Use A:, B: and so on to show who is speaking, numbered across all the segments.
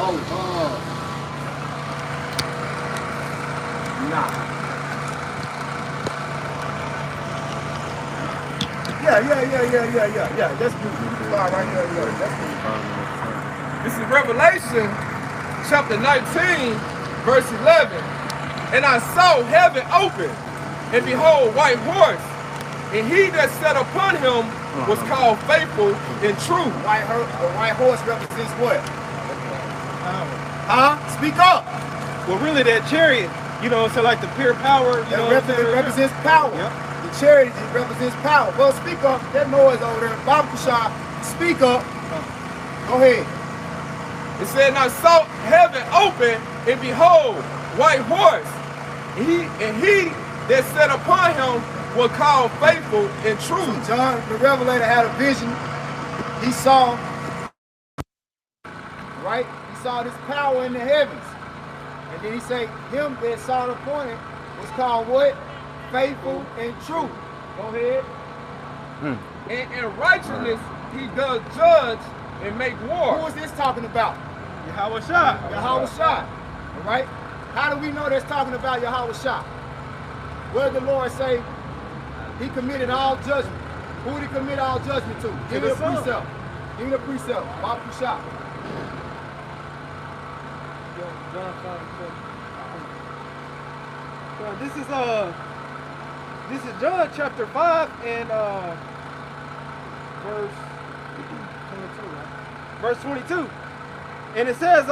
A: Nah. Yeah. That's good. Right here. That's good.
B: This is Revelation chapter 19, verse 11. And I saw heaven open, and behold, white horse, and he that sat upon him was called faithful and true.
A: White horse represents what? Speak up.
C: Well, really, that chariot, you know, so like the pure power, you know,
A: represents power. Yep. The chariot represents power. Well, speak up. That noise over there, Bob Kushar, speak up. Go ahead.
B: It said, and I saw heaven open, and behold, white horse, and he that sat upon him was called faithful and true.
A: So John the Revelator had a vision. He saw, right? He saw this power in the heavens. And then he said, him that sat upon it was called what? Faithful and true. Go ahead.
B: And in righteousness he does judge and make war.
A: Who is this talking about?
C: Yahweh Shai.
A: Yahweh Shai. All right? How do we know that's talking about Yahweh Shai? Where did the Lord say he committed all judgment? Who did he commit all judgment to? Give me a precept. Give me a precept. Bob Kushar.
C: This is John chapter 5 and verse 22. And it says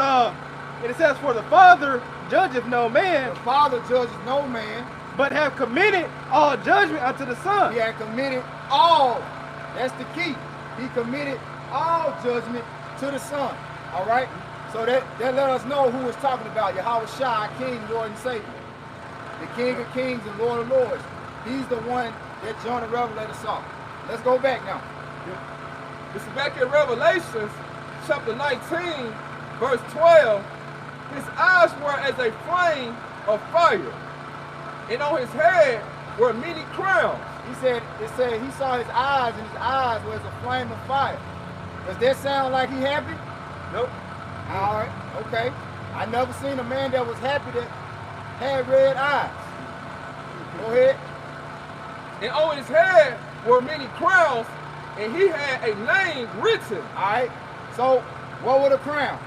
C: for the Father judgeth no man.
A: The Father judges no man,
C: but have committed all judgment unto the Son.
A: He had committed all. That's the key. He committed all judgment to the Son. All right? So that let us know who it's talking about. Yahweh Shai, King, Lord, and Savior. The King of Kings and Lord of Lords. He's the one that John the Revelator saw. Let's go back now.
B: This is back in Revelation chapter 19, verse 12. His eyes were as a flame of fire, and on his head were many crowns.
A: It said he saw his eyes, and his eyes were as a flame of fire. Does that sound like he happy?
B: Nope.
A: All right, okay. I never seen a man that was happy that had red eyes. Go ahead.
B: And on his head were many crowns, and he had a name written.
A: All right. So what were the crowns?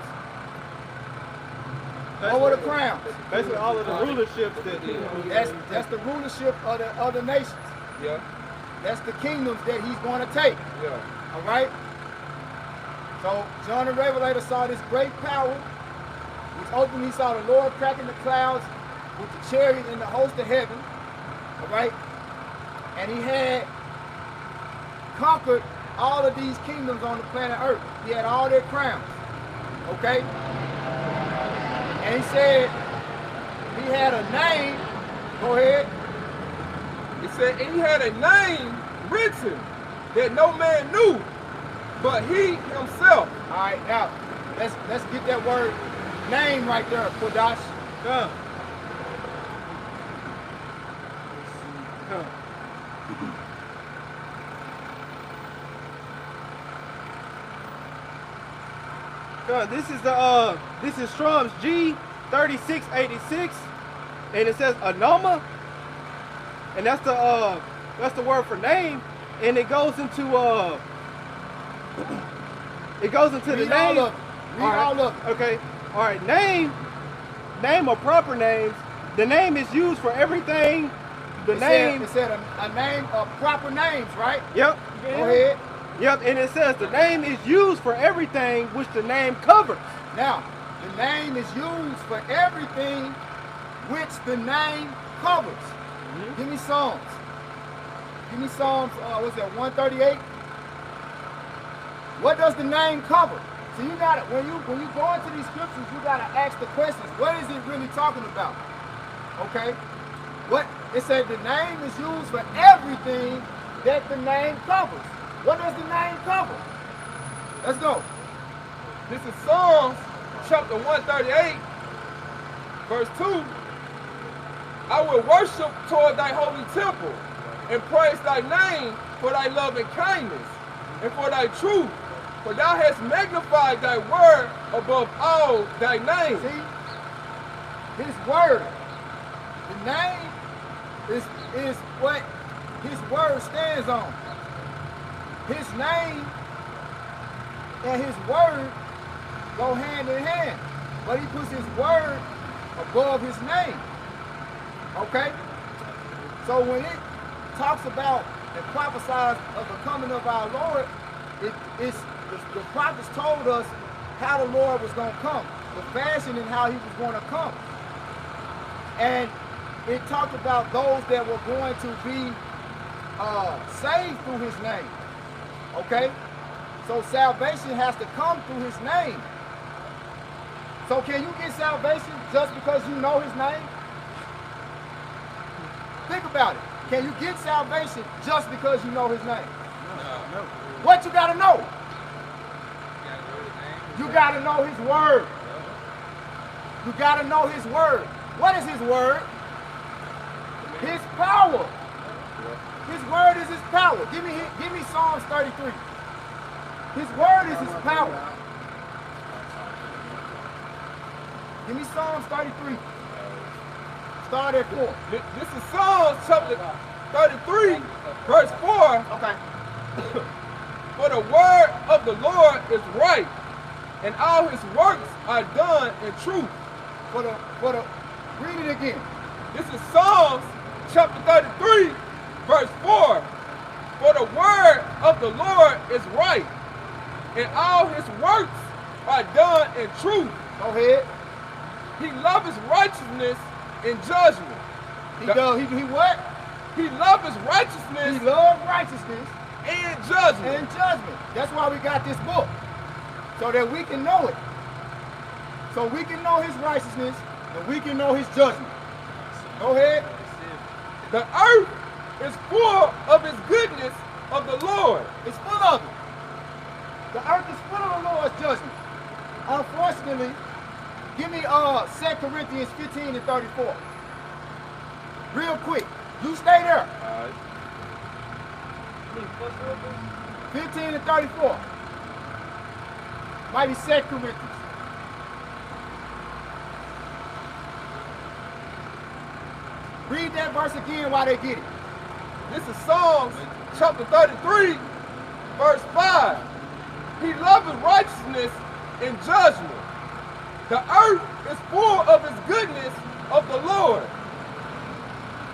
A: What were the crowns?
C: Basically, all of the rulerships that
A: that's the rulership of the other nations.
B: Yeah.
A: That's the kingdoms that he's going to take.
B: Yeah.
A: All right. So John the Revelator saw this great power, which opened. He saw the Lord cracking the clouds with the chariot and the host of heaven. All right. And he had conquered all of these kingdoms on the planet Earth. He had all their crowns. Okay? And he said he had a name. Go ahead.
B: It said, and he had a name written that no man knew, but he himself.
A: All right, now let's get that word name right there, Kodash.
C: This is Strong's G3686, and it says Anoma, and that's the word for name, and it goes into the name.
A: All of it.
C: Okay. All right. Name or proper names. The name is used for everything. It
A: said a name of proper names, right?
C: Yep.
A: Go ahead.
C: Yep, and it says the name is used for everything which the name covers.
A: Now, the name is used for everything which the name covers. Mm-hmm. Give me Psalms. What's that, 138? What does the name cover? So you gotta, when you go into these scriptures, you gotta ask the questions. What is it really talking about? Okay? What it said, the name is used for everything that the name covers. What does the name cover? Let's go.
B: This is Psalms chapter 138, verse 2. I will worship toward thy holy temple and praise thy name for thy love and kindness and for thy truth. For thou hast magnified thy word above all thy name.
A: See? His word. The name is what his word stands on. His name and his word go hand in hand. But he puts his word above his name. Okay? So when it talks about and prophesies of the coming of our Lord, the prophets told us how the Lord was going to come, the fashion and how he was going to come. And it talked about those that were going to be saved through his name. Okay? So salvation has to come through his name. So can you get salvation just because you know his name? Think about it. Can you get salvation just because you know his name? No. What you gotta know? You gotta know his word. You gotta know his word. What is his word? His power. His word is his power. Give me Psalms 33. His word is his power. Give me Psalms 33. Start at 4.
B: This is Psalms chapter 33, verse 4.
A: Okay.
B: For the word of the Lord is right, and all his works are done in truth.
A: Read it again.
B: This is Psalms chapter 33, verse 4. For the word of the Lord is right, and all his works are done in truth.
A: Go ahead.
B: He loves righteousness and judgment.
A: He what?
B: He loves righteousness.
A: He loves righteousness
B: and judgment.
A: And judgment. That's why we got this book. So that we can know it. So we can know his righteousness and we can know his judgment. Go ahead.
B: The earth is full of his goodness of the Lord.
A: It's full of it. The earth is full of the Lord's judgment. Unfortunately, give me 2 Corinthians 15 and 34. Real quick. You stay there.
B: All right.
A: 15 and 34. Might be 2 Corinthians. Read that verse again while they get it.
B: This is Psalms chapter 33, verse 5. He loveth righteousness and judgment. The earth is full of his goodness of the Lord.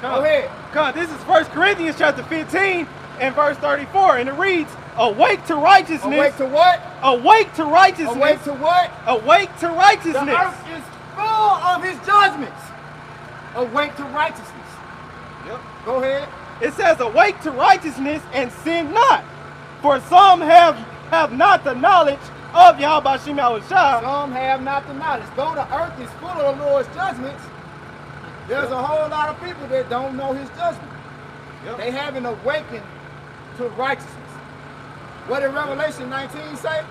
A: Go ahead.
C: This is 1 Corinthians chapter 15 and verse 34, and it reads, awake to righteousness.
A: Awake to what?
C: Awake to righteousness.
A: Awake to what?
C: Awake to righteousness.
A: The earth is full of his judgments. Awake to righteousness.
C: Yep.
A: Go ahead.
C: It says, awake to righteousness and sin not. For some have not the knowledge of Yahweh Shem Yahushua.
A: Some have not the knowledge. Though the earth is full of the Lord's judgments, there's a whole lot of people that don't know his judgment. Yep. They haven't awakened to righteousness. What did Revelation 19 say?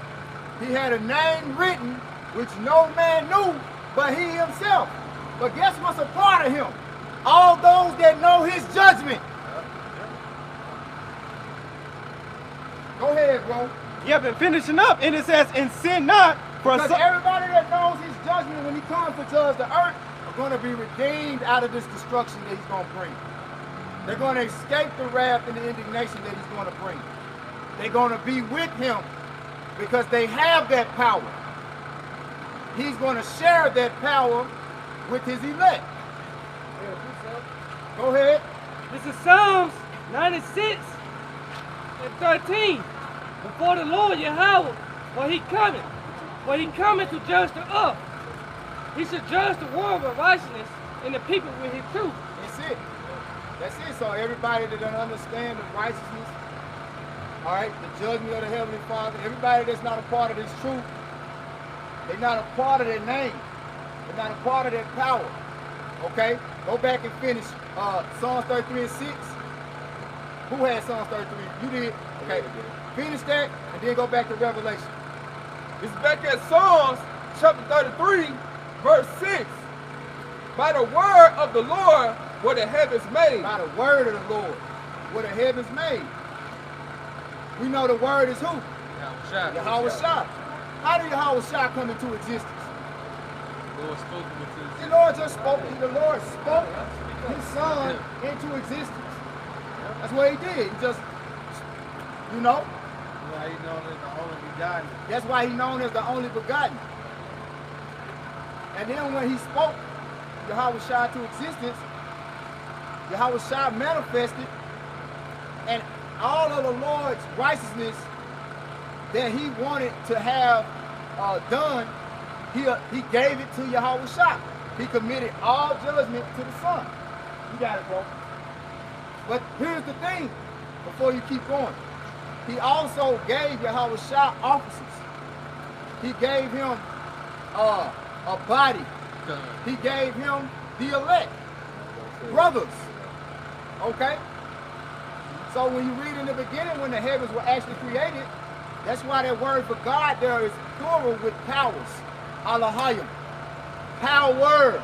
A: He had a name written which no man knew but he himself. But guess what's a part of him? All those that know his judgment. Go ahead, bro.
C: Yeah, been finishing up, and it says, and sin not.
A: Because everybody that knows his judgment when he comes to judge the earth are going to be redeemed out of this destruction that he's going to bring. They're going to escape the wrath and the indignation that he's going to bring. They're going to be with him because they have that power. He's going to share that power with his elect. Go ahead.
D: This is Psalms 96 and 13. Before the Lord Yahweh, when he cometh to judge the earth, he should judge the world with righteousness and the people with his truth.
A: That's it. That's it. So everybody that doesn't understand the righteousness, all right, the judgment of the Heavenly Father, everybody that's not a part of this truth, they're not a part of their name. They're not a part of their power. Okay? Go back and finish Psalms 33 and 6. Who had Psalms 33? You did. Okay. Finish that and then go back to Revelation.
B: It's back at Psalms chapter 33, verse 6. By the word of the Lord were the heavens made.
A: By the word of the Lord were the heavens made. We know the word is who? Yahweh Shah. How did Yahweh Shah come into existence?
E: The Lord spoke him into
A: The
E: existence.
A: Lord just spoke. The Lord spoke his son into existence. That's what he did. He just, you know.
C: Why he known as the only begotten.
A: That's why he's known as the only begotten. And then when he spoke Yahweh Shah to existence, Yahweh Shah manifested, and all of the Lord's righteousness that he wanted to have done, he gave it to Yahweh Shah. He committed all judgment to the Son. You got it, bro. But here's the thing, before you keep going. He also gave Yahweh Shah officers. He gave him a body. He gave him the elect, brothers. Okay? So when you read in the beginning when the heavens were actually created, that's why that word for God there is plural with powers. Alahayim. Powers.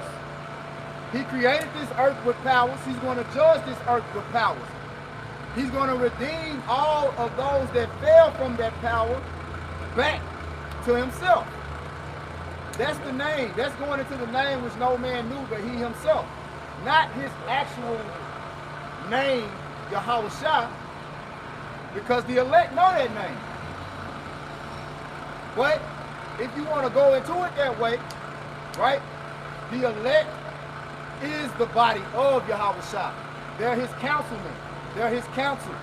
A: He created this earth with powers. He's going to judge this earth with powers. He's going to redeem all of those that fell from that power back to himself. That's the name. That's going into the name which no man knew but he himself. Not his actual name, Yahweh Shah, because the elect know that name. But if you want to go into it that way, right, the elect is the body of Yahweh Shah. They're his councilmen. They're his counsel.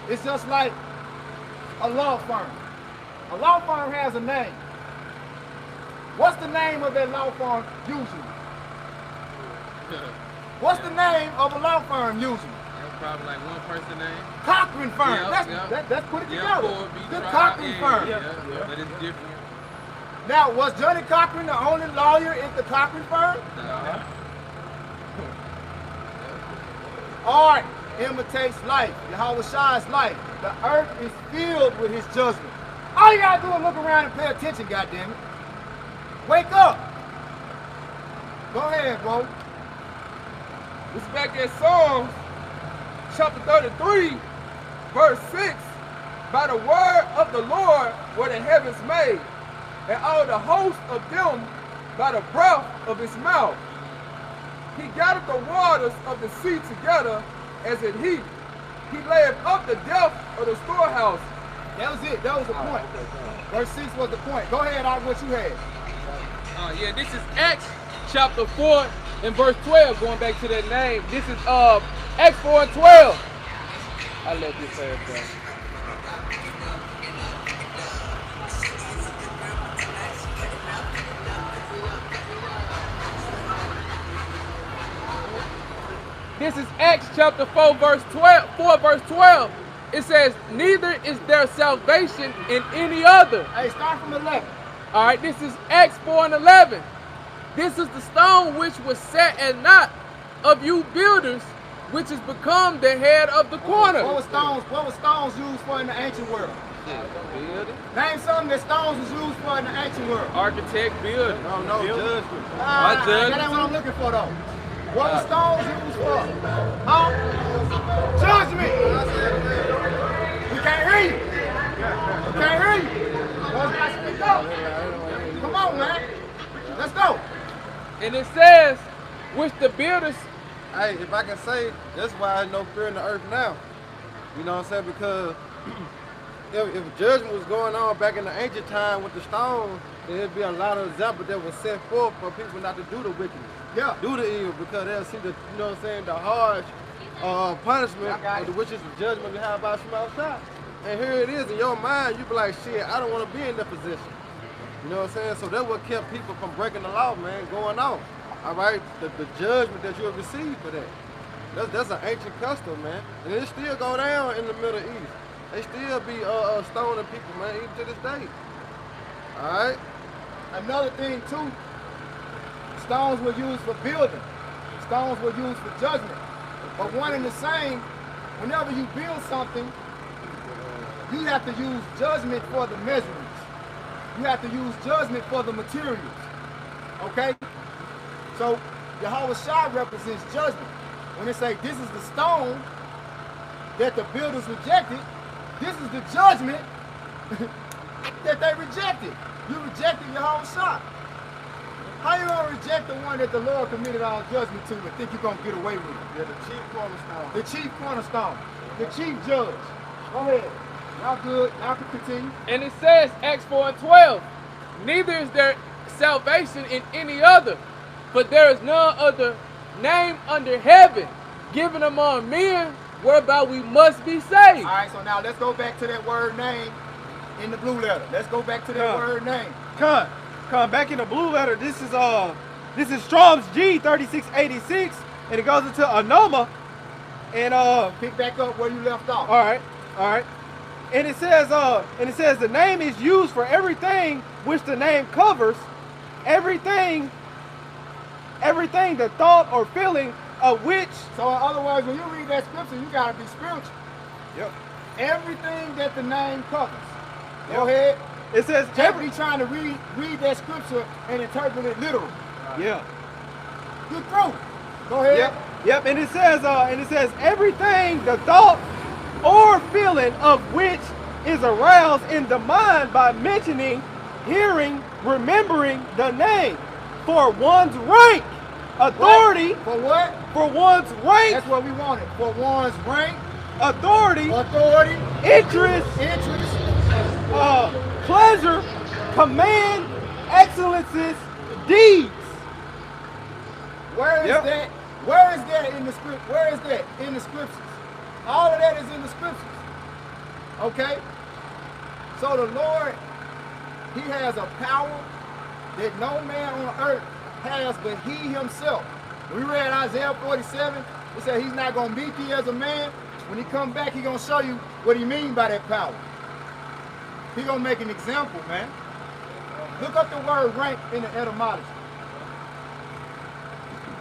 A: It's just like a law firm. A law firm has a name. What's the name of that law firm usually? What's the name of a law firm usually?
E: That's probably like one person name.
A: Cochran firm.
E: Yep,
A: Let's put it
E: Yep,
A: together. The
E: trial,
A: Cochran firm.
E: But it's different.
A: Now, was Johnny Cochran the only lawyer in the Cochran firm?
E: No.
A: Art imitates life. Yahweh Shah's life. The earth is filled with his judgment. All you gotta do is look around and pay attention, goddammit. Wake up. Go ahead, bro.
B: It's back in Psalms chapter 33, verse 6. By the word of the Lord were the heavens made, and all the host of them by the breath of his mouth. He gathered the waters of the sea together as it heaped. He laid up the depth of the storehouse.
A: That was it. That was the point. Verse 6 was the point. Go ahead, out what you had.
B: Yeah, this is Acts chapter 4 and verse 12, going back to that name. This is Acts 4 and 12. I let this pass down. This is Acts chapter 4 verse 12. It says, neither is there salvation in any other.
A: Hey, start from 11.
B: All right, this is Acts 4 and 11. This is the stone which was set at naught of you builders, which has become the head of the corner.
A: What was stones used for in the ancient world? Name something that stones was used for in the ancient world.
B: Architect, builder.
C: No, judgment.
A: That ain't what I'm looking for though. What was stones used for? Huh? Judgment. We can't hear you. We can't hear you. Well, you gotta speak up. Come on, man. Let's go.
B: And it says, which the builders.
C: Hey, if I can say, that's why there's no fear in the earth now. You know what I'm saying? Because if judgment was going on back in the ancient time with the stones, then there'd be a lot of examples that was set forth for people not to do the wickedness.
A: Yeah.
C: Do the evil, because they'll see the, you know what I'm saying, the harsh punishment of the witches of judgment we have by small shot. And here it is in your mind, you be like, shit, I don't want to be in that position. You know what I'm saying? So that's what kept people from breaking the law, man, going on. All right, the judgment that you'll receive for that. That's an ancient custom, man. And it still go down in the Middle East. They still be stoning people, man, even to this day. All right?
A: Another thing too, stones were used for building. Stones were used for judgment. But one and the same, whenever you build something, you have to use judgment for the measurements. You have to use judgment for the materials. Okay? So Yahweh Shah represents judgment. When they say this is the stone that the builders rejected, this is the judgment that they rejected. You rejected your whole shop. How you gonna reject the one that the Lord committed all judgment to and think you're gonna get away with it?
C: Yeah, the chief cornerstone.
A: The chief cornerstone, the chief judge. Go ahead. Y'all good. Y'all can continue.
B: And it says, Acts 4:12, neither is there salvation in any other, but there is none other name under heaven given among men whereby we must be saved.
A: All right, so now let's go back to that word name in the blue letter. Let's go back to that word name.
C: Come back in the blue letter. This is Strong's G 3686, and it goes into Anoma, and
A: Pick back up where you left off.
C: all right, and it says the name is used for everything which the name covers, everything the thought or feeling of which.
A: So in other words, when you read that scripture, you gotta be spiritual.
C: Yep.
A: Everything that the name covers.
C: Yep.
A: Go ahead.
C: It says
A: Just be trying to read that scripture and interpret it literal.
C: Yeah.
A: You through. Go ahead.
C: Yep. And it says everything the thought or feeling of which is aroused in the mind by mentioning, hearing, remembering the name for one's rank, authority.
A: For what?
C: For one's rank,
A: That's what we wanted. For one's rank,
C: authority,
A: interest,
C: pleasure, command, excellences, deeds.
A: Where is
C: Yep.
A: that? Where is that in the script? Where is that in the scriptures? All of that is in the scriptures. Okay? So the Lord, He has a power that no man on earth has but He Himself. We read Isaiah 47. It said He's not going to meet thee as a man. When He come back, He going to show you what He mean by that power. He going to make an example, man. Look up the word rank in the etymology.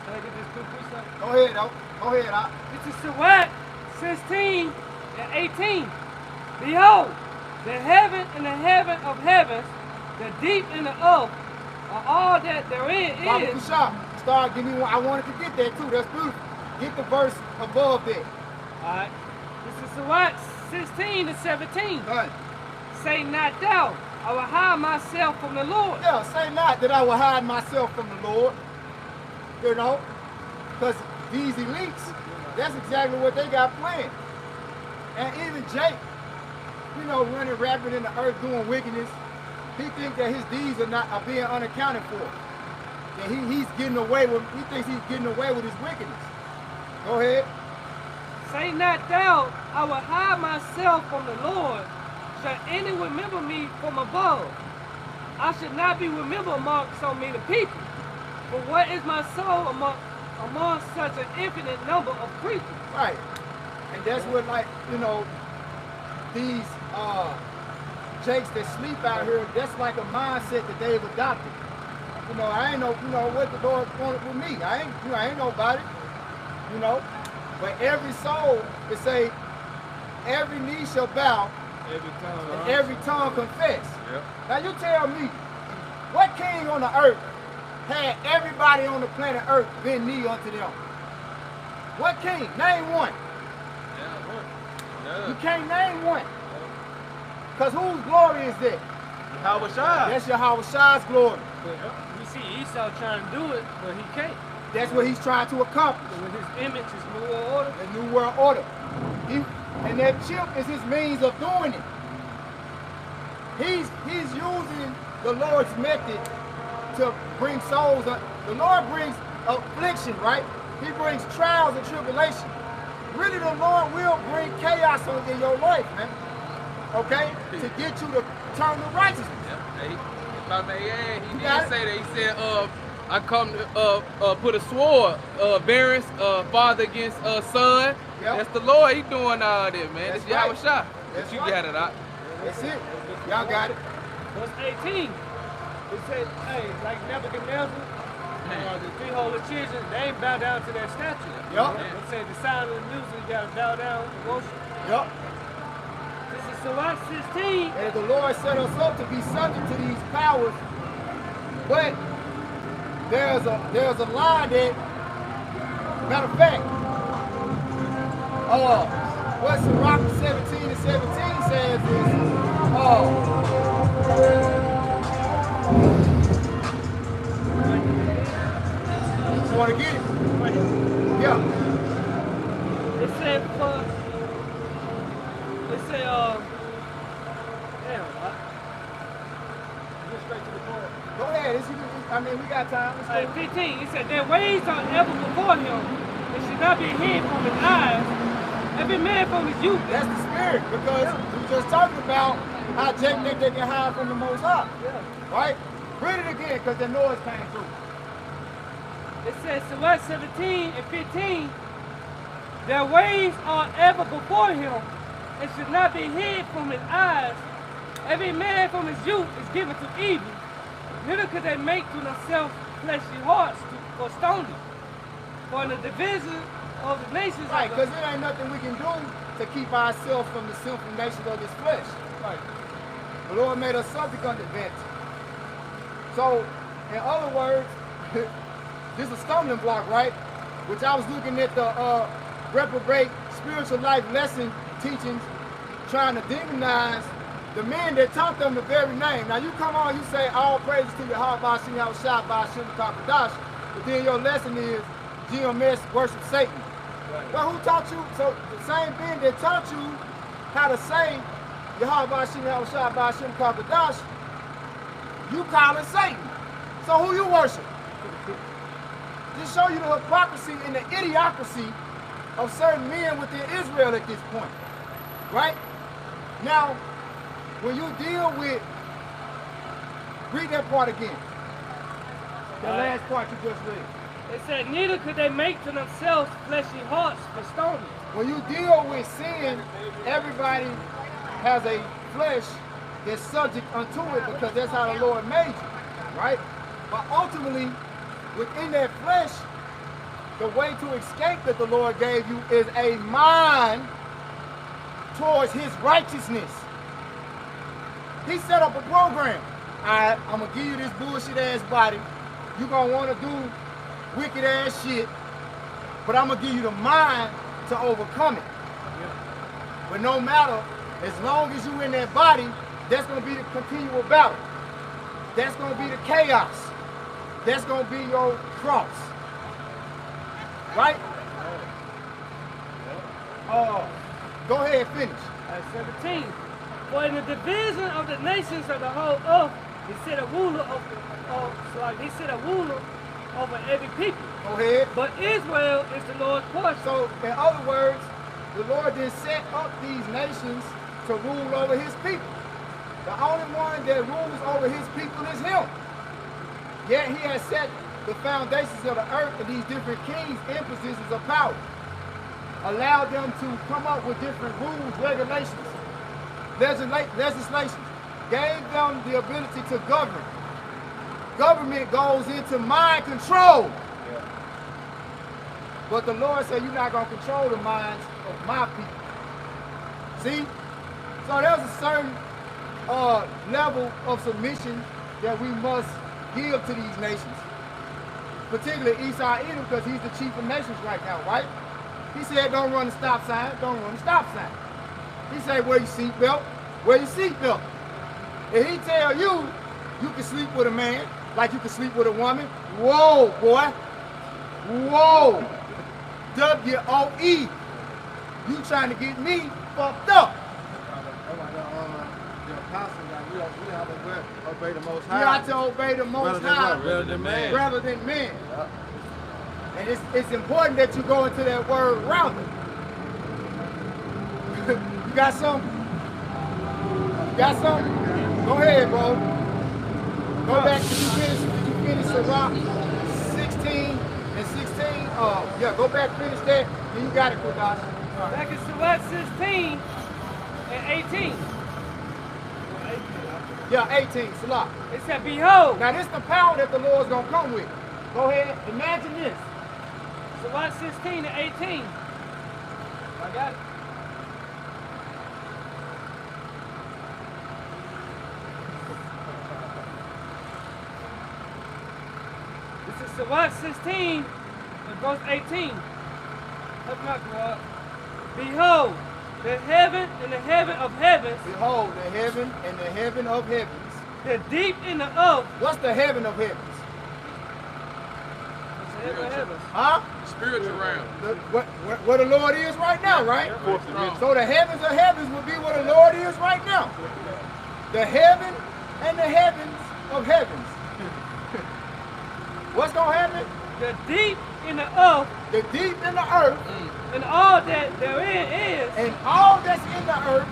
D: Can I get this quick precept?
A: Go ahead, though. Go ahead, Doc.
D: This is Sirach 16 and 18. Behold, the heaven and the heaven of heavens, the deep and the earth, are all that therein
A: Baba
D: is.
A: Kushab, start, give me one. I wanted to get that too. That's beautiful. Get the verse above that.
D: Alright. This is Sirach 16 and 17.
A: Right.
D: Say not thou, I will hide myself from the Lord.
A: Yeah, say not that I will hide myself from the Lord. You know? Because these elites, that's exactly what they got planned. And even Jake, you know, running rapid in the earth doing wickedness, he thinks that his deeds are being unaccounted for. That he's getting away with, he thinks he's getting away with his wickedness. Go ahead.
D: Say not thou, I will hide myself from the Lord. Shall any remember me from above? I should not be remembered among so many people. For what is my soul among such an infinite number of creatures?
A: Right. And that's what, like, you know, these jakes that sleep out here, that's like a mindset that they've adopted. You know, I ain't know, you know, what the Lord wanted with me. I ain't nobody, you know. But every soul, it say, every knee shall bow, and every tongue confess.
B: Yep.
A: Now you tell me, what king on the earth had everybody on the planet Earth bend knee unto them? What king? Name one. You can't name one. Because whose glory is that?
C: Yahweh Shai.
A: That's Yahweh Shai's glory.
D: We see Esau trying to do it, but he can't.
A: That's what he's trying to accomplish.
D: With his image, his new world order.
A: The New World Order. And that chip is his means of doing it. He's using the Lord's method to bring souls up. The Lord brings affliction, right? He brings trials and tribulation. Really, the Lord will bring chaos in your life, man. Okay? To get you to turn to righteousness.
E: He did
A: got
E: say that. He said, I come to put a sword, variance, father against son.
A: Yep.
E: That's the Lord. He doing all this, man.
A: That's
E: That's Yahweh
A: right.
E: Shai.
A: That's
E: You
A: right.
E: got it,
A: That's it. Y'all got it.
D: Verse 18. It said, hey, like Nebuchadnezzar, the three holy children, they ain't bow down to that statue.
A: Yup.
D: It said the sound of the music, you gotta bow down and worship.
A: Yup.
D: This is Sirach 16.
A: And the Lord set us up to be subject to these powers. But there's a line that, matter of fact, what Sirach 17 and 17 says is, want to get it?
D: Right here.
A: Yeah.
D: It said, damn,
C: Get straight to the point.
A: Go ahead. I mean, we got time. Let's go.
D: 15, it said, their ways are ever before him, and should not be hid from his eyes. Every man from his youth.
A: That's the spirit, because we just talking about how Jacob think they can hide from the Most High. Right? Read it again, because the noise came through.
D: It says, Select 17 and 15, their ways are ever before him, and should not be hid from his eyes. Every man from his youth is given to evil. Neither could they make to themselves fleshly hearts for stoning. For in the division of the nations,
A: Right, because there ain't nothing we can do to keep ourselves from the sinful nature of this flesh.
D: right.
A: The Lord made us subject unto vanity. So, in other words, this is a stumbling block, right? Which I was looking at the reprobate spiritual life lesson teachings, trying to demonize the men that taught them the very name. Now you come on, you say all praises to Yahweh Bashim Yahushua Bashim Kakadash, but then your lesson is GMS worship Satan.
D: Right.
A: Well, who taught you? So the same men that taught you how to say Yahweh Bashim Yahushua Bashim Kakadash, you call it Satan. So who you worship? Just show you the hypocrisy and the idiocracy of certain men within Israel at this point. Right? Now, when you deal with, read that part again. The last part you just read.
D: It said, neither could they make to themselves fleshly hearts for stoning.
A: When you deal with sin, everybody has a flesh that's subject unto it because that's how the Lord made you, right? But ultimately, within that flesh, the way to escape that the Lord gave you is a mind towards his righteousness. He set up a program. All right, I'm going to give you this bullshit ass body. You're going to want to do wicked ass shit, but I'm going to give you the mind to overcome it. But no matter, as long as you're in that body, that's going to be the continual battle. That's going to be the chaos. That's going to be your cross. Right? Go ahead, finish.
D: 17. For in the division of the nations of the whole earth, he set a ruler over every people.
A: Go ahead.
D: But Israel is the Lord's portion.
A: So, in other words, the Lord didn't set up these nations to rule over his people. The only one that rules over his people is him. Yet he has set the foundations of the earth and these different kings in positions of power. Allowed them to come up with different rules, regulations, legislation. Gave them the ability to govern. Government goes into mind control. But the Lord said, you're not going to control the minds of my people. See? So there's a certain level of submission that we must give to these nations. Particularly Esau Edom, because he's the chief of nations right now, right? He said, don't run the stop sign, don't run the stop sign. He said, wear your seatbelt, wear your seatbelt. And he tell you, you can sleep with a man like you can sleep with a woman. Whoa, boy. Whoa. W-O-E. You trying to get me fucked up.
C: We have to obey the Most High.
A: You have to obey the Most High
E: Rather than man.
A: rather than men. And it's important that you go into that word rather. You got something? You got something? Go ahead, bro. Go back to you finish Sirach 16 and 16. Yeah, go back, finish that. Then you got it, Kodash.
D: Back in Sirach 16 and 18.
A: Yeah, 18, Salah.
D: It said, behold.
A: Now this is the power that the Lord's gonna come with. Go ahead, imagine this.
D: Sirach 16 and 18. I got it. This is Sirach 16 and verse 18. Help me out, God. Behold, the heaven and the heaven of heavens.
A: Behold, the heaven and the heaven of heavens.
D: The deep in the earth.
A: What's the heaven of heavens?
D: What's the heaven.
A: Huh?
E: Spiritual realm.
A: Where the Lord is right now, right? So the heavens of heavens will be where the Lord is right now. The heaven and the heavens of heavens. What's going to happen?
D: The deep in the earth,
A: The deep in the earth
D: and all that therein is,
A: and all that's in the earth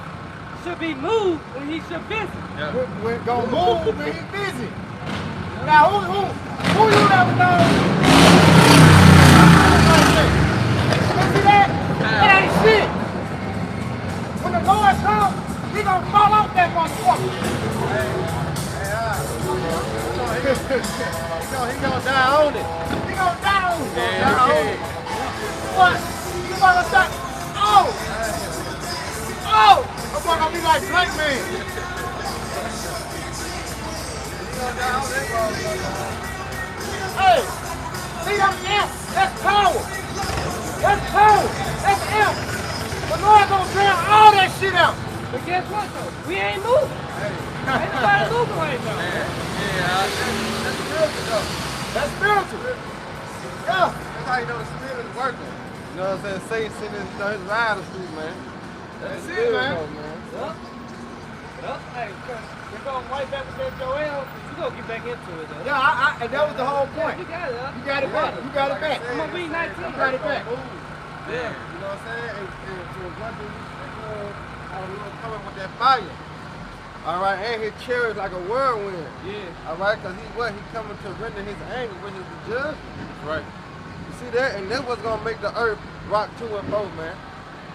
D: should be moved when he should visit.
A: we're going to move when he's busy. Now, who you ever know? You see that? That ain't shit. When the Lord comes, he going to fall off that motherfucker.
C: He gonna die on it.
A: He gonna die on it.
C: Yeah.
A: What? You gonna say, oh! Oh! I'm gonna be like Black Man. Hey! See them amps? That's power. That's power. That's amp. The Lord gonna drown all that shit out.
D: But guess what though? We ain't moving. Ain't nobody moving right now.
C: That's spiritual though.
A: That's spiritual. Yeah.
C: That's how you know the spirit is working. You know what I'm saying? Satan sitting in his ride of street, man.
A: That's it, man.
D: Yup. Hey, we're going right back to that Joel. You gonna get back into it though.
A: Yeah, and that was the whole point.
D: You got it, huh?
A: You got it back. You got it back.
D: I'm gonna read 19.
A: You got it back.
C: Yeah. You know what I'm saying? And to one thing I was coming with that fire. All right, and his chariots like a whirlwind.
E: Yeah.
C: All right, because he coming to render his anger, which is the judgment.
E: Right.
C: You see that? And that's what's going to make the earth rock to and fro, man.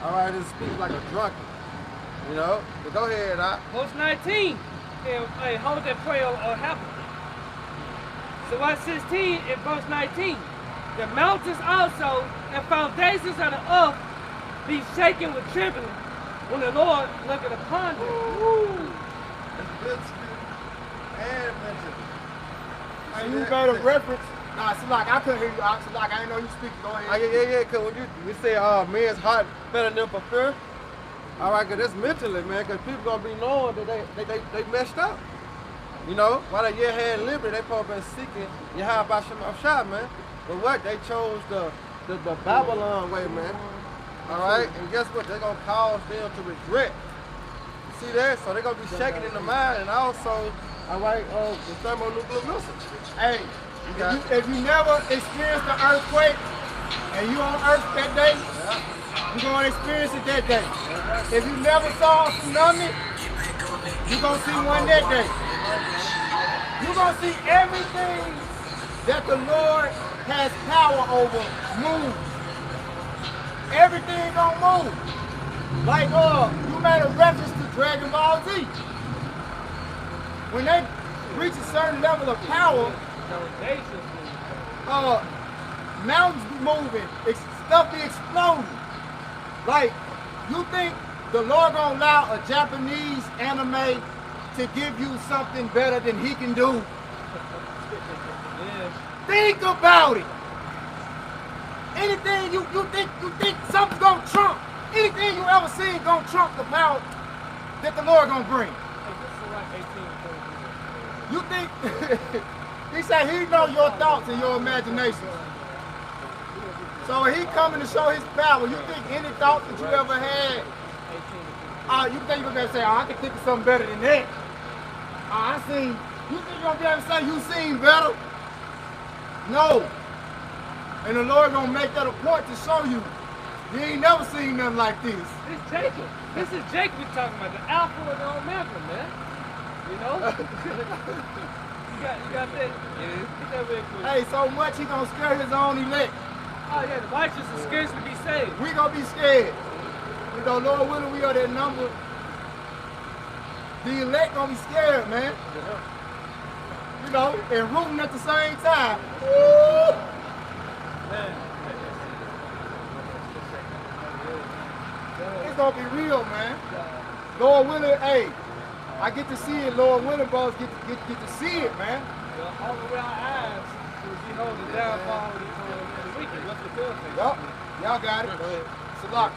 C: All right, it speaks like a drunken. You know? But go ahead,
D: Verse 19. Hey, hold that prayer happen. So verse 16 and verse 19. The mountains also and foundations of the earth be shaken with trembling when the Lord looketh upon them.
C: It's good spirit and mentally.
A: And you made a reference. Nah, see, like I couldn't hear you. See, like I didn't know you speaking. Go ahead.
C: Yeah. Because when you say men's heart better than for fear, all right, because that's mentally, man. Because people gonna be knowing that they messed up. You know, while they yet had liberty, they probably been seeking Yahweh Shah, man. But what? They chose the Babylon way, man. All right, and guess what? They're gonna cause them to regret. See that? So they're gonna be shaking in the mind, and also, all right, the thermonuclear missiles.
A: Hey, if you never experienced the earthquake and you on Earth that day, you're gonna experience it that day. If you never saw a tsunami, you're gonna see one that day. You're gonna see everything that the Lord has power over move. Everything gonna move. Like you made a reference to Dragon Ball Z. When they reach a certain level of power, mountains be moving, stuff be exploding. Like, you think the Lord gonna allow a Japanese anime to give you something better than he can do?
D: Yeah.
A: Think about it. Anything you think something's gonna trump, anything you ever seen gonna trump the power that the Lord gonna bring. You think, he said he know your thoughts and your imagination. So when he coming to show his power, you think any thoughts that you ever had, you think you're gonna say, I can think of something better than that. You think you're gonna be able to say you seen better? No. And the Lord gonna make that a point to show you, you ain't never seen nothing like this.
D: It's Jacob. This is Jacob we're talking about, the Alpha and the Omega, man. You know? you got that? Yeah. Get that real quick.
A: Hey, so much he gonna scare his own elect.
D: Oh yeah, the righteous is scared to be saved.
A: We gonna be scared. You know, Lord willing, we are that number. The elect gonna be scared, man.
D: Yeah.
A: You know, and rooting at the same time. Woo!
D: Man.
A: It's gonna be real, man. Lord willing, hey, I get to see it. Lord willing, bros, get to see it, man.
D: All around our eyes, you know, the downfall of the wicked. What's the good thing?
A: Yup, y'all got it. Salak.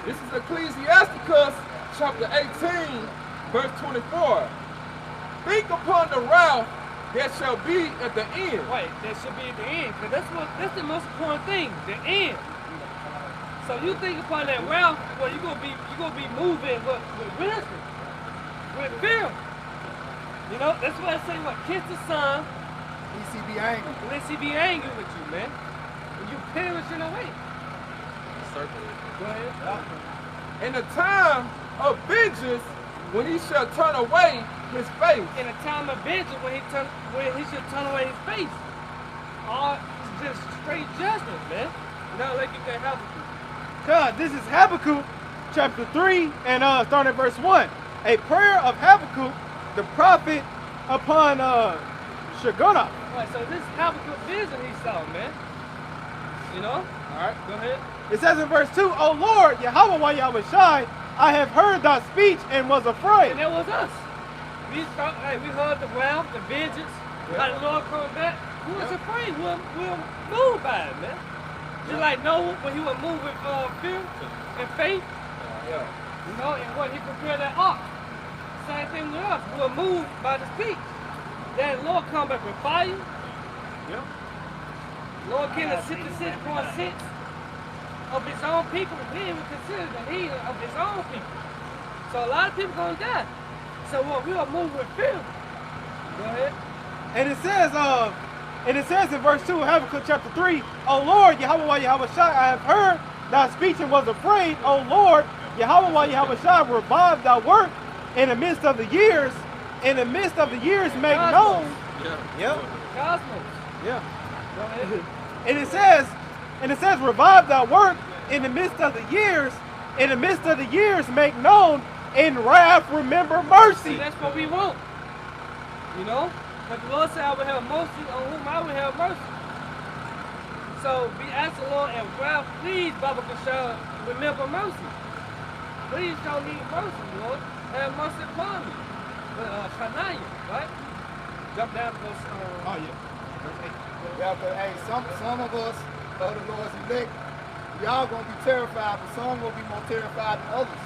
B: This is Ecclesiasticus chapter 18, verse 24. Think upon the wrath that shall be at the end.
D: Right, that should be at the end, because that's the most important thing, the end. So you think upon that wealth, well, you're gonna be moving with wisdom, with fear. You know, that's why I say what, kiss the son,
A: Lest he be angry.
D: unless he be angry with you, man. And you perish in a way. Go ahead.
B: In the time of vengeance, when he shall turn away his face.
D: In a time of vengeance, when he should turn away his face. All just straight judgment, man. Not like you can have it.
C: God, this is Habakkuk chapter 3 and starting at verse 1. A prayer of Habakkuk, the prophet, upon Shaguna.
D: Right, so this Habakkuk vision he saw, man. You know? Alright, go ahead.
C: It says in verse 2, O Lord, Yahweh wa Yahweh Shai, I have heard thy speech and was afraid.
D: And that was us. We thought, hey, we heard the wrath, the vengeance, how the Lord coming back. We was afraid. We were moved by it, man. Just like Noah, when he was moved with fear and faith.
B: Yeah.
D: You know, and when he prepared that ark. Same thing with us. We were moved by the speech. Then the Lord come back with fire.
B: Yeah.
D: Lord killed 66.6 of his own people. We didn't even consider the healing of his own people. So a lot of people gonna die. So what we are moving with fear. Go ahead.
C: And it says in verse 2 of Habakkuk chapter 3, O Lord, Yahweh wa Yahweh Shai, I have heard thy speech and was afraid. O Lord, Yahweh wa Yahweh Shai, revive thy work in the midst of the years. In the midst of the years make known.
B: Yeah.
C: Yep.
D: Cosmos.
C: Yeah.
D: Go ahead.
C: And it says, revive thy work in the midst of the years. In the midst of the years make known. In wrath remember mercy.
D: See, that's what we want. You know? Because the Lord said I will have mercy on whom I will have mercy. So we ask the Lord and wrath, please, Baba Kashar, remember mercy. Please show me mercy, Lord. Have mercy upon me. Shania, right? Jump down to verse.
C: Oh yeah.
A: Yeah, but hey, some of us, of the Lord's elect, y'all gonna be terrified, but some gonna be more terrified than others.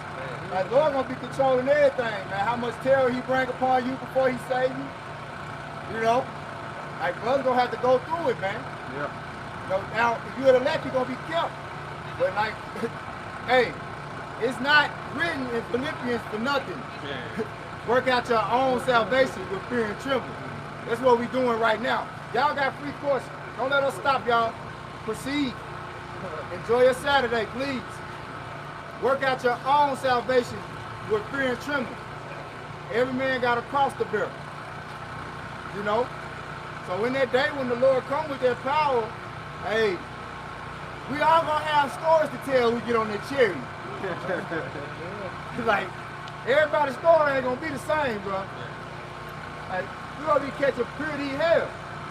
A: Like, Lord gonna be controlling everything, man. How much terror he bring upon you before he save you. You know? Like, brothers gonna have to go through it, man.
B: Yeah.
A: You know, now, if you're the elect, you're gonna be kept. But like, hey, it's not written in Philippians for nothing. Work out your own salvation with fear and trembling. That's what we're doing right now. Y'all got free courses. Don't let us stop, y'all. Proceed. Enjoy your Saturday, please. Work out your own salvation with fear and trembling. Every man got a cross to bear. You know? So in that day when the Lord comes with that power, hey, we all gonna have stories to tell when we get on that chariot. Like, everybody's story ain't gonna be the same, bro. Like, we're gonna be catching pretty hell.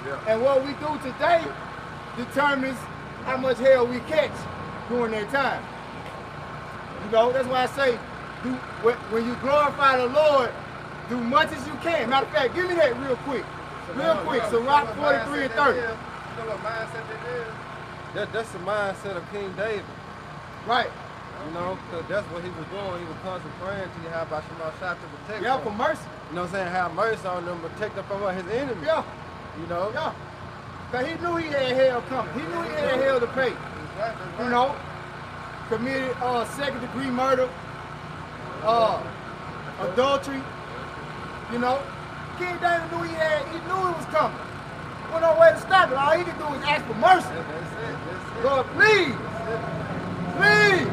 B: Yeah.
A: And what we do today determines how much hell we catch during that time. You know, that's why I say, when you glorify the Lord, do much as you can. Matter of fact, give me that real quick. Real quick, so Rock 43 and 30.
F: You know what mindset that is? That's the mindset of King David.
A: Right.
F: You know, because that's what he was doing. He was constantly praying to you, how about Shema Shah to protect
A: Yeah,
F: them.
A: for mercy.
F: You know what I'm saying? Have mercy on them, protect them from his enemies.
A: Yeah.
F: You know?
A: Yeah. Because he knew he had hell coming. He knew he had hell to pay.
F: That's right.
A: You know, committed second-degree murder, adultery. You know, King David knew he knew it was coming. Well, no way to stop it. All he could do was ask for mercy.
F: That's it. That's it.
A: Lord, please, please.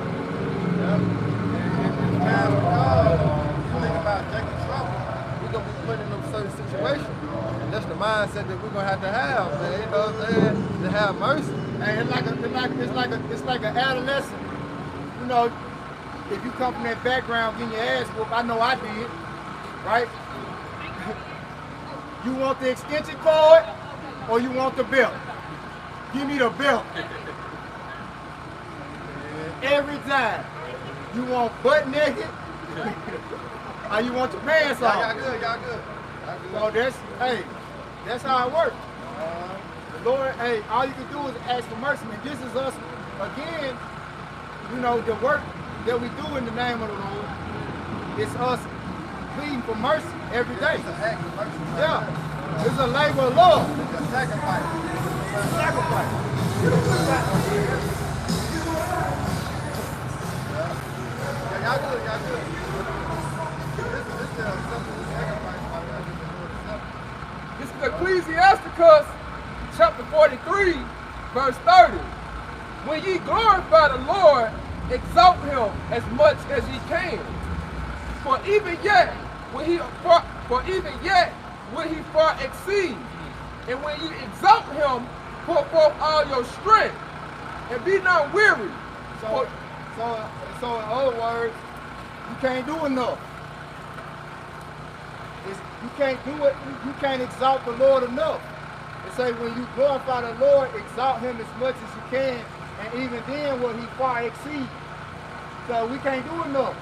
F: Yep. And time to God, you think about taking trouble, we're going to be put in them certain situations. And that's the mindset that we're going to have, man. You know what I'm saying? To have mercy.
A: Hey, it's like an adolescent. You know, if you come from that background getting your ass whooped, I know I did, right? You want the extension cord or you want the belt? Give me the belt. Every time. You want butt naked or you want your pants off?
F: Y'all good.
A: So that's how it works. The Lord, hey, all you can do is ask for mercy. And this is us, again, you know, the work that we do in the name of the Lord. It's us pleading for mercy every day.
F: It's an act of mercy.
A: Yeah. This is a labor of love.
F: It's a sacrifice.
A: Sacrifice.
F: Yeah, y'all good, y'all good. This is a simple sacrifice by God just to do it simple.
B: This is Ecclesiasticus chapter 43, verse 30. When ye glorify the Lord, exalt him as much as ye can. For even yet will he far exceed. And when ye exalt him, put forth all your strength, and be not weary.
A: So in other words, you can't do enough. You can't do it. You can't exalt the Lord enough. It say when you glorify the Lord, exalt him as much as you can, and even then will he far exceed. So we can't do enough.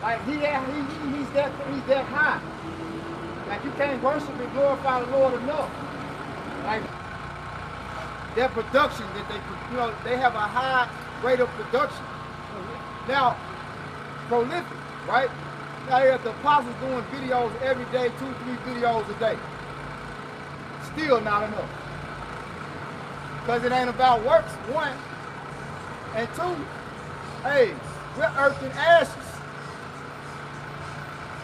A: Like he's that high. Like you can't worship and glorify the Lord enough. Like their production that they have a high rate of production. Now, prolific, right? Now you have the apostles doing videos every day, 2-3 videos a day. Still not enough. Because it ain't about works, one. And two, hey, we're earth and ashes.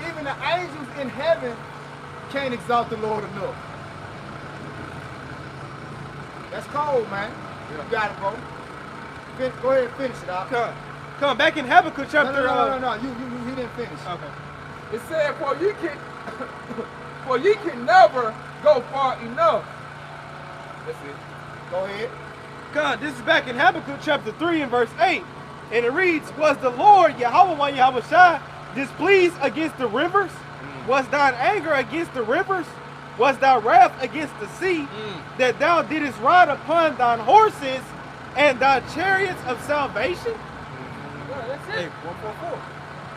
A: Even the angels in heaven can't exalt the Lord enough. That's cold, man. You got it, bro. Go ahead and finish it out.
C: Come back in Habakkuk chapter.
A: No. He didn't finish.
C: Okay.
B: It said, for ye can never go far enough. That's it.
A: Go ahead.
C: God, this is back in Habakkuk chapter 3 and verse 8. And it reads, was the Lord Yahweh Shai displeased against the rivers? Was thine anger against the rivers? Was thy wrath against the sea? That thou didst ride upon thine horses and thy chariots of salvation?
D: Yeah, that's it.
C: Hey, 144.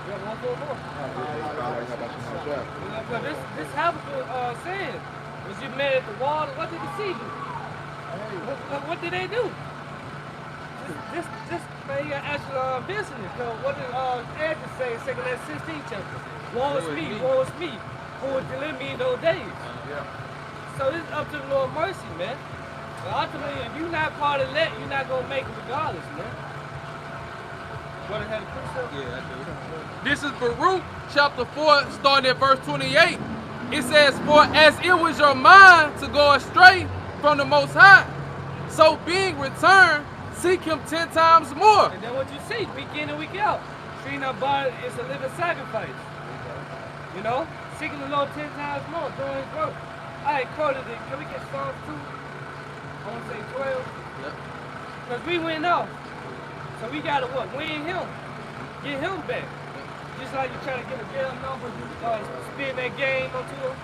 D: Yeah, 144. This Habakkuk saying, was you mad at the water? What did he see you? What did they do? This man, you got actual business. What did Andrew say in 2 Corinthians 16 chapter? Woe is me, who will deliver me in those days. So it's up to the Lord's mercy, man. But ultimately, if you're not part of that, you're not going to make it regardless, man. What had a precept?
E: Yeah, I do. This is Baruch chapter 4, starting at verse 28. It says, for as it was your mind to go astray from the Most High, so being returned, seek him 10 times more.
D: And then what you see, week in and week out, treating our body is a living sacrifice. You know, seeking the Lord 10 times more, doing his work. I quoted it. Can we get Psalms 2? I want to say 12. Because we went off. So we got to what? Win him. Get him back. Just like you try to get a girl number, spin that game onto him.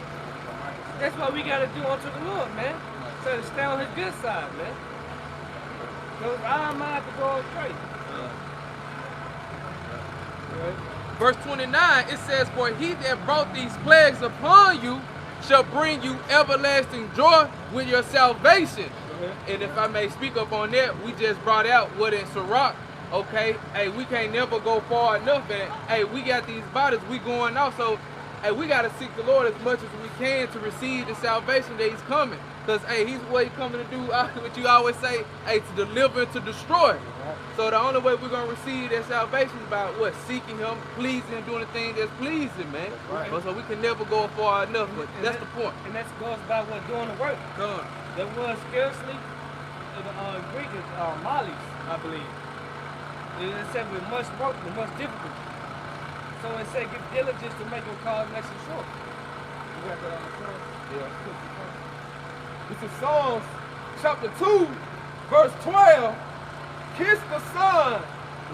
D: That's what we got to do unto the Lord, man. So to stay on his good side, man. Because our mind to go straight.
E: Verse 29, it says, for he that brought these plagues upon you shall bring you everlasting joy with your salvation. And if I may speak up on that, we just brought out what in Sirach, okay? Hey, we can't never go far enough, and hey, we got these bodies, we going out, so hey, we got to seek the Lord as much as we can to receive the salvation that he's coming. Because hey, he's what he's coming to do, what you always say, hey, to deliver and to destroy. So the only way we're going to receive that salvation is by what? Seeking him, pleasing him, doing the thing that's pleasing, man. So we can never go far enough, but that's the point.
D: And that goes by what doing the work. There was scarcely, in Greek is molis, I believe. It said with much work, with much difficulty. So it said give diligence to make your cause next and short. You got that on the floor?
B: Yeah. This is Psalms chapter 2, verse 12. Kiss the Son,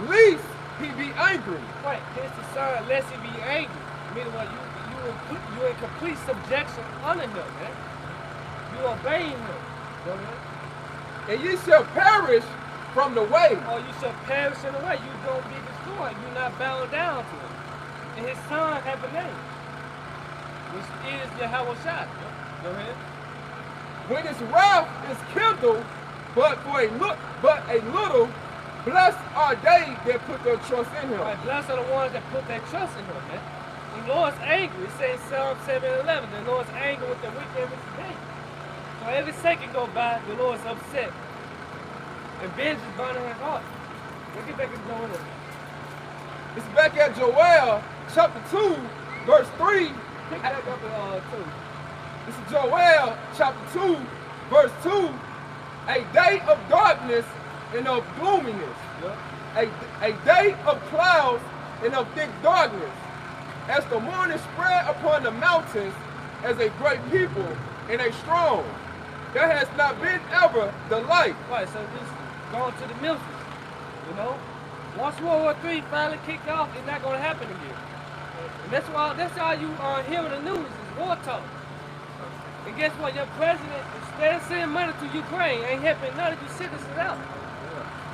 B: lest he be angry.
D: Right, kiss the Son, lest he be angry. Meaning what you in complete subjection under him, man. You obeying him.
B: And ye shall perish from the way.
D: Or you shall perish in the way. You don't be destroyed. You're not bound down to him. And his son have a name, which is Yahweh Shai. Go ahead.
B: When his wrath is kindled, but a little, blessed are they that put their trust in him.
D: Right, blessed are the ones that put their trust in him, man. The Lord's angry. It says Psalm 7:11. The Lord's angry with the wicked every day. So every second go by, the Lord's upset. And vengeance is burning his heart. Let's get back to Joel.
B: It's back at Joel chapter 2, verse 3.
D: Pick back up at 2.
B: This is Joel chapter 2, verse 2. A day of darkness and of gloominess. A day of clouds and of thick darkness. As the morning spread upon the mountains as a great people and a strong. There has not been ever the like.
D: Right, so just going to the Memphis, you know? Once World War III finally kicked off, it's not going to happen again. And that's all you hear on the news is war talk. And guess what? Your president, instead of sending money to Ukraine, ain't helping none of you citizens out.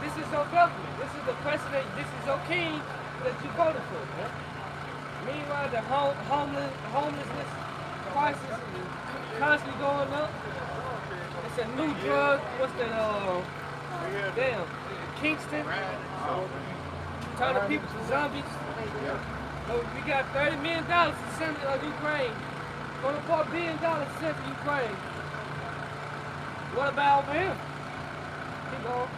D: This is your government. This is the president. This is your king that you voted for, man. Meanwhile, the homelessness crisis is constantly going up. It's a new drug. What's that? Damn, Kingston. Turning people to zombies. So we got $30 million to send to Ukraine. $24 billion sent to Ukraine. What about over here? Keep going.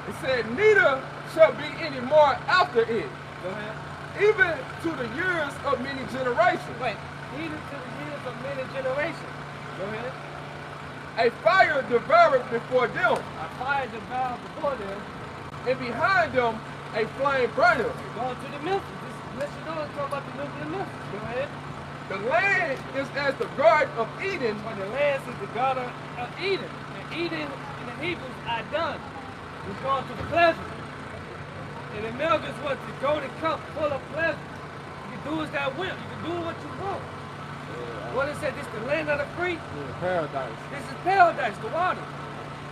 B: It said, neither shall be any more after it.
D: Go ahead.
B: Even to the years of many generations.
D: Wait, even to the years of many generations. Go ahead.
B: A fire devoured before them,
D: A fire devoured before them.
B: and behind them a flame burneth.
D: Going to the Memphis. Let's you know, let's talk about the Memphis. Go ahead.
B: The land is as the garden of Eden,
D: But the land is the garden of Eden. And Eden in the Hebrews, Adon. It's going to the pleasure. And the milk is what? The golden cup full of pleasure. You can do as thou wilt. You can do what you want. What it said, this is the land of the free.
F: Paradise.
D: This is paradise, the water.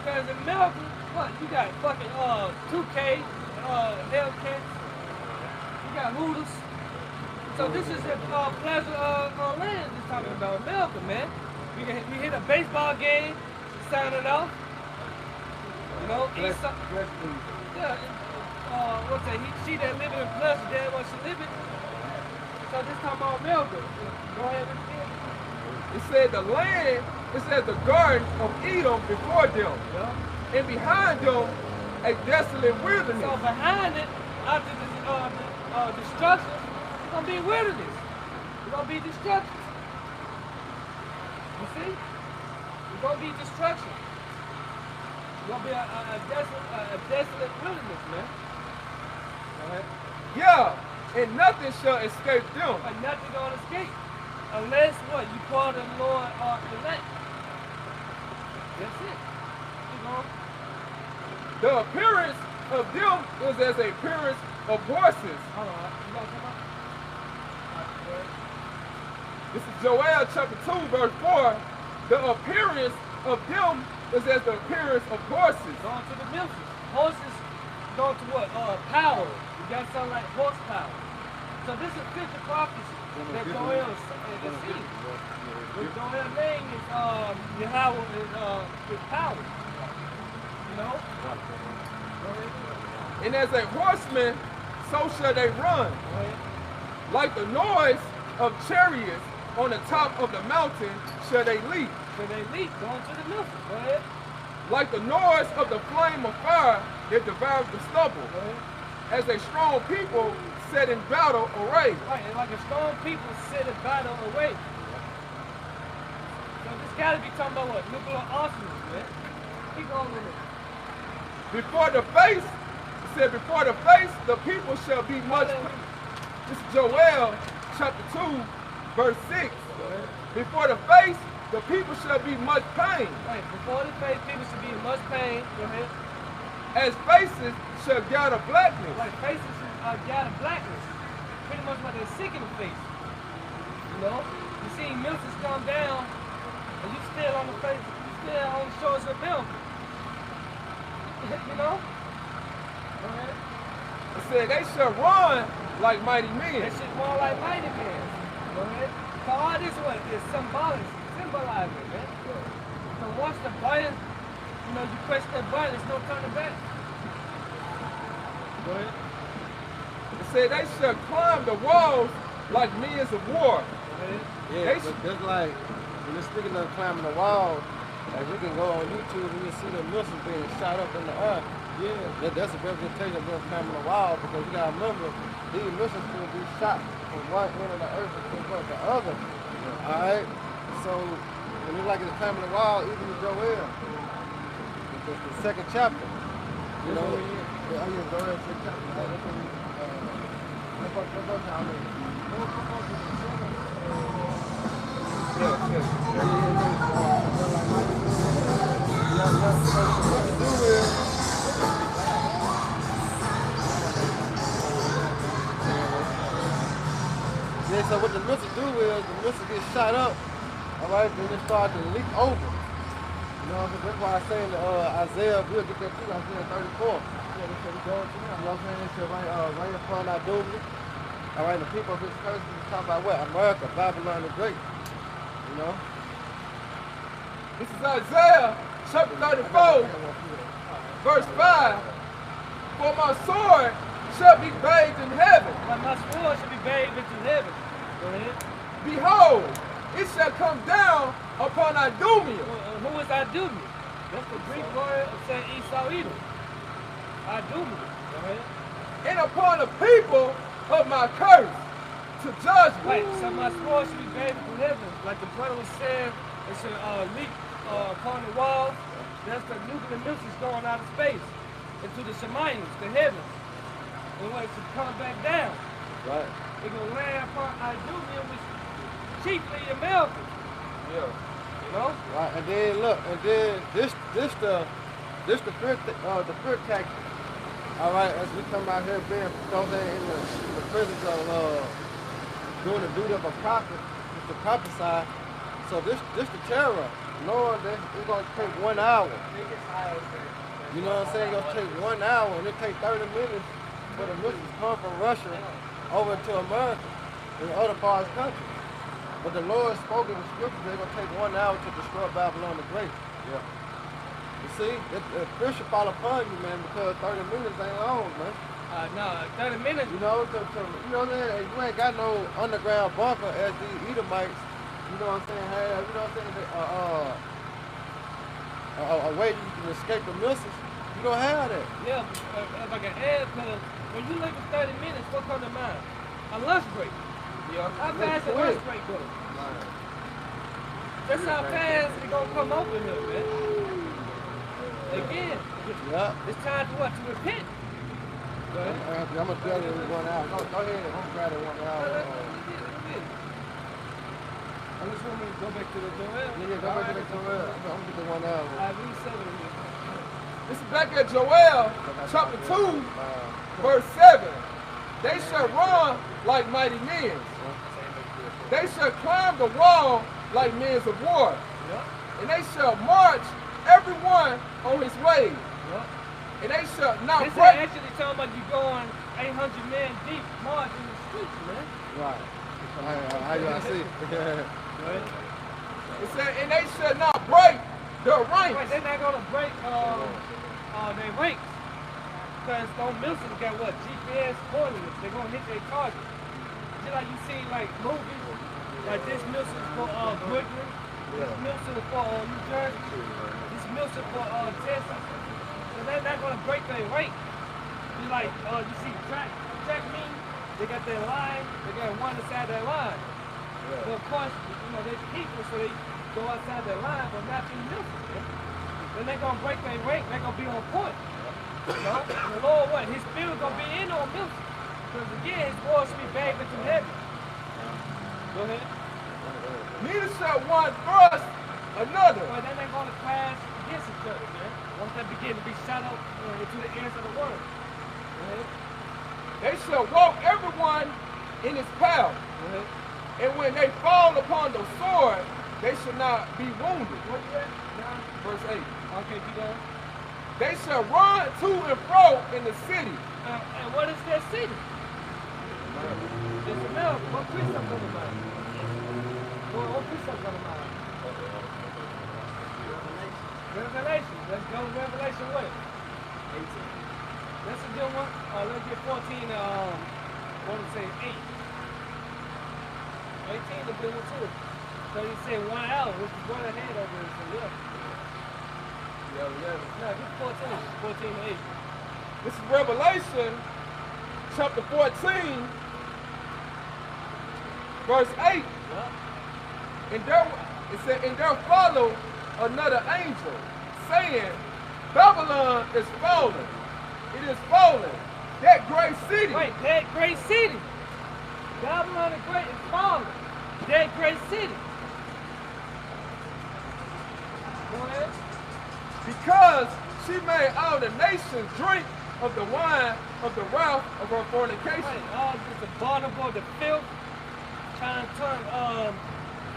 D: Because in America, what? You got fucking 2K, Hellcats. You got Hooters. So this is a pleasure land just talking about America, man. We hit a baseball game, sign it off. You know, eat some. Yeah. What's that? She that living in pleasure, dad wants to live it. So this talking about America. Go ahead and
B: it said the land, it said the garden of Eden before them,
D: yeah.
B: and behind them a desolate wilderness.
D: So behind it, after the destruction, it's gonna be wilderness. It's gonna be destruction. You see? It's gonna be destruction. It's gonna be a desolate wilderness, man. Go ahead.
B: Yeah, and nothing shall escape them.
D: But nothing gonna escape. Unless what? You call the Lord elect. That's it. Keep going.
B: The appearance of them is as a appearance of horses.
D: Hold on. You gonna come up?
B: This is Joel chapter 2, verse 4. The appearance of them is as the appearance of horses.
D: Going to the Memphis. Horses going to what? Power. You got something like horsepower. So this is future prophecy that Joel is seeing. What Joel's name is Yahweh is power. You know?
B: And as a horseman, so shall they run. Like the noise of chariots on the top of the mountain shall they leap.
D: So they leap, going to the Memphis. Go ahead.
B: Like the noise of the flame of fire that devours the stubble.
D: Go ahead.
B: As a strong people set in battle array.
D: Right, and like a strong people sit in battle away. So this gotta be talking about what? Nuclear arsenals, man. Keep going with it.
B: Before the face, it said before the face, the people shall be much. This is Joel chapter 2, verse 6. Before the face, the people shall be much pain.
D: Right, before the face, people should be in much pain. Go ahead.
B: As faces shall gather blackness.
D: Like faces gather blackness. Pretty much like they're sick in the face. You know? You see Memphis come down, and you still on the face, you still on the shores of Memphis. You know? Go ahead.
B: It said they shall run like mighty men.
D: That shit more like mighty men. Go ahead. So all this one is symbolizing, man. So once the button, you know, you press that button, there's no turning back. Go ahead.
B: It said they shall climb the walls like men of war.
F: Yeah, but just like when you're speaking of climbing the wall, like we can go on YouTube and you see the missiles being shot up in the air. Yeah, that's a representation of them climbing the wall, because you gotta remember these missiles can be shot from one end of the earth to the other. All right, so when it's like it's climbing the wall, even with Joel, it's the second chapter. You know, yeah, go ahead, second chapter. Yeah, so what the missile do is the missile gets shot up, all right, then it starts to leak over. You know, that's why I say in Isaiah, we'll get that too, Isaiah 34. Yeah, that's what we going to now. You know what I'm saying? It said right upon our doom. All right, the people of his curse, he's talking about what? America, Babylon the Great. You know?
B: This is Isaiah chapter 34, verse 5. For my sword shall be bathed in heaven.
D: But my sword shall be bathed into heaven. Go ahead.
B: Behold, it shall come down upon Idumea.
D: Who is Idumea? That's the Greek word of saying Esau Edom. Idumea. Go ahead.
B: And upon the people of my curse to judgment.
D: Right, so my sword should be bathed in heaven. Like the brother was saying, it should leak upon the walls. That's the nuclear missiles going out of space into the Shemayim, the heavens. And when it should come back down,
F: Right.
D: it will land upon Idumea, which chiefly America.
B: Yeah.
D: You know?
F: Right, and then look, and then this the fear tactic. All right, as we come out here being thrown in the presence of doing the duty of a prophet, it's to prophesy. So this the terror, knowing that it's gonna take 1 hour. You know what I'm saying? It's gonna take 1 hour, and it takes 30 minutes for the missiles come from Russia over to America and other parts of the country. But the Lord spoke in the scriptures that it's going to take 1 hour to destroy Babylon the Great. Yeah. You see, the fear should fall upon you, man, because 30 minutes ain't long, man.
D: No, 30 minutes.
F: You know, you know what I'm saying? You ain't got no underground bunker as these Edomites, you know what I'm saying, have, you know what I'm saying, a way you can escape the missiles. You don't have that.
D: Yeah, if I can add, because when you look at 30 minutes, what comes to mind? A lunch break.
B: Yeah.
D: How fast the lunch break goes? That's how fast it's gonna come over here, man. Again, it's time to what? To repent. Go ahead.
F: I'm gonna tell you in 1 hour. No, go ahead. I'm glad in 1 hour.
D: I just want me to go back to the Joel.
F: Yeah, go back to the Joel. I'm gonna get to 1 hour.
D: I read 7 here.
B: This is back at Joel, chapter 2, verse 7. They shall run like mighty men. They shall climb the wall like men of war. And they shall march everyone on his way. And they shall not
D: This
B: break.
D: ain't actually talking about you going 800 men deep marching the streets, man.
F: Right. I see.
B: It said, and they shall not break their ranks.
D: Right, they're not gonna break their ranks. Because those missiles got what? GPS coordinates. They're gonna hit their target. Just like you see like movies, like this missile is for Brooklyn, this missile is for New Jersey, this missile for Texas. So they're not gonna break their rank. Just like you see track meet, they got their line, they got one inside their line. But of course, you know, there's people, so they go outside their line, but not these missiles. Then they're gonna break their rank, they're gonna be on point. You know? And the Lord what? His spirit gonna be in on missiles. Because again, his word should be bathed into heaven. Go ahead.
B: Neither shall one thrust another.
D: Well, then they're gonna clash against each other, man. Once they begin to be shot up into the ears of the word. Go ahead.
B: They shall walk everyone in his path.
D: Go ahead.
B: And when they fall upon the sword, they shall not be wounded.
D: What you at?
B: Verse 8.
D: Okay, keep going.
B: They shall run to and fro in the city.
D: And what is their city? It's America. What precept come to mind? What precept come to mind? Revelation. Let's go to Revelation what? 18. That's a good one. Let's get 14, what did it say, 8. 18 to blue too. So he said 1 hour, which is one ahead of us. So yeah. No, this 14 to 8.
B: This is Revelation chapter 14, verse 8.
D: Yeah.
B: And there followed another angel, saying, Babylon is fallen. It is fallen. That great city.
D: Wait, that great city. Babylon the Great is fallen. That great city. Go ahead.
B: Because she made all the nations drink of the wine of the wrath of her fornication.
D: Right, all this abominable, the filth, trying to turn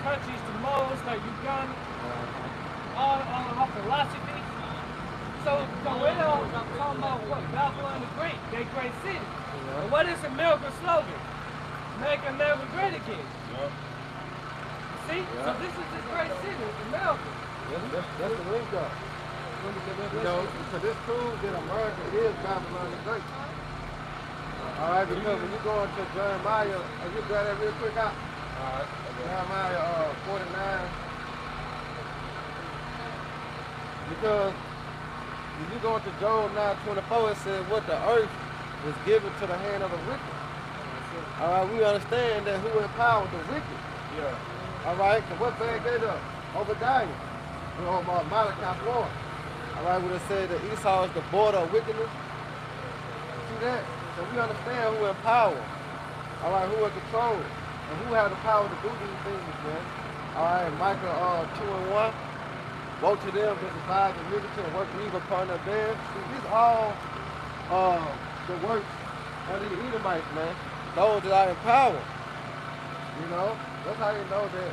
D: countries to moles like Uganda, all her philosophy. So we're talking about what? Babylon the Great, that great city. And what is America's slogan? Make America great again. See? So this is this great city, America.
F: That's the link up. You know, so this proves that America is Babylon the Great. All right, because when you go into Jeremiah, and you grab that real quick out. All right. Jeremiah 49. Because when you go into Job 9:24, it says what the earth was given to the hand of the wicked. All right, we understand that who empowered the wicked.
B: Yeah.
F: All right, so what bag that up? Obadiah. You know, Malachi 4. All right, when it said that Esau is the border of wickedness. See that? So we understand who empowered. All right, who in control. And who have the power to do these things, man. All right, Micah 2:1. Woe to them that devise iniquity and work evil upon their beds. See, these all the works of the Edomites, man. Those that are in power. You know? That's how you know that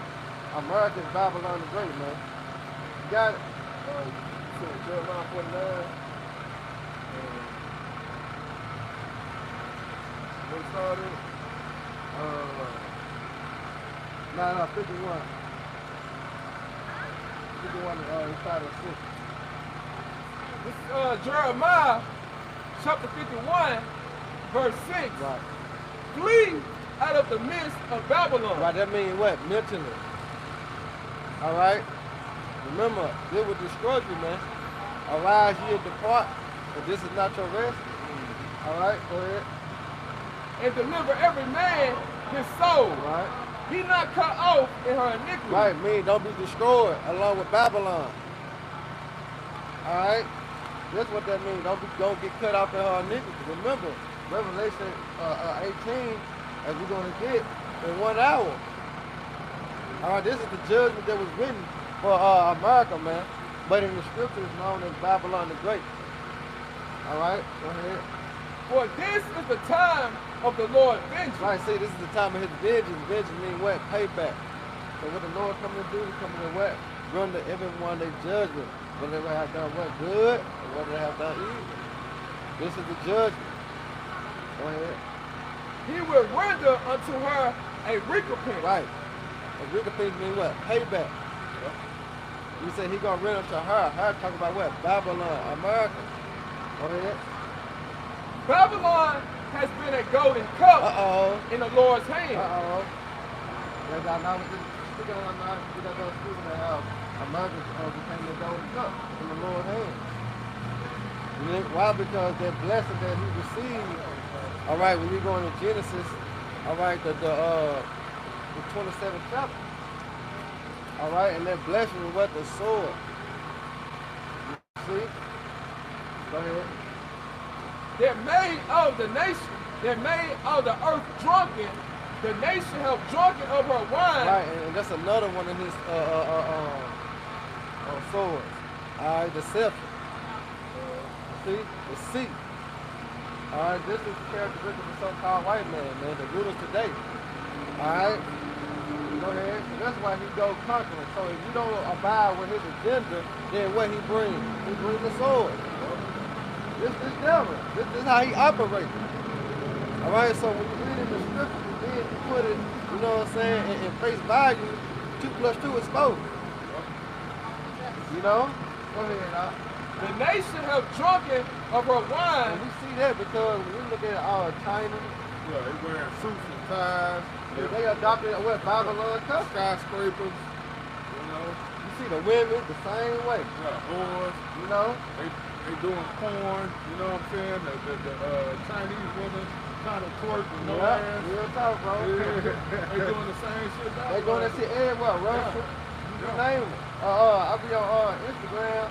F: America is Babylon the Great, man. You got it. Jeremiah 49. What started? 51. 51 inside of 6.
B: This is Jeremiah chapter 51, verse 6.
F: Right.
B: Flee out of the midst of Babylon.
F: Right, that means what? Mentally. All right? Remember, it will destroy you, man. Arise ye and depart, but this is not your rest. All right, go ahead.
B: And deliver every man his soul.
F: Right.
B: Be not cut off in her iniquity.
F: Right, mean don't be destroyed along with Babylon. All right? That's what that means. Don't get cut off in her iniquity. Remember, Revelation 18, as we're going to get in 1 hour. All right, this is the judgment that was written for America, man. But in the scripture it's known as Babylon the Great. All right, go ahead.
B: For this is the time of the Lord vengeance.
F: Right, see, this is the time of his vengeance. Vengeance means what? Payback. So what the Lord coming to do, he's coming to what? Render everyone their judgment. Whether they have done what? Good, or whether they have done evil. This is the judgment. Go ahead.
B: He will render unto her a recompense.
F: Right. A recompense means what? Payback. You say he gonna render unto her. Her talking about what? Babylon, America. Go ahead.
B: Babylon has been a golden cup in the Lord's hand.
F: Yes, I know what this speaking of how America became a golden cup in the Lord's hand. Why? Because that blessing that he received, all right, when you go into Genesis, all right, the 27th chapter, all right, and that blessing was what? The sword. You see? Go ahead.
B: That made all the nation, that made all the earth drunken. The nation have drunken of her wine.
F: Right, and that's another one of his swords. All right, deception. See, deceit. All right, this is the characteristic of the so-called white man, the rulers today. All right, go ahead. And that's why he goes conquering. So if you don't abide with his agenda, then what he brings? He brings the sword. This devil. This is how he operates. All right, so when you read in the scripture, then you put it, you know what I'm saying, in face value, 2 + 2 is 4. You know? Go ahead, now.
B: The nation have drunken of her wine.
F: And we see that because when we look at China,
G: they wearing suits and ties.
F: They adopted what Babylon culture.
B: Skyscrapers, you know.
F: You see the women the same way.
B: Yeah, whores.
F: You know?
B: They doing porn, you know what I'm saying? The Chinese women kind of twerk with no ass.
F: Real talk, bro.
B: Yeah. They doing the same shit.
F: They doing that shit everywhere, Russia. You name it. I be on Instagram.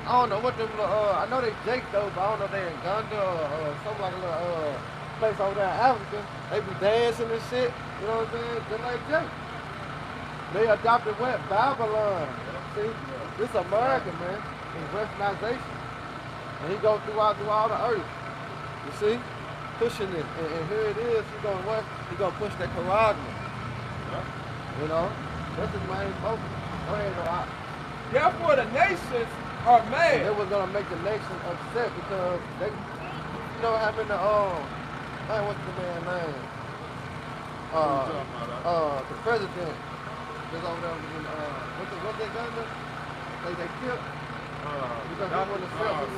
F: I don't know what them I know they Jake though, but I don't know if they in Uganda or something like a little place over there in Africa. They be dancing and shit. You know what I'm saying? Just like Jake. They adopted what? Babylon. See? This American, man. It's westernization. And he goes throughout all the earth. You see? Pushing it. And here it is. He gonna what? He gonna push that charagma. You know? That's his main focus. Go ahead, though.
B: Therefore the nations are mad.
F: They was gonna make the nation upset because they, you know, having the man, what's the man's name? The president is over there in what they done? They killed. Because he wouldn't accept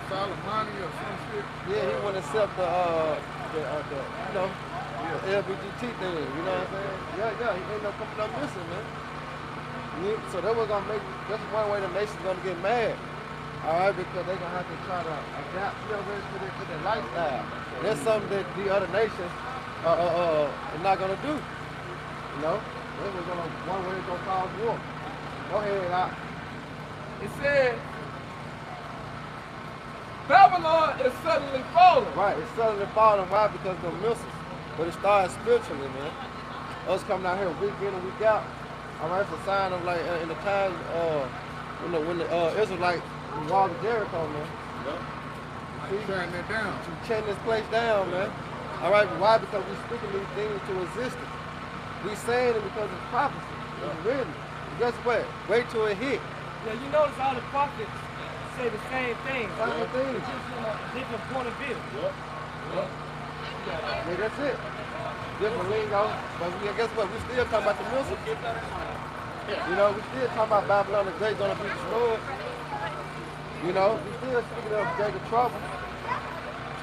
B: Soleimani or some shit.
F: Yeah, he wouldn't accept the you know, the LGBT thing. You know what I'm saying? Yeah, he ended up coming up missing, man. So that was gonna make, that's one way the nation's gonna get mad. All right, because they're gonna have to try to adapt, you know, to their lifestyle. That's something that the other nations are not gonna do. You know, this was gonna, one way it's gonna cause war. Go ahead,
B: It said Babylon is suddenly falling.
F: Right, it's suddenly falling. Why? Because of the missiles. But it started spiritually, man. Us coming out here week in and week out. All right, it's a sign of like in the times when the Israelites walked Jericho, man.
B: Yep. Tearing it down.
F: Tearing this place down, man. All right, but why? Because we're speaking these things to existence. We saying it because it's prophecy. It's written. And guess what? Wait till it hit.
D: Yeah, you notice all the prophets say the same thing.
F: Same thing.
D: It's just from a different point of view.
B: Yep.
F: Yeah, that's it. Different lingo. But guess what? We still talking about the missiles. You know, we still talking about Babylon the Great gonna be destroyed. You know, we still speaking of Jacob trouble.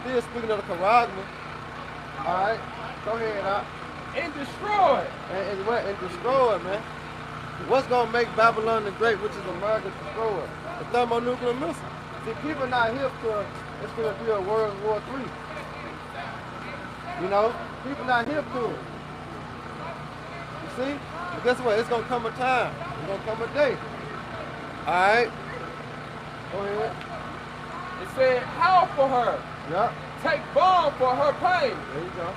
F: Still speaking of the charagma. Alright, go ahead,
B: And destroyed.
F: And what? And destroyed, man. What's gonna make Babylon the Great, which is America, destroyed? The thermonuclear missile. See, people not hip to it's gonna be a World War III. You know, people not hip to it. You see? But guess what? It's gonna come a time. It's gonna come a day. Alright? Go ahead.
B: It said, howl for her.
F: Yep.
B: Take balm for her pain.
F: There you go.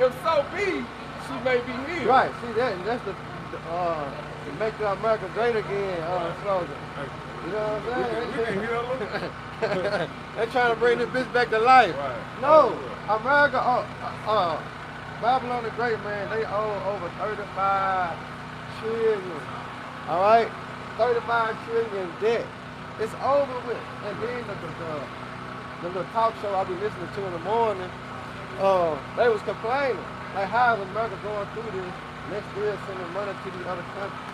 B: If so be, she may be healed.
F: Right, see that, and that's the make America great again slogan. You know what I'm saying?
B: We can heal her.
F: They're trying to bring this bitch back to life.
B: Right.
F: No, America, Babylon the Great, man, they owe over 35 trillion. All right, 35 trillion debt. It's over with. And then the little talk show I be listening to in the morning, they was complaining. Like, how is America going through this? Next year sending money to these other countries.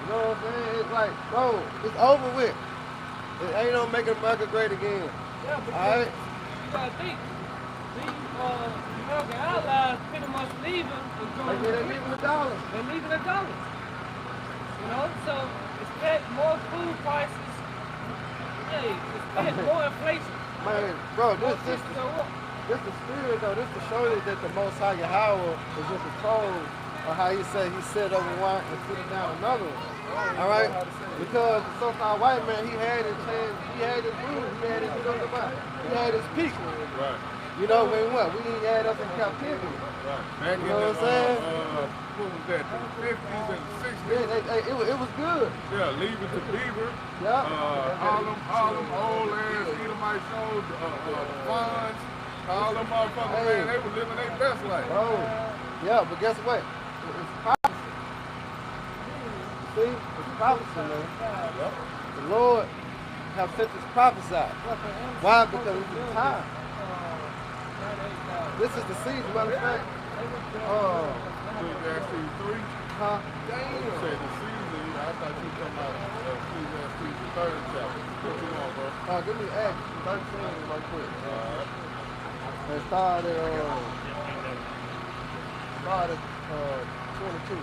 F: You know what I'm saying? It's like, bro, it's over with. It ain't no making America great again.
D: Yeah, because
F: all right?
D: you gotta think, these American allies pretty much leaving and going
F: They're leaving the dollars.
D: They're leaving the dollars. You know, so expect more food prices. Hey, expect more inflation.
F: Man, bro, this the spirit though. This to show you that the Most High Yahweh is in control of how he said he set over one and put it down another one. All right, because the so-called white man, he had his chance, he had his moves, he had his he had his peak.
B: Right.
F: You know, when what? We didn't add us in captivity.
B: Right. Back
F: You know what I'm saying?
B: What was that? The 50s and the 60s.
F: Yeah, it was good.
B: Yeah, Leave It to Beaver.
F: Yeah.
B: All them old ass Edomite shows, Fonz, all them motherfuckers, man, they were living their best life.
F: Oh, yeah, but guess what? It's prophecy. See, it's prophecy, man.
B: Yep.
F: The Lord have sent his prophets out. Why? Because it's the time. This is the season, matter of fact.
B: Ecclesiastes 3.
F: Huh?
B: Damn. You said the season, I thought you were talking about Ecclesiastes the 3rd chapter. What you want, bro?
F: Give me Acts 13 right quick.
B: Alright.
F: It started 22.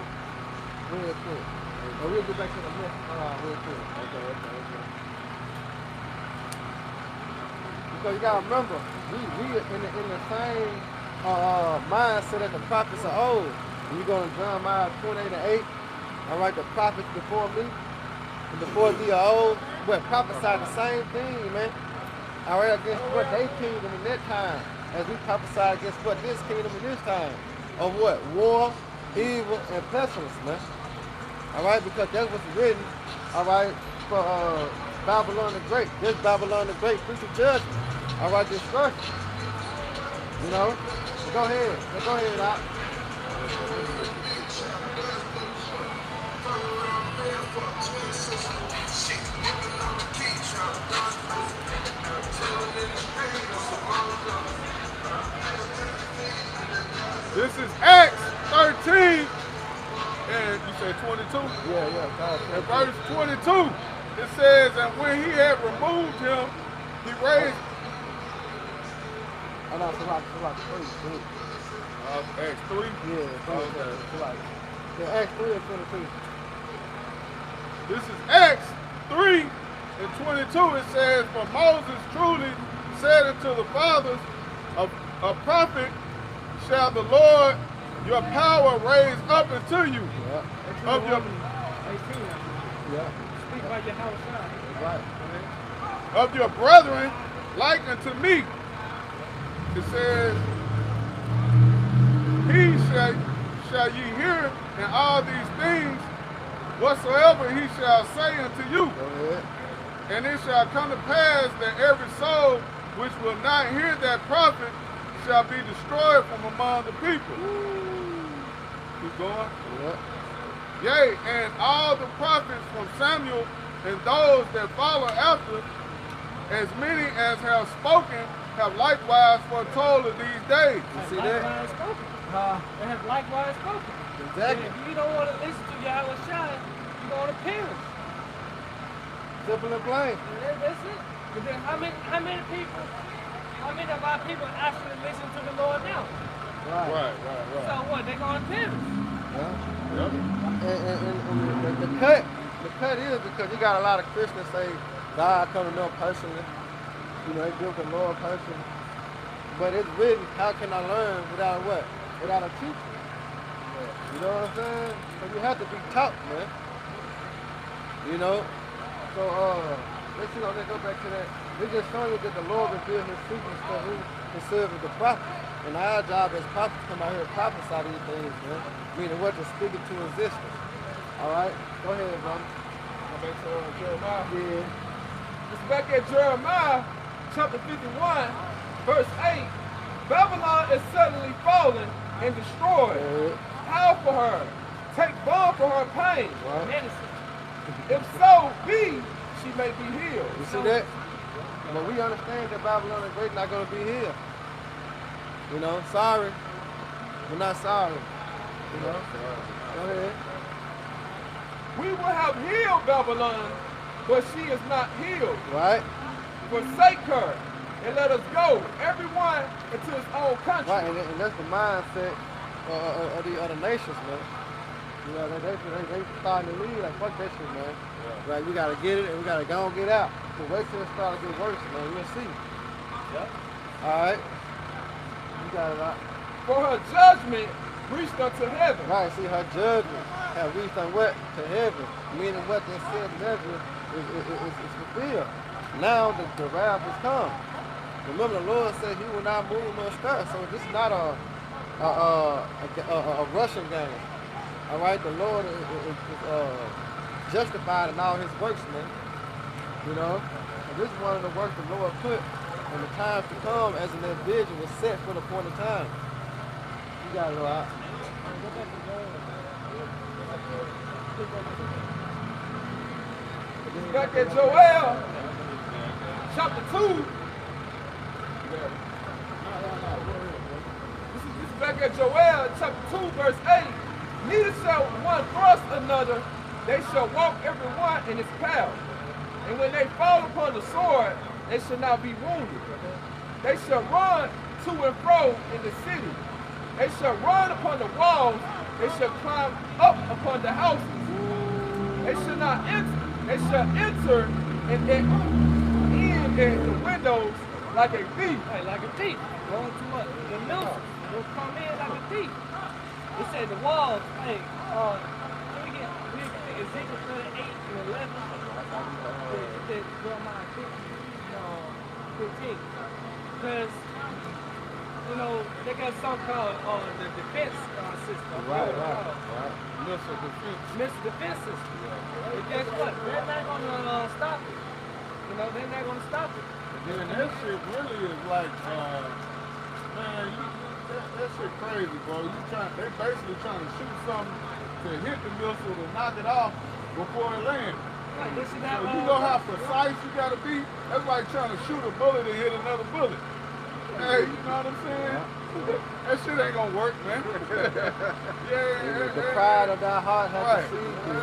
F: Real quick. And we'll get back to the next real quick. Okay. Because you gotta remember, we in the same mindset that the prophets are old. When you go to Jeremiah 28:8, all right, the prophets before me and before thee are old, but prophesied the same thing, man. All right, against what they kingdom in that time, as we prophesy against what this kingdom in this time, of what? War, evil, and pestilence, man. All right, because that's what's written, all right, for Babylon the Great. This Babylon the Great, future judgment. All right, destruction. You know? So go ahead. Go ahead, Doc.
B: This is Acts 13, and you say 22?
F: Yeah.
B: In verse 22, it says, and when he had removed him, he raised.
F: Oh, no, it's like 3.
B: Acts 3?
F: Yeah,
B: Okay.
F: Acts 3 and 22.
B: This is Acts 3 and 22. It says, for Moses truly said unto the fathers, a prophet shall the Lord your power raise up unto you.
F: Yeah.
B: Of your,
D: 18.
F: Yeah.
D: Speak by your house side.
F: Right.
B: of your brethren like unto me. It says, he shall ye hear in all these things whatsoever he shall say unto you.
F: Go ahead.
B: And it shall come to pass that every soul which will not hear that prophet shall be destroyed from among the people. Keep going.
F: Yeah.
B: Yea, and all the prophets from Samuel and those that follow after, as many as have spoken, have likewise foretold of these days.
F: You see that?
D: Likewise spoken. They have likewise spoken.
F: Exactly.
D: And if you don't want to listen to Yahweh Shai, you're going to perish.
F: Simple and plain.
D: And that's it. But then how many of our people actually listen to the Lord now?
F: Right.
D: So what? They're going to perish.
F: Yeah.
B: Yep.
F: And the cut is because you got a lot of Christians say God come to know personally. You know, they deal with the Lord personally. But it's written, how can I learn without what? Without a teacher. You know what I'm saying? So you have to be taught, man. You know? So let's go back to that. It's just showing you that the Lord revealed his secrets to who his servants, the prophets. And our job as prophets come out here and prophesy these things, man. Meaning what? To speak it to existence. Alright? Go ahead, brother.
B: Go back to Jeremiah.
F: Yeah.
B: It's back at Jeremiah chapter 51, verse 8. Babylon is suddenly fallen and destroyed. Howl for her. Take balm for her pain.
F: Right.
D: Medicine.
B: If so be, she may be healed.
F: You see that? But we understand that Babylon the Great not going to be here. You know, sorry. We're not sorry. You know? Go ahead.
B: We will have healed Babylon, but she is not healed.
F: Right?
B: Forsake her and let us go, everyone into his own country.
F: Right, and that's the mindset of the other nations, man. You know, they starting to leave like, fuck that shit, man. Yeah. Right, we gotta get it and we gotta go and get out. So wait till it start to get worse, man. We'll see.
B: Yep.
F: Alright. You got it out.
B: For her judgment reached unto heaven.
F: Right, see, her judgment have reached on what? To heaven. Meaning what they said measure is fulfilled. Now the wrath has come. Remember the Lord said he will not move nor stir. So this is not a Russian game. All right, the Lord is justified in all his works, man. You know, and this is one of the works the Lord put in the times to come as an vision was set for the point of time. You got it all out.
B: Back at Joel, chapter 2. This is back at Joel, chapter 2, verse 8. Neither shall one thrust another, they shall walk every one in his path. And when they fall upon the sword, they shall not be wounded. They shall run to and fro in the city. They shall run upon the walls They shall climb up upon the houses. They shall not enter. They shall enter and in the windows like a thief.
D: Hey, like a thief. Going to what? The Memphis. They'll come in like a thief. It said the walls, hey, we get Ezekiel 38 and 11. It said Jeremiah 15. Because, you know, they got something called the defense system.
F: Right.
B: Missile defense.
D: Missile defense system. But guess what? They're not going to stop it. You know, they're not going to stop it.
G: And that shit really is like, man, that shit crazy, bro. They basically trying to shoot something to hit the missile to knock it off before it lands.
D: Like, this is
G: So
D: that,
G: you know how precise you gotta be? That's like trying to shoot a bullet and hit another bullet. Hey, you know what I'm saying? That shit ain't gonna work, man.
F: The pride of thy heart has
G: Right.
F: deceived you.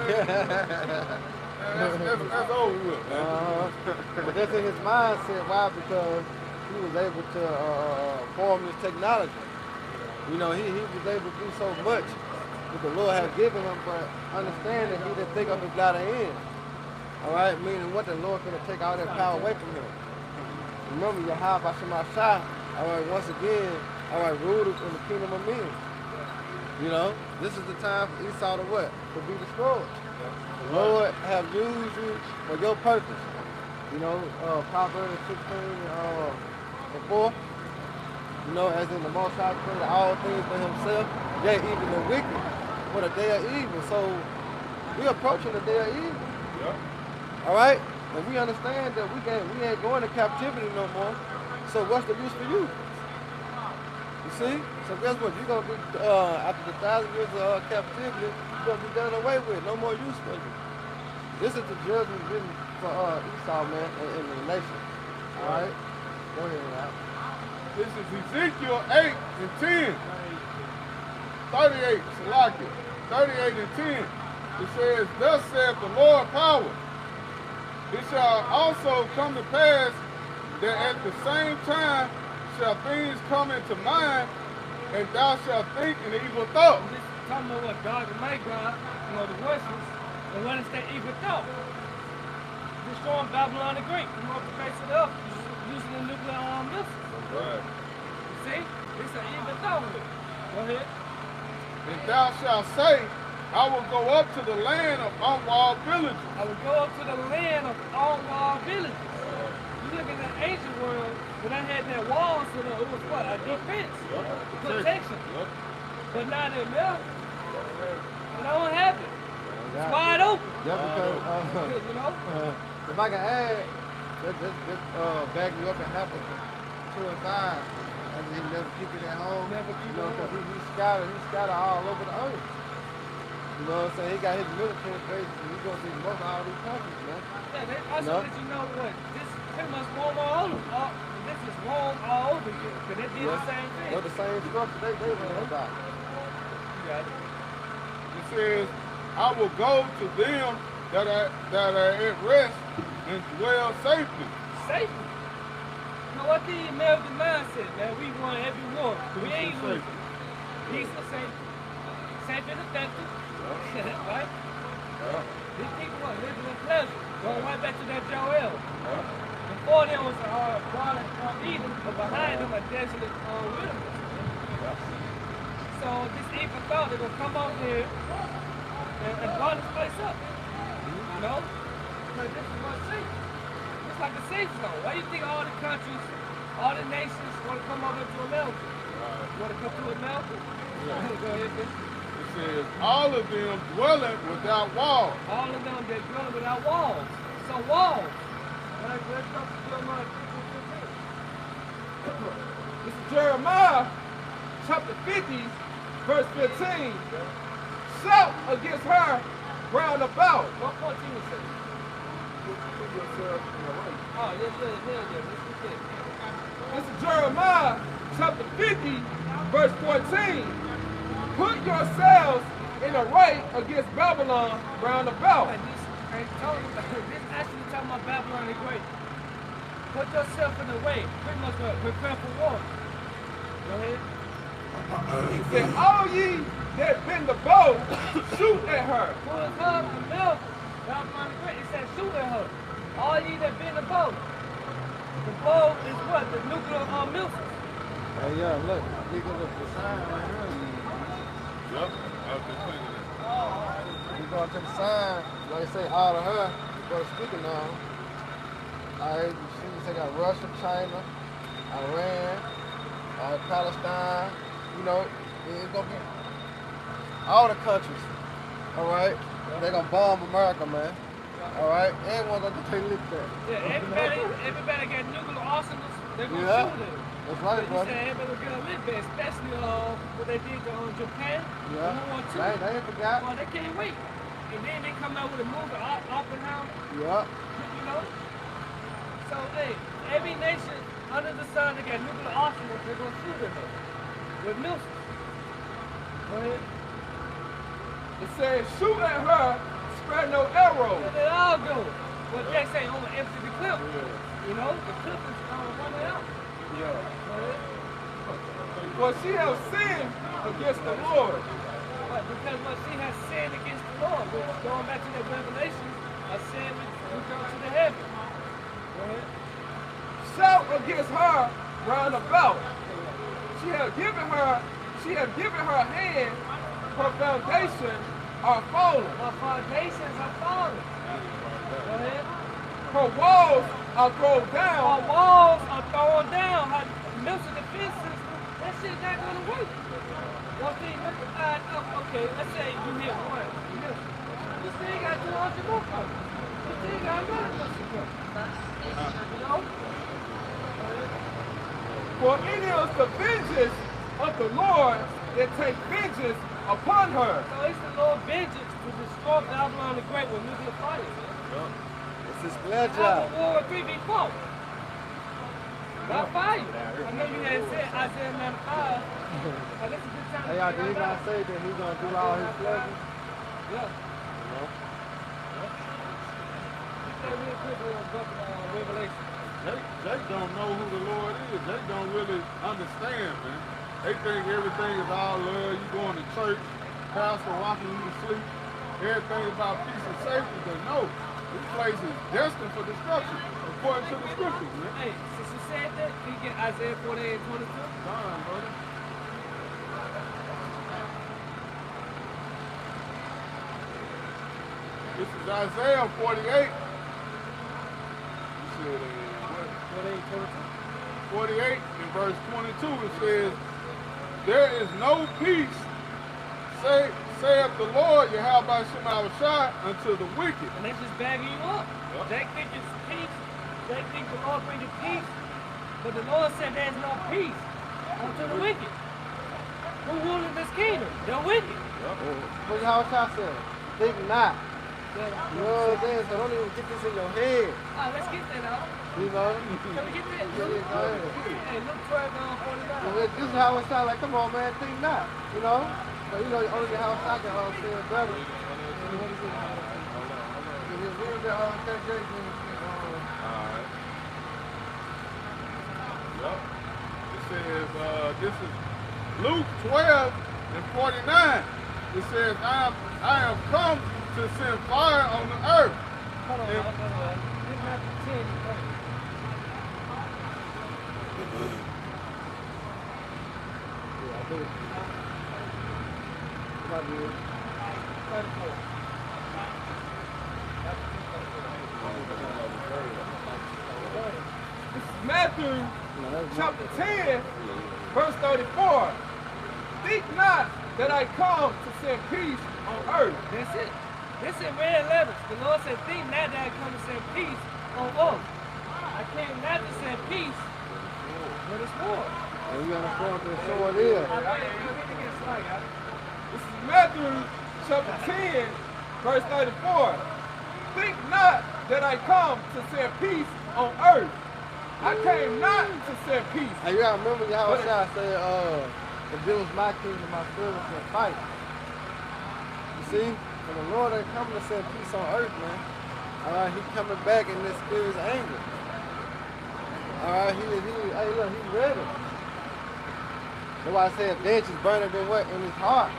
G: That's over with, man.
F: But that's in his mindset. Why? Because he was able to form this technology. You know, he was able to do so much that the Lord has given him, but understand that he didn't think of his latter end. All right, meaning what the Lord gonna take all that power away from him. Remember, Yahweh Hashem Ashai, all right, once again, all right, ruled in the kingdom of men. You know, this is the time for Esau to what? To be destroyed. The Lord have used you for your purpose. You know, Proverbs 16 and 4. You know, as in the Most High created all things for himself, yea, even the wicked, for the day of evil. So we're approaching the day of evil.
G: Yep.
F: All right? And we understand that we ain't going to captivity no more. So what's the use for you? You see? So guess what? You're going to be, after the 1,000 years of captivity, you're going to be done away with. No more use for you. This is the judgment written for Esau, man, and the nation. All right? Go ahead, Rob.
G: This is Ezekiel 8 and 10. 38, Salakia. 38 and 10. It says, thus saith the Lord power. It shall also come to pass that at the same time shall things come into mind, and thou shalt think an evil thought.
D: This is talking about what God and my God, you know, the voices, and what is that evil thought? Destroying Babylon the Great, from off the face of the earth, using the nuclear missiles.
G: Right.
D: You see? It's an evil thought. Go ahead.
G: And thou shalt say, I will go up to the land of unwalled villages.
D: I will go up to the land of unwalled villages. You look at the ancient world, when I had that wall, so it was what? A defense, protection. But now in America, it don't have it. It's wide open.
F: Yeah, because,
D: You know?
F: if I can add, just back you up and happen 2 and 5, and he never keep it at home.
D: Never keep
F: You know,
D: it at
F: because he scattered all over the earth. You know what I'm saying? He got his military bases, and he's going to see most of all these countries, man.
D: Yeah, they also let you know what, this is pretty much Rome all over. This is Rome all over here, because they did the same thing.
F: They're the same structure they ran about.
D: You got it.
G: It says, I will go to them that are at rest and dwell safely.
D: Safety. You know what the American mindset, man? We won every war. We ain't losing. Peace and safety. Safe and effective. Right? These people are living in pleasure. Going right back to that Joel. Before them was a garden from Eden, but behind them a desolate wilderness. So this evil thought they're gonna come over here and burn this place up. You know? Because this is what's safe. It's like a safe zone. Why do you think all the countries, all the nations want to come over to America? Want to come to America? Go ahead, bitch.
G: It says, all of them dwelling without walls.
D: All of them, they're dwelling without walls. So walls. Let's go to Jeremiah 15.
B: This is Jeremiah chapter 50, verse 15. Shout against her round about.
D: What 14 is it? Oh, yeah.
B: This is Jeremiah chapter 50, verse 14. Put yourselves in array against Babylon round about.
D: This actually talking about Babylon the Great. Put yourself in the way. Pretty much prepare for war. Go ahead.
B: He said, all ye that bend the bow, shoot at her.
D: Who is her? Memphis. Babylon the Great. It said shoot at her. All ye that bend the bow. The bow is what? The nuclear Memphis.
F: Hey, yeah, look. Look at the sign right here.
G: Yep, I've been thinking that.
F: You go to the sign, like I say, all of her, you go to speaking now. Alright, you see, they got Russia, China, Iran, Palestine, you know, it's gonna be all the countries. Alright? They're gonna bomb America, man. Alright? Everyone's gonna take a look at that.
D: Yeah, everybody got nuclear arsenals. They're gonna
F: Yeah.
D: shoot it.
F: That's right,
D: He
F: brother.
D: said everybody will get a little bit, especially what they did to Japan.
F: Yeah.
D: World War II.
F: They ain't forgot.
D: Well, they can't wait. And then they come out with a movie, Oppenheimer,
F: Yeah.
D: you know? So, hey, every nation under the sun that got nuclear arsenals, they're going to shoot at her with missiles. Go ahead.
B: It says, shoot at her, spread no arrows.
D: Where they all go. Well, they say on the empty the clip. You know, the clip is running out.
B: Yeah.
D: Go ahead.
B: For she has sinned against the Lord.
D: But because what she has sinned against the Lord, which going back to that revelation, a sin which comes to the heaven. Go ahead.
B: Shout against her round about. She has given her hand, her foundation are fallen.
D: Her foundations are falling. Go ahead.
B: Her walls are thrown
D: Our
B: down.
D: walls are thrown down. Her missile defense system, that shit not gonna work. Well, see, okay, let's say you hit one. You still got 200 more coming. You still got another missile coming. You know?
B: For it is the vengeance of the Lord that take vengeance upon her.
D: So it's the Lord vengeance to destroy Babylon the Great with nuclear fire.
F: It's his pleasure.
D: That's what World War III before. By fire. I know you had said Isaiah 95. This is a good time
F: Hey, y'all, did he not say that he's gonna do all his pleasures?
D: Yeah.
F: You know?
D: Say real quick about Revelation.
G: They don't know who the Lord is. They don't really understand, man. They think everything is all love. You going to church, pastor rocking you to sleep. Everything about peace and safety. But no, this place is destined for destruction, according to the scriptures, man.
D: Hey, since you said that, can you get Isaiah 48 and 22?
G: Fine, brother. This is Isaiah 48. You said, what? 48 in verse 22, it says, there is no peace, saith the Lord, Yahweh Shemawashai, unto the wicked.
D: And they just bagging you up.
G: Yep.
D: They think it's peace. They think the Lord brings you peace. But the Lord said there's no peace unto the wicked. Who ruling this kingdom? The wicked.
F: Look how I said. Think not. You know what I'm saying? So don't even get this in your head.
D: Alright, let's get that out.
F: You know?
D: Can we get that?
F: Yeah, go ahead.
D: Hey, look 12 down 49.
F: This is how it sounds like, come on, man, think not. You know? But you know, only how I can say it better. What is it? Read the KJ.
G: Alright. Yep. It says, this is Luke 12 and 49. It says, I am come to send fire on the earth.
D: Hold on,
G: Yeah.
D: hold on. This Matthew 10.
F: Yeah, I think. Might be it.
D: 34.
B: This is Matthew chapter 10, verse 34. Think not that I come to send peace on earth.
D: That's it. This in red letters. The Lord said, think not that I come to send peace on earth. I came not to send peace, but it's war.
F: And you understand what the sword is.
B: This is Matthew chapter 10, verse 34. Think not that I come to send peace on earth. I came not to send peace.
F: And you gotta remember how I said, if it was my kingdom, my servants would fight. You see? And the Lord ain't coming to send peace on earth, man. Alright, he coming back in this spirit's anger. Alright, hey look, he's ready. That's why I said vengeance is burning in what? In his heart.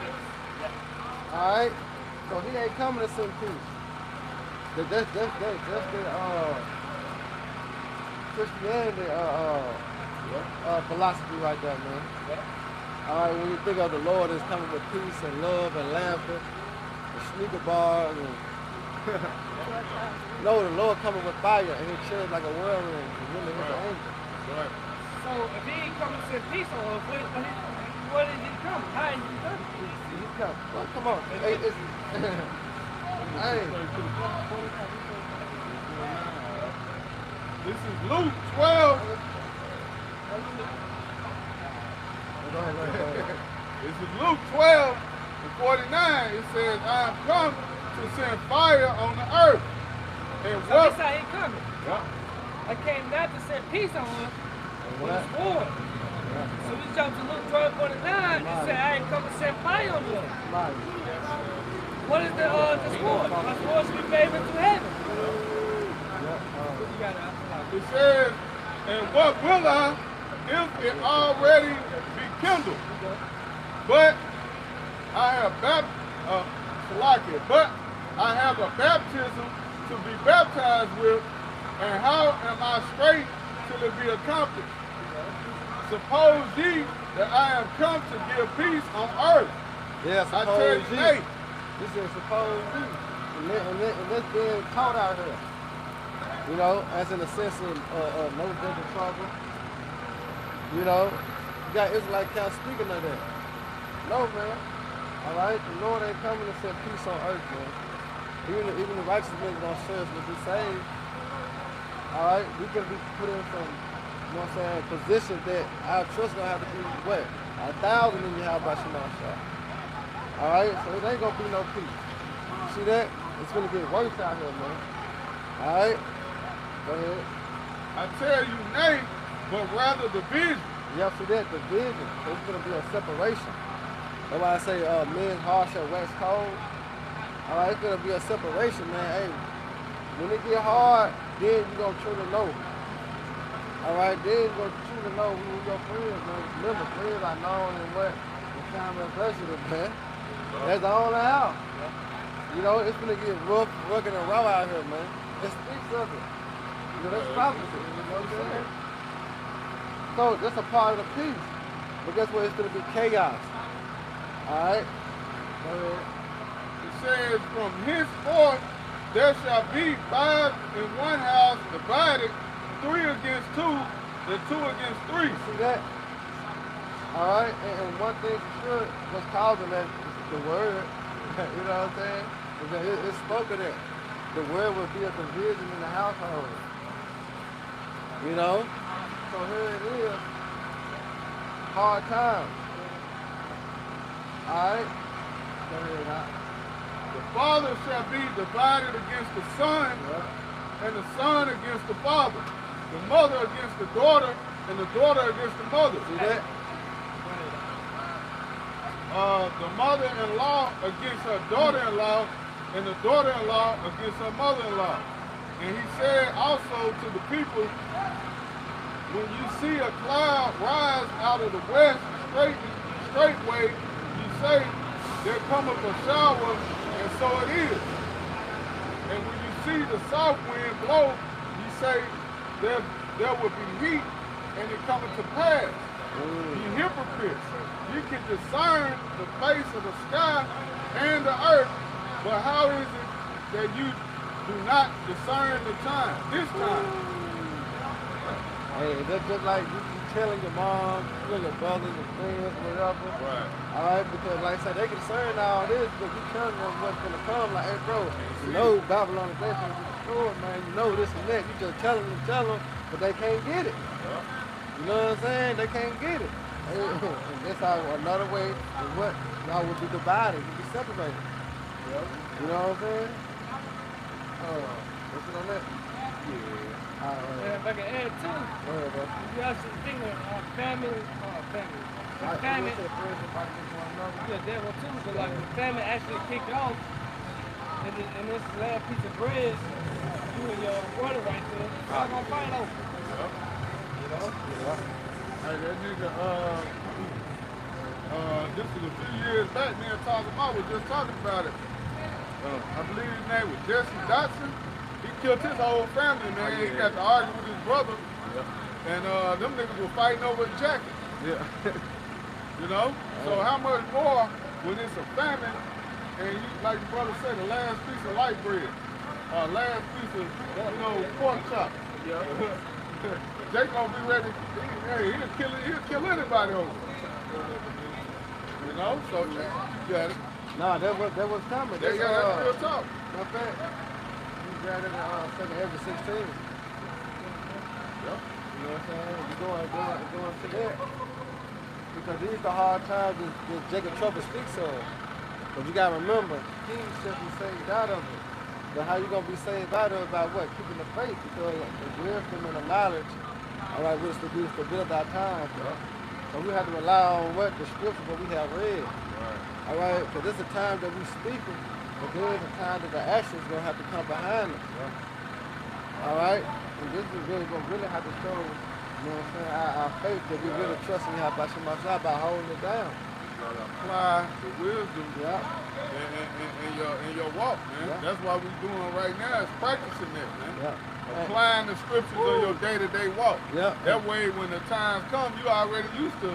F: Alright? So he ain't coming to send peace. That's the Christianity philosophy right there, man. Alright, when you think of the Lord is coming with peace and love and laughter and sneaker bars and no, the Lord coming with fire and his church like a whirlwind and really his angel.
G: Right.
D: So if he ain't coming to send peace on us, what is he coming? How is he coming?
F: He's coming. Well, come on. Hey, it's, hey.
G: This is Luke 12.
F: Go ahead.
G: This is Luke 12 and 49. It says, I am come to send fire on the earth. And
D: So
G: what?
D: this how he coming.
G: Yeah.
D: I came not to send peace on us, but
F: What?
D: it's war. So we jump to Luke 12:49 and say, I ain't come to send fire on us. What is the sword? A sword should be favored to heaven. You got it.
G: It says, and what will I if it already be kindled? But I have I have a baptism to be baptized with, and how am I straight till it be accomplished? Suppose ye that I am come to give peace on earth.
F: Yeah,
G: I tell you, nay.
F: This is suppose ye. And that's being taught out here. You know, as in the sense of no different trouble. You know, you got Israelite count speaking of that. No, man. All right, the Lord ain't coming to set peace on earth, man. Even the righteous men don't serve will be saved. All right, we can be put in some, you know what I'm saying, position that our trust gonna have to be what? 1,000 in your house by Shema Shah. All right, so it ain't gonna be no peace. You see that? It's gonna get worse out here, man. All right, go ahead.
G: I tell you, nay, but rather division.
F: Yeah, see that division. There's gonna be a separation. That's why I say men's heart shall wax cold. All right, it's gonna be a separation, man. Hey, when it get hard, then you gonna truly know. All right, then you gonna truly know who your friends, man. Remember, friends are known in what? The time of adversity, man. That's the only how. You know, it's gonna get rough, rugged, and raw out here, man. It speaks of it. You know, that's prophecy. You know what I'm saying? So that's a part of the peace. But guess what? It's gonna be chaos. All right. Go ahead.
G: It says, from henceforth there shall be 5 in one house divided, 3 against 2, and 2 against 3.
F: See that? All right. And one thing for sure, what's causing that is the word. You know what I'm saying? It's spoken that the word will be a division in the household. You know? So here it is. Hard times. Alright? Go ahead, huh?
G: The father shall be divided against the son, and the son against the father. The mother against the daughter, and the daughter against the mother.
F: See that?
G: The mother-in-law against her daughter-in-law, and the daughter-in-law against her mother-in-law. And he said also to the people, when you see a cloud rise out of the west straightway, you say, there cometh a shower, and so it is. And when you see the south wind blow, you say, there will be heat, and it cometh to pass. Ye hypocrites, you can discern the face of the sky and the earth, but how is it that you do not discern the time, this time?
F: Hey, that's just like you telling your mom, telling your brothers and friends, whatever.
G: Right.
F: All right, because like I said, they concerned all this, but you telling them what's gonna come. Like, hey, bro, you know Babylon is going to destroy, man. You know this and that. You just tell them, but they can't get it. You know what I'm saying? They can't get it. And that's how another way is what y'all would be divided, would be separated. You know what I'm saying? What's it on that? Yeah.
D: And if I can add too,
F: Go ahead, bro.
D: you also think of famine.
F: Famine.
D: Yeah, that one too. But like the famine actually kicked off, and this last piece of bread, you and your brother right there, y'all gonna fight over. You know?
G: Hey, that nigga, this is a few years back, me and talking about, was just talking about it. I believe his name was Jesse Dotson. He killed his whole family, man. He got to argue with his brother. And them niggas were fighting over a jacket. You know? So how much more when it's a famine and you, like the brother said, the last piece of light bread, last piece of, you know, pork chop. Jake gonna be ready. He'll kill anybody over it. You know? So you got it.
F: Nah, that was coming.
G: That's real talk.
F: Not bad. You got it second every 16. Yep. You know what I'm saying? You're going to that. Because these are the hard times that Jacob Trouble speaks of. But you gotta remember, he should be saved out of it. But how you gonna be saved out of it? By what? Keeping the faith. Because the wisdom and the knowledge, all right, which to build our time. So we have to rely on what? The scripture, what we have read. All right, because this is a time that we speaking, but there is a time that the action is gonna have to come behind us. All right, and this is really gonna have to show, you know what I'm saying, our faith that we really trust in Yahweh by holding it down.
G: You gotta apply the wisdom in your walk, man. That's what we're doing right now, is practicing that, man. Applying the scriptures on your day-to-day walk. That way, when the times come, you already used to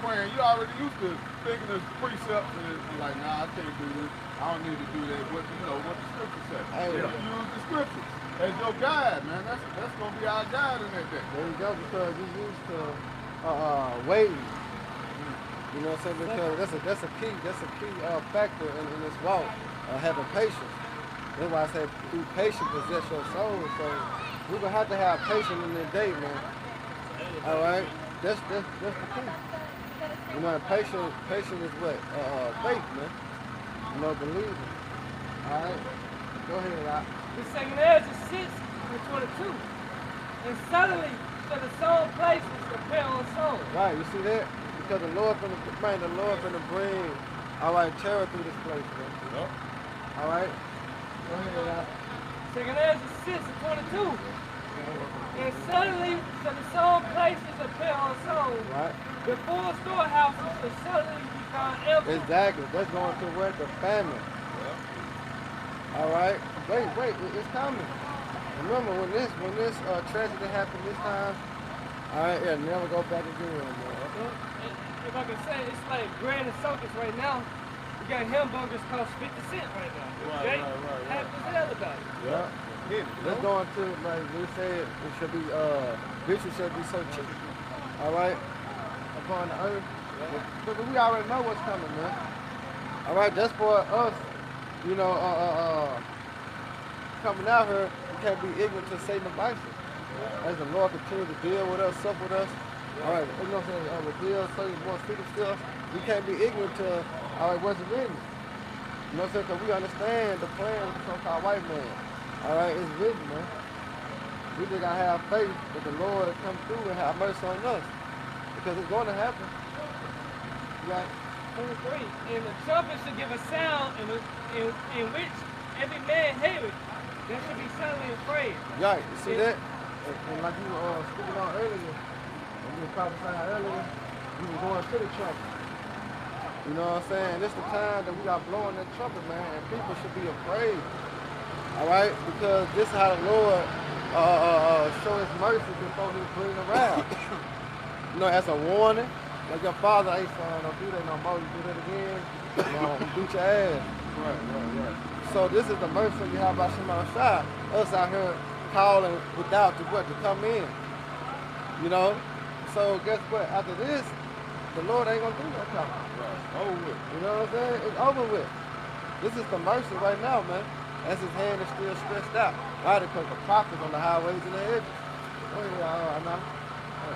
G: praying. You already used to thinking of precepts and it's like, nah, I can't do this. I don't need to do that. What the scriptures say. You use the scriptures as your guide, man. That's gonna be our guide in that day.
F: There you go, because we used to waiting. You know what I'm saying? Because that's a key factor in this walk. Having patience. That's why I say through patience possess your soul. So we're gonna have to have patience in this day, man. All right. That's the key. You know, patience is what? Faith, man. You know, believing. All right? Go ahead, Rock.
D: The second Ezra 6:22. And suddenly, so the soul places appear on soul.
F: Right, you see that? Because the Lord finna bring, all right, terror through this place, man. All right? Go ahead, Rock.
D: Second Ezra 6:22. And suddenly, so the soul places appear on soul.
F: Right.
D: Before storehouses shall suddenly be found empty.
F: Exactly. That's going to where the famine. All right. Wait, it's coming. Remember when this tragedy happened this time, all right, it'll never go back again, man.
D: If I can say, it's like Grand and Circus right now. You got hamburgers cost 50 cents right now.
G: Right.
D: Half the hell about it.
F: Yeah. Let's go into, like we said, it should be, bitches should be so cheap. All right? Upon the earth. But we already know what's coming, man. All right, that's for us, you know, coming out here, we can't be ignorant to Satan's devices. As the Lord continues to deal with us, sup with us, all right, you know what I'm saying, reveal certain more secret stuff, we can't be ignorant to, all right, what's written. You know what I'm saying, because we understand the plan of the so-called white man. All right, it's written, man. We just gotta have faith that the Lord will come through and have mercy on us. Because it's going to happen. Right.
D: 23. And the trumpet should give a sound in which every man heareth. There should be suddenly afraid.
F: Right, you see that? And like you were speaking on earlier, and you were prophesying earlier, you were going to the trumpet. You know what I'm saying? This is the time that we are blowing that trumpet, man, and people should be afraid. All right, because this is how the Lord show His mercy before He bring the wrath. You know, as a warning, like your father, hey son, don't do that no more. You do that again, you know, beat your ass. Right. So this is the mercy you have by Shema Shai. Us out here calling without to come in. You know, so guess what? After this, the Lord ain't gonna do that talking.
G: Right. Over with.
F: You know what I'm saying? It's over with. This is the mercy right now, man. As His hand is still stretched out. Why? Because the prophets on the highways and the edges. I know.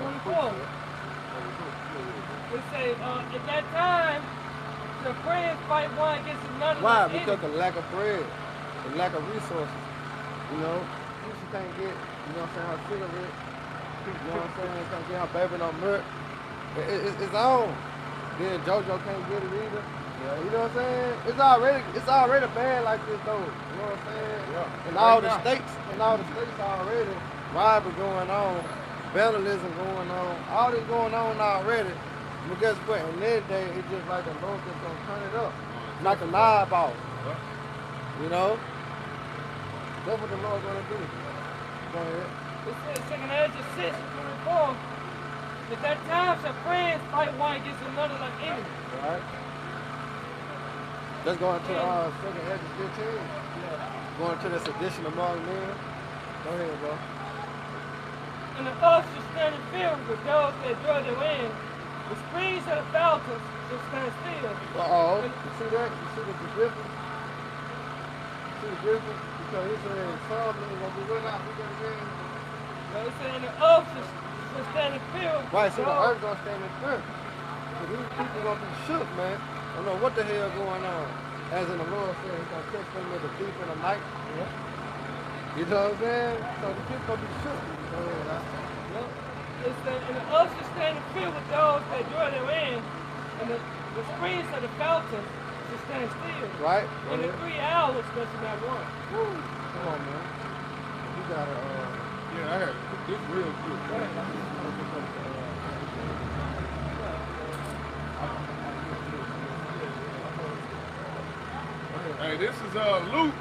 D: 24. It says, at that time, the friends fight one against another.
F: Why? Because the lack of bread, the lack of resources. You know, she can't get, you know what I'm saying, her cigarette. You know what I'm saying? Can't get her baby no milk. It's on. Then JoJo can't get it either. Yeah, you know what I'm saying? It's already bad like this though. You know what I'm saying? Yeah. In all the states already, robbery going on, vandalism going on, all this going on already. But guess what? In that day, it's just like the Lord just gonna turn it up. Knock the knob off. You know? That's what the Lord gonna do. Go ahead.
D: It says, 2 Ezra 6 and 24, at that time shall friends fight one against another like enemies.
F: Right. Let's go into 2 Ezra 15. Going to the sedition among men. Go ahead, bro.
D: And the earth shall stand in fear with those that draw their in. The springs of the fountains shall stand still.
F: You see that? You see the difference? You see the difference? Because he said, some men gonna be running out. We got to get.
D: No, it said, and the earth shall stand in fear.
F: Right, so the earth gonna stand in fear. So these people gonna be shook, man. I don't know what the hell going on. As in the Lord said, he's gonna catch them with a thief in the night. Yeah. You know what I'm saying? So the people gonna be shook. Go ahead,
D: no. It said, and the earth shall stand in fear with those that draw their in, and the springs of the fountains shall stand still.
F: Right.
D: In the 3 hours there shall not one.
F: Woo. Come on, man. You gotta,
G: Yeah, I had this real good. Hey, this is Luke.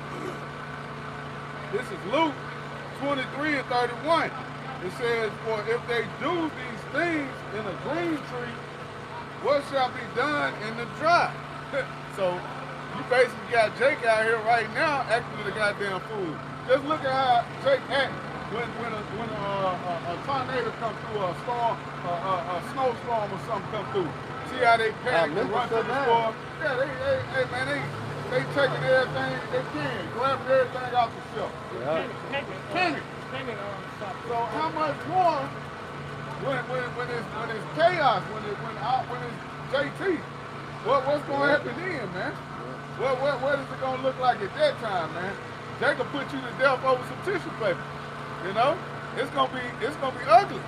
G: This is Luke 23 and 31. It says, for if they do these things in a green tree, what shall be done in the dry? So you basically got Jake out here right now acting the goddamn fool. Just look at how Jake acts when a tornado comes through, a storm, a snowstorm or something come through. See how they panic and run to the store? Yeah, they taking everything they can, grabbing everything off the shelf. Panic. So how much more when it's chaos, when it's JT? What's gonna happen then, man? What is it gonna look like at that time, man? They can put you to death over some tissue paper. You know, it's gonna be ugly.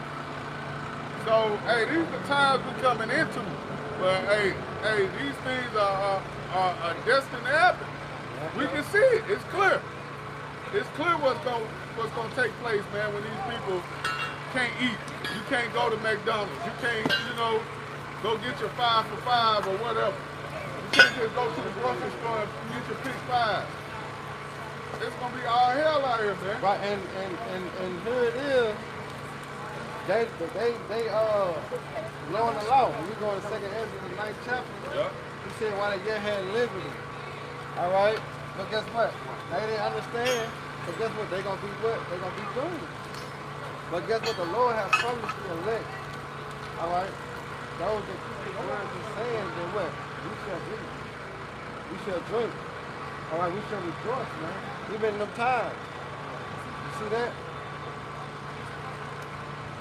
G: So hey, these are the times we're coming into. But hey, these things are destined to happen. We can see it. It's clear. It's clear what's gonna take place, man. When these people can't eat, you can't go to McDonald's. You can't, go get your 5 for $5 or whatever. You can't just go to the grocery store and get your pick 5. It's gonna be all hell out here, man.
F: Right, and here it is. They blowing the law. When you go in 2 Ezra, the 9th chapter, he said why they yet had liberty. All right, but guess what? They didn't understand. But guess what? They gonna be what? They gonna be doomed. But guess what? The Lord has promised the elect. All right, those that keep His words and saying, then what? We shall eat. We shall drink. All right, we shall rejoice, man. Even in them times. You see that?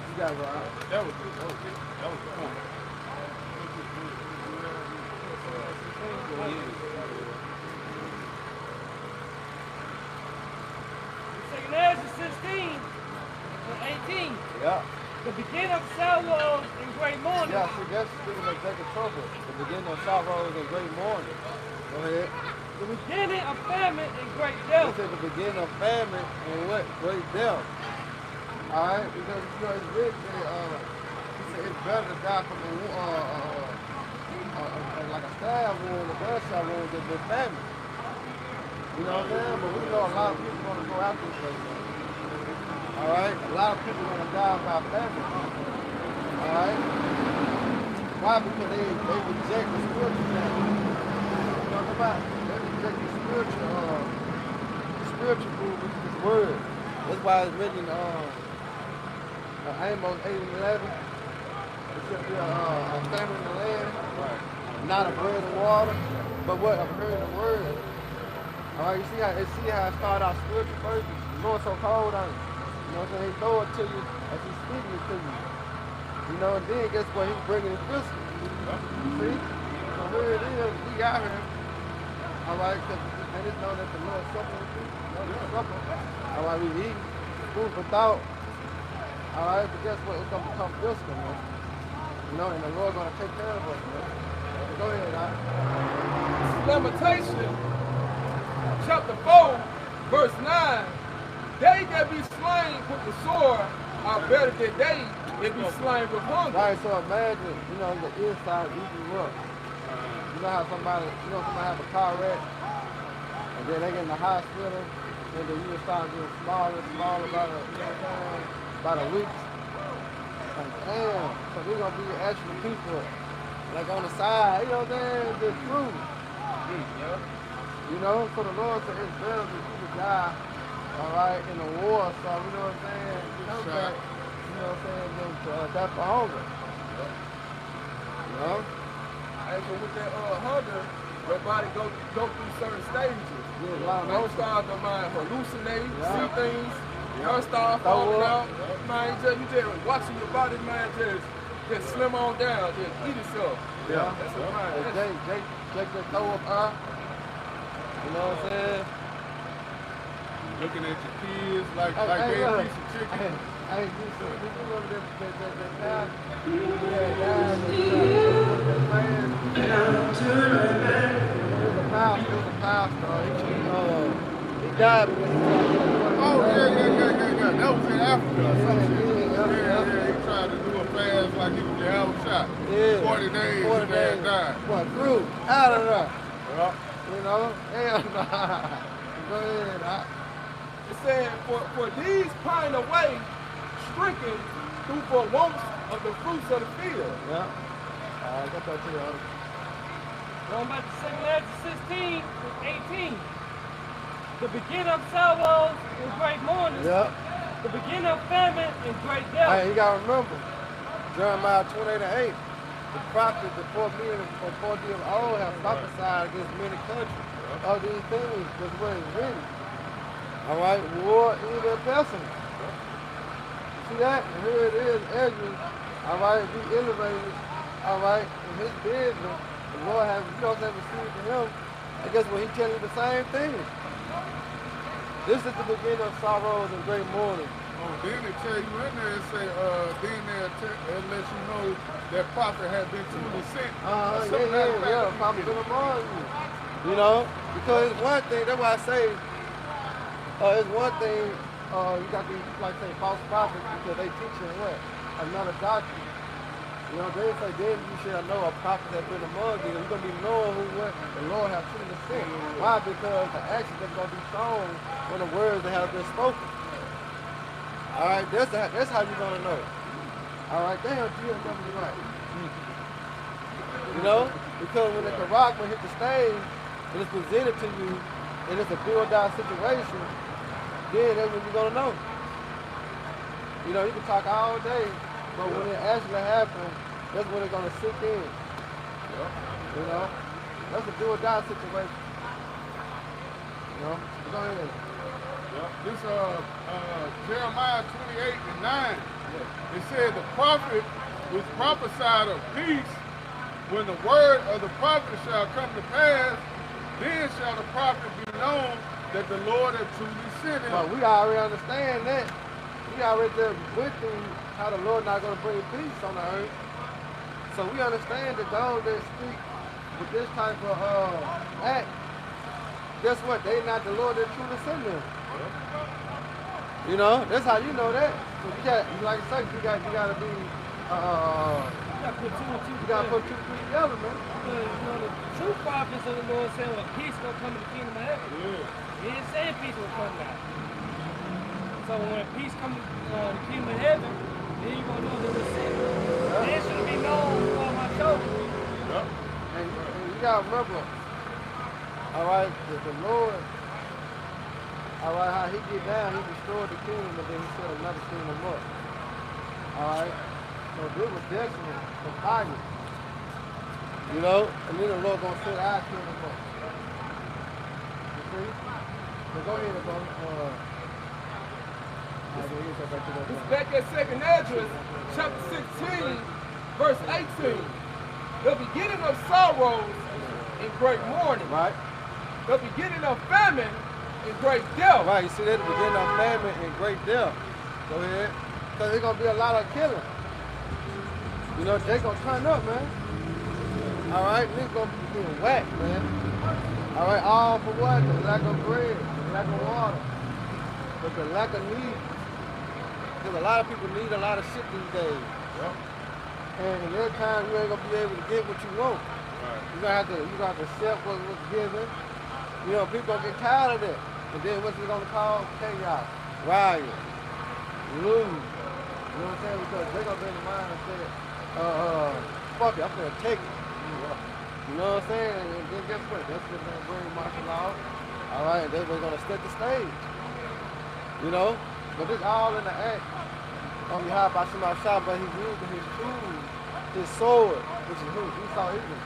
F: You gotta go out.
G: That was good. That was the point.
D: Second Ezra 16 and 18.
F: Yeah.
D: The beginning of sorrows and great mourning.
F: Yeah, see, that's speaking of Jacob trouble. The beginning of sorrows and great mourning. Go ahead.
D: The beginning of famine and great death.
F: He said the beginning of famine and what? Great death. Alright? Because, it's written that, he said it's better to die from like a stab wound, a gunshot wound than famine. You know what I'm saying? But we know a lot of people want to go after this place. Alright? A lot of people want to die by famine. Alright? Why? Because they reject the spiritual famine. You know what I'm about? They reject the spiritual food, which is His word. That's why it's written in Amos 8 and 11. It should be a famine in the land. Right. Not a bread and water, but what? A bread and word. Alright, you see how it started out spiritual first? It's going so cold on it. You know what I'm saying? He throw it to you as He's speaking it to you. You know, and then guess what? He's bringing His physical. You see? So here it is. We out here. Alright, because they just know that the Lord suffering with you. Alright, we eat food for thought. Alright, but guess what? It's going to become physical, man. You know, and the Lord's going to take care of us, man. Go ahead,
B: Lamentation, chapter 4, verse 9. They that be slain with the sword are better than they it be slain with hunger.
F: Right, so imagine, you know, the inside eating you up. You know how somebody have a car wreck, and then they get in the hospital, and then you start getting smaller and smaller by the, you know what I'm saying, by the weeks. Like, damn, so we're gonna be actual people, like on the side, you know what I'm saying, just through. You know, so the Lord said it's better for you to die, all right, in a war, so you know what I'm saying, come back, you know what I'm saying, than to die for hunger. You know?
B: And so with that hunger, your body go through certain stages. Don't start to mind hallucinate, see things, don't start falling out. Man, you just watching your body, man, just slim on down, just eat itself.
F: Yeah.
B: That's a mind.
F: Jake just throw up her. You know what I'm saying?
G: Looking at your kids like they a piece of chicken.
F: Hey, you remember that he died because
G: Oh, yeah. That was in Africa or something. Yeah. He tried to do a fast like he was have a shot. 40 days, 40 days. Died.
F: What, through? Out of there.
G: Yeah.
F: You know? Hell nah. Go ahead.
B: It said, for these pine away, stricken through for wants of the fruits of the field.
F: Yeah. All right, got that to you.
D: Going back to 2 Ezra 16 and 18. The beginning of sorrows and great mourning.
F: Yeah.
D: The beginning of famine and great death.
F: Hey, you gotta remember, Jeremiah 28:8, the prophets before me and before the of old have prophesied against many countries. All these things was what is written. All right, war, evil, and pestilence. See that? And here it is, Ezra. All right, be elevated. All right, in his business, the Lord has, you know, received to him. I guess when he telling you the same thing. This is the beginning of sorrows and great mourning.
G: Oh, then they tell you in there, it say, then they'll let you know that prophet had been truly sent.
F: Yeah, prophet been among you. You know, because it's one thing, that's why I say, it's one thing, you got these, like say, false prophets because they teaching what? Another doctrine. You know, they say, then you shall know a prophet has been among you. You're going to be knowing what the Lord has truly sent. Why? Because the actions are going to be shown when the words that have been spoken. All right, that's how you're going to know. All right, damn, you remember me right. You know, because when the rock will hit the stage and it's presented to you and it's a build-out situation, then that's when you're going to know. You know, you can talk all day, but when it actually happens, that's when it's going to sink in. You know, that's a do-or-die situation. You know, go ahead.
G: This Jeremiah 28:9. It said the prophet was prophesied of peace. When the word of the prophet shall come to pass, then shall the prophet be known that the Lord has truly sent him.
F: But we already understand that. We already went through how the Lord not going to bring peace on the earth. So we understand that those that speak with this type of act, guess what? They not the Lord that truly sent them. You know, that's how you know that. So you got, like I said, you got to be, you got to put two, three together, man.
D: You know, the true prophets of the Lord saying, well, peace going to come in the kingdom of heaven. He didn't say peace will come now. So when peace comes to the kingdom of heaven, then you're going to know that we're sick. Then it should be known for my children.
F: And you got to remember, all right, the Lord, all right, how he get down, he destroyed the kingdom, and then he set another kingdom up. All right, so this was definitely for fire. You know, and then the Lord gonna set our kingdom up. You see? So go ahead, brother.
B: It's back at 2 Ezra, chapter 16, verse 18. The beginning of sorrows and great mourning.
F: Right.
B: The beginning of famine and great death.
F: Right, you see that? The beginning of famine and great death. Go ahead. Because there's going to be a lot of killing. You know, they going to turn up, man. All right, niggas going to be getting whacked, man. All right, all for what? The lack of bread, the lack of water, but the lack of need. because a lot of people need a lot of shit these days. And every time you ain't gonna be able to get what you want. You gonna have to accept what's given. You know, people gonna get tired of that. And then what's it gonna cause? Chaos, riot, lose. You know what I'm saying? Because they're gonna be in the mind and say, fuck it, I'm gonna take it. You know what I'm saying? And then guess what? That's what's gonna bring martial law. All right, and that's what's gonna set the stage. You know? But it's all in the act. On behalf of Shema Shah, but he's using his tools, his sword, which is who? Esau Edom.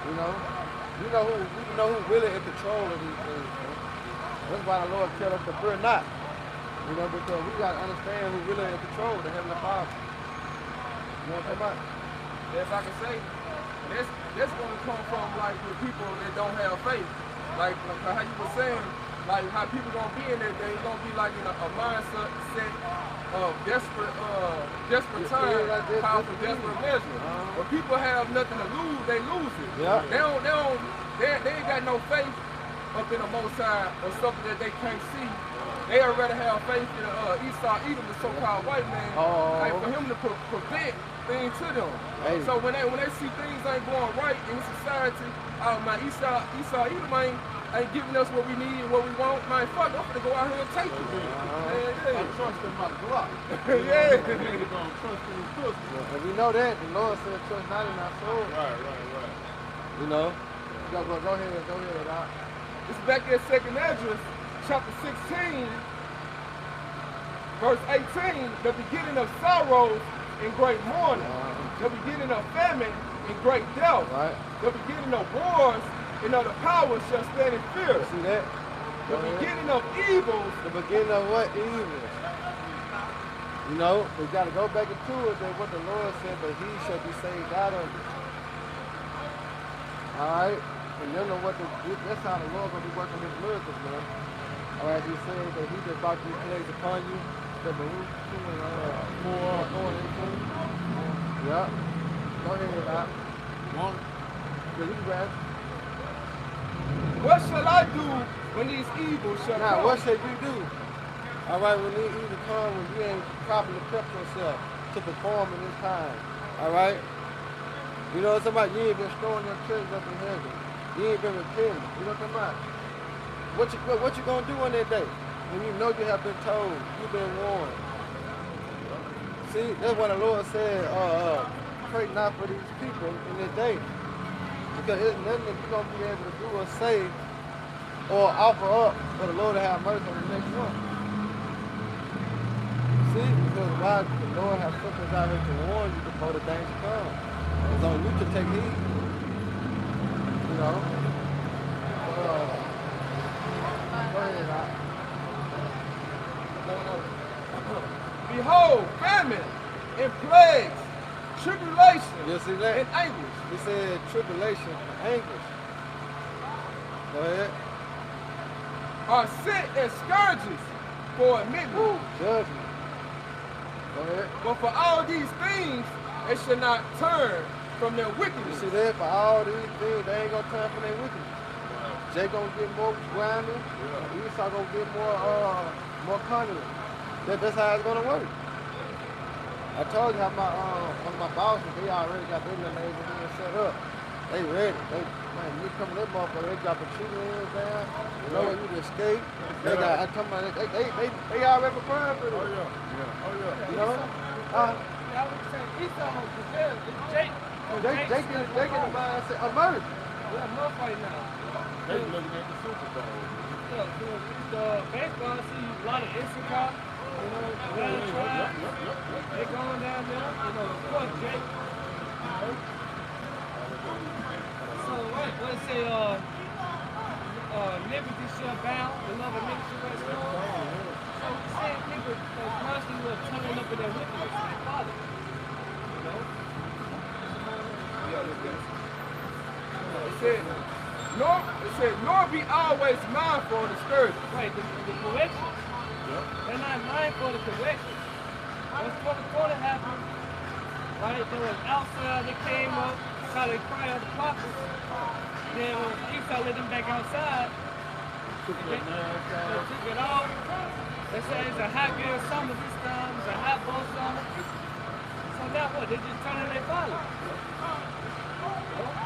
F: You know who really in control of these things. Man. That's why the Lord tells us to fear not. You know, because we gotta understand who really in control, the Heavenly Father. You know what I'm talking about?
B: Yes, I can say. That's gonna come from like the people that don't have faith. Like how you were saying, like how people gonna be in that day, gonna be like in a mindset of desperate time, called for desperate measure. When people have nothing to lose, they lose it.
F: Yeah.
B: They ain't got no faith up in the Most High or something that they can't see. They already have faith in Esau Edom, the so-called white man, like for him to prevent things to them.
F: Hey.
B: So when they see things ain't going right in society, man, Esau Edom ain't giving us what we need and what we want. Man, fuck, I'm gonna go out here and take it.
G: I trust in my Glock.
B: Yeah.
G: Nigga gonna trust in his pussy.
F: And we know that. The Lord said, trust not in our soul.
G: Right.
F: You know? Go ahead, Doc.
B: It's back at 2nd Esdras, chapter 16, verse 18, the beginning of sorrows and great mourning, the beginning of famine and great death, the beginning of wars and other powers shall stand in fear.
F: See that?
B: The beginning of evils.
F: The beginning of what? Evil. You know, we got to go back into it, that what the Lord said, but he shall be saved out of it. All right? And you know what? That's how the Lord going to be working his miracles, man. All right, he said that he just brought these plagues upon you. The Baruch 2 and 4 and 18. Yeah. Go ahead, Doc.
G: One.
F: Yeah, you can grab it.
B: What shall I do when these evils shall
F: Now,
B: come?
F: what should we do? All right, when these evils come, when you ain't properly prepped yourself to perform in this time. All right? You know what I'm talking about? You ain't been storing your treasures up in heaven. You ain't been repenting. You know what I'm talking about? What you gonna do on that day? When you know you have been told, you've been warned. See, that's what the Lord said, pray not for these people in this day. Because there's nothing that you're gonna be able to do or say or offer up for the Lord to have mercy on the next one. See, because why the Lord has something out here to warn you before the danger comes. It's on you to take heed. You know? Go ahead, Doc.
B: Behold, famine and plagues, tribulation
F: You see that?
B: and anguish.
F: He said tribulation and anguish. Go ahead.
B: Are sent as scourges for iniquity.
F: Judgment. Go ahead.
B: But for all these things, they shall not turn from their
F: You
B: wickedness.
F: see that? For all these things, they ain't gonna turn from their wickedness. Jay gonna get more grinding. Esau gonna get more cunning. That's how it's gonna work. I told you how one of my bosses, they already got their little neighborhood set up. They ready. Man, you come to that motherfucker, they dropping chicken ends down. You know you can escape. They got. I come about they already preparing for this. You know?
D: I would say Esau because it's Jake.
F: They get the mindset of murder.
D: We're a month right now.
G: They looking at the Super Bowl.
D: Look, the baseball, I see a lot of Issachar, you know, Grand Tribe. They going down there, you know, of course, Jake. So, what it say, liberty shall bound, the love of niggas shall restore. So, we saying people constantly were turning up in their wickedness to their father. You know?
B: It said, nor be always mindful of the scourge.
D: Right, the correction. They're not mindful of the correction. When 2020 happened, right, there was outside that came up, tried to cry out the prophets. Then when Esau let them back outside, they took it off. They say it's a hot girl summer this time, it's a hot boss on them. So now what? They just turn on their follow.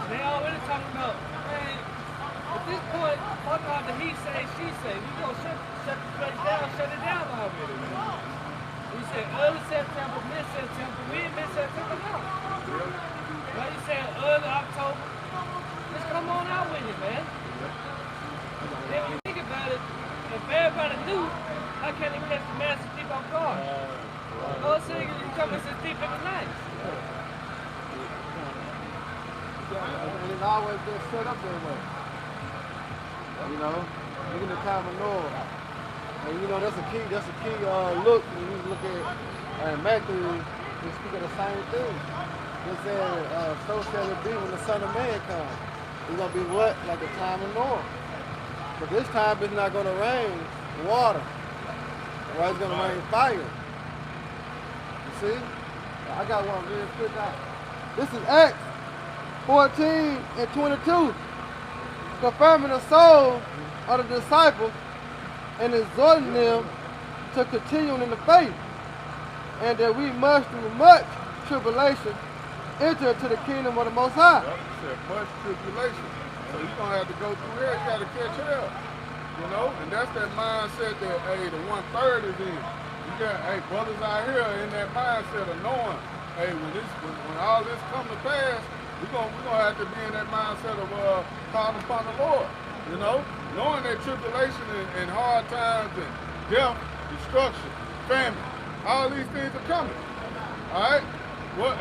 D: They already talking about, man, at this point, fuck all the he say, she say. We gonna shut the place down, shut it down already. You said early September, mid-September. We in mid-September now. Well, you said early October. Just come on out with it, man. Then when you think about it, if everybody knew, how can they catch the master thief off guard? All saying is you come and say thief in the night.
F: And it's always been set up that way. You know, even the time of Noah. And you know, that's a key look when you look at Matthew, we speak of the same thing. It said, so shall it be when the Son of Man comes. It's going to be what? Like the time of Noah. But this time it's not going to rain water. Right? It's going to rain fire. You see? I got one real quick out. This is Acts 14 and 22. Confirming the soul of the disciples and exhorting them to continue in the faith, and that we must through much tribulation enter into the kingdom of the Most High.
G: Yep, it said much tribulation. So you're going to have to go through here, you got to catch hell. You know, and that's that mindset that, hey, the 1/3 is in. You got, hey, brothers out here in that mindset of knowing, hey, when all this come to pass, we're gonna have to be in that mindset of calling upon the Lord. You know, knowing that tribulation and hard times and death, destruction, famine, all these things are coming. All right. What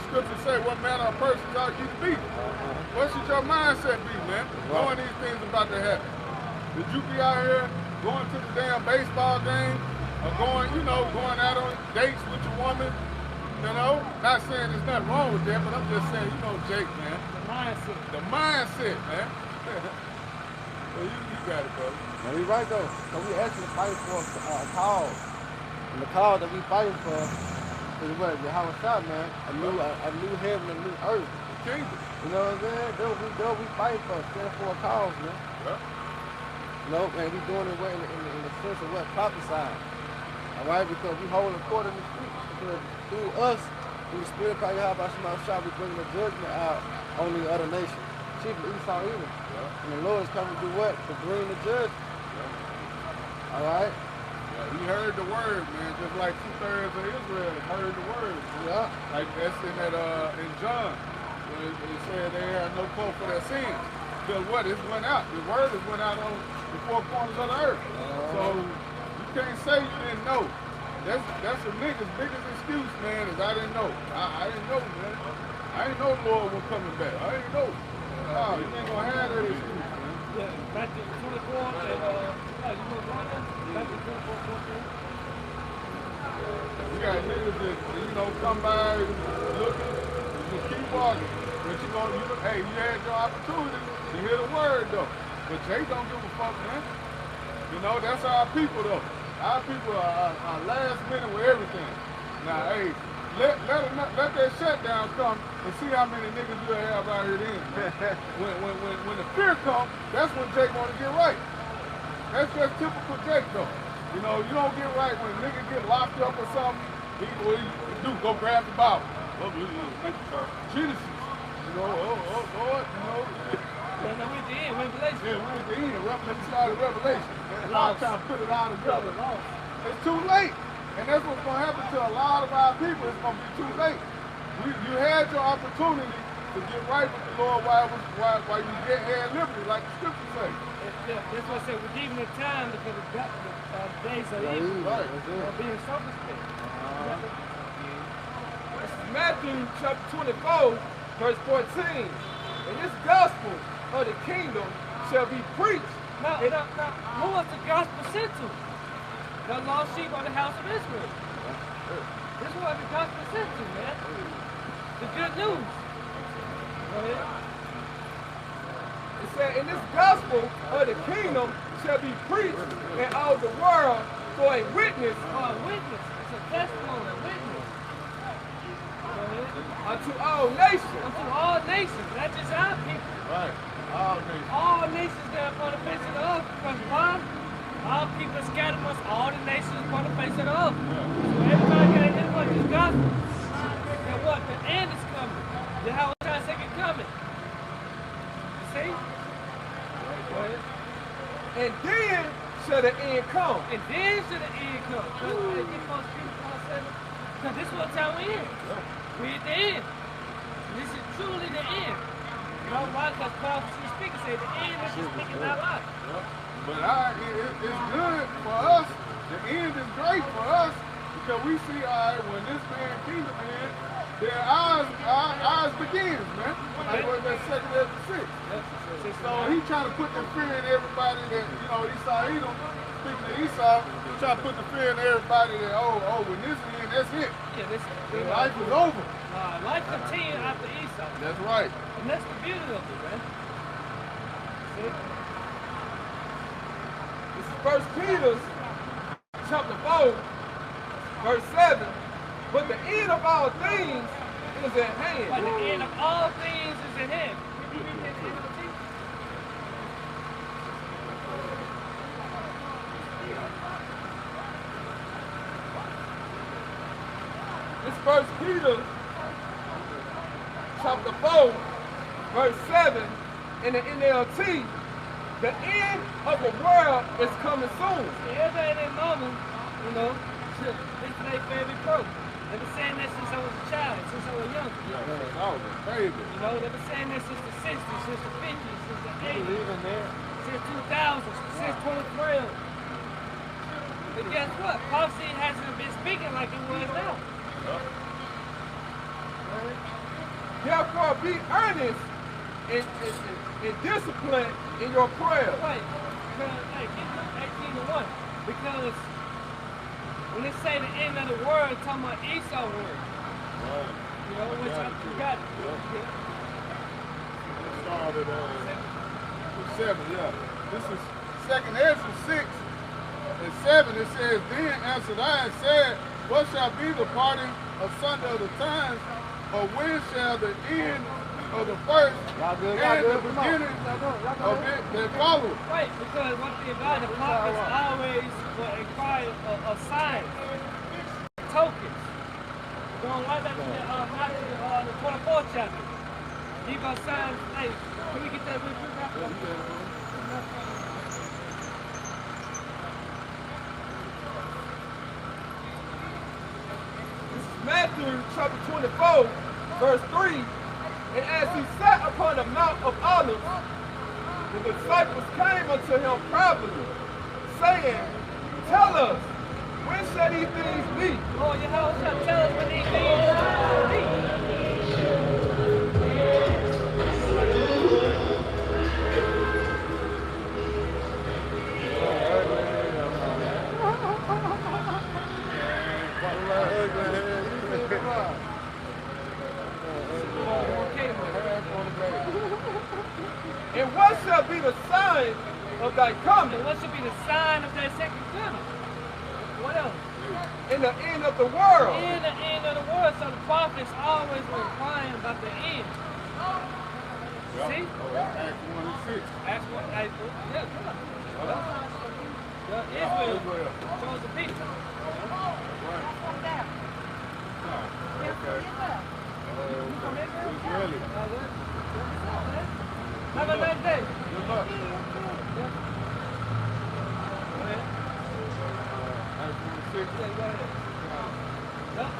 G: scripture say? What manner of person ought you to be? What should your mindset be, man? Knowing these things about to happen. Did you be out here going to the damn baseball game or going out on dates with your woman? You know, not saying there's nothing wrong with that, but I'm just saying, you know, Jake, man. The mindset, man. Well, you got it, brother.
F: No, you're right, though. So we actually fight for a cause. And the cause that we fighting for is what? The House Shop, man. A new heaven, a new earth.
G: The kingdom.
F: You know what I'm saying? We fighting for, stand for a cause, man.
G: Yeah.
F: You know, and we doing it in the sense of what? Prophesied. All right? Because we hold a court in the street. Because through us, through the Spirit of Yahweh Shah, we bringing the judgment out on the other nations. Chiefly Esau even.
G: Yeah.
F: And the Lord is coming to do what? To bring the judgment. Yeah. All right?
G: Yeah, he heard the word, man, just like 2/3 of Israel heard the word.
F: Yeah.
G: Like that's in John. It said they had no call for their sins. Because what? It went out. The word has went out on the four corners of the earth. So you can't say you didn't know. That's a nigga's biggest excuse, man, is I didn't know. I didn't know, man. I didn't know the Lord was coming back. I didn't know. No, you ain't gonna have that excuse, man.
D: Yeah, Matthew 24 and you know Matthew 24:14.
G: You got niggas that, come by looking, you keep walking. But you had your opportunity to hear the word though. But Jay don't give a fuck, man. You know, that's our people though. Our people are last minute with everything. Now, hey, let that shutdown come and see how many niggas you'll have out here then. When the fear comes, that's when Jake want to get right. That's just typical Jake though. You know, you don't get right when a nigga get locked up or something. What you do? Go grab the Bible. Genesis. You know, Lord, you know.
D: And then we at the end, Revelation.
G: Yeah, we at the end. Let me start at Revelation. A lot of time put it all together. It's too late. And that's what's going to happen to a lot of our people. It's going to be too late. You had your opportunity to get right with the Lord while you had liberty, like the scripture say.
D: That's what I said. We're giving it time because the days are evil.
G: Right.
D: They're being self-respect.
B: This is Matthew chapter 24, verse 14. And this gospel of the kingdom shall be preached.
D: Now, who was the gospel sent to? The lost sheep of the house of Israel. This is what the gospel sent to, man. The good news. Go ahead.
B: It said, and this gospel of the kingdom shall be preached in all the world for a witness.
D: For a witness. It's a testimony, a witness. Go ahead.
B: Unto all nations.
D: Unto all nations, not just our people.
G: Right. All nations.
D: All nations that are upon the face of the earth. Because why? All people are scattered amongst all the nations upon the face of the earth. So everybody got to hear what this gospel. And what? The end is coming. The Yahweh's second coming. You see? Go ahead.
B: And then shall the end come.
D: And then should the end come. Because this is what time we in. We at the end. This is truly the end. You know why? Because prophecy speaking say the end is just speaking our life.
G: But it's good for us. The end is great for us because we see, all right, when this man kingdom ends, then ours begins, man. Like what that second after 6. So he trying to put the fear in everybody that, you know, Esau, speaking to Esau, he trying to put the fear in everybody that, oh, when this ends, that's it.
D: Yeah,
G: Life is over.
D: Life continues after Esau.
G: That's right.
D: And that's the beauty of it, man. See?
B: This is 1 Peter chapter 4, verse 7. But the end of all things is at hand.
D: But the end of all things is at hand.
B: It's 1 Peter chapter 4, verse 7 in the NLT. The end of the world is coming soon.
D: Everybody in that moment, you know, this is their favorite quote. They've been saying that since I was a child, since I was young.
G: Yeah, that was crazy.
D: You know, they've been saying that since the 60s, since the 50s, since the 80s.
C: Even there.
D: Since 2000, since 2012. But guess what? Prophecy hasn't been speaking like it was now.
B: Therefore, be earnest and disciplined in your prayer.
D: Wait, because, hey, get Luke 18:1. Because when they say the end of the world, it's talking about Esau word. You know, which you got it. Yeah.
G: Started with 7, yeah. This is 2nd Ezra 6 and 7. It says, Then answered I and said, What shall be the parting asunder of the times, or when shall the end of the first and the beginning of it that follow?
D: Right, because one thing about it, the prophets always will inquire of signs, tokens. Going right back to the 24th chapter. He got signs. Hey, can we get that real quick?
B: Matthew chapter 24, verse 3. And as he sat upon the Mount of Olives, the disciples came unto him privately, saying, Tell us, when shall these things be?
D: Oh, your house shall tell us when these things shall be.
B: And what shall be the sign of thy coming?
D: And what should be the sign of their second coming? What else?
B: In the end of the world.
D: In the end of the world. So the prophets always were inquiring about the end. See?
G: Acts 1 and 6.
D: Acts 1, Acts 1. Yeah, come on. Israel chose the people.
G: Israeli.
D: Have a nice day.
G: Good luck.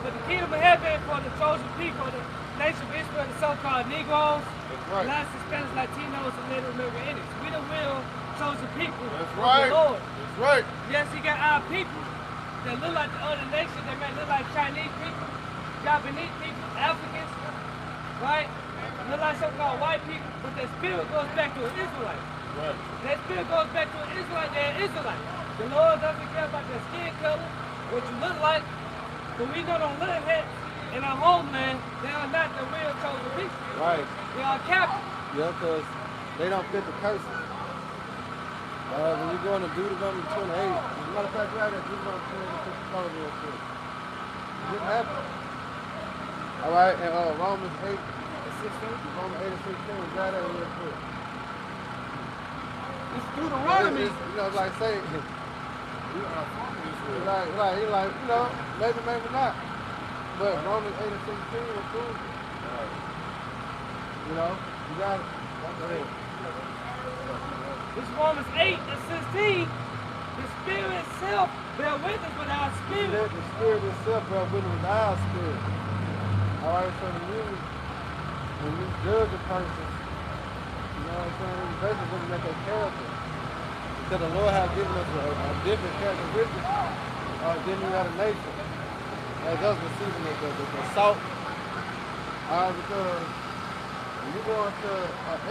D: But the kingdom of heaven for the chosen people, the nation of Israel, the so-called Negroes, Latin, Spanish, Latinos, and Native Americans. We the real chosen people of the Lord.
G: That's right.
D: Yes, he got our people that look like the other nations. They may look like Chinese people, Japanese people, Africans, right? Look like so-called white people, but their spirit goes back to an Israelite.
G: Right.
D: Their spirit goes back to an Israelite. They're an Israelite. The Lord doesn't care about their skin color, what you look like, but we know don't live here in our homeland. They are not the real chosen people.
C: Right.
D: They are captives.
C: Yeah, because they don't fit the curses. When you go into Deuteronomy 28, as a matter of fact, right at Deuteronomy 28, real quick. It didn't happen. All right, and Romans 8 and 16, Romans 8 and 16, grab that real quick.
B: It's Deuteronomy.
C: You know, like say,
F: Like, you know, maybe not. But Romans 8 and 16 will prove it. You know, you got it. Go ahead.
D: This Romans 8 and 16, the Spirit itself bear witness with our spirit.
F: Let the Spirit itself bear witness with our spirit. All right, so when you judge a person, you know what I'm saying, you basically looking at their character. Because the Lord has given us a different characteristic than any other nation. As us receiving the salt. Because when you go into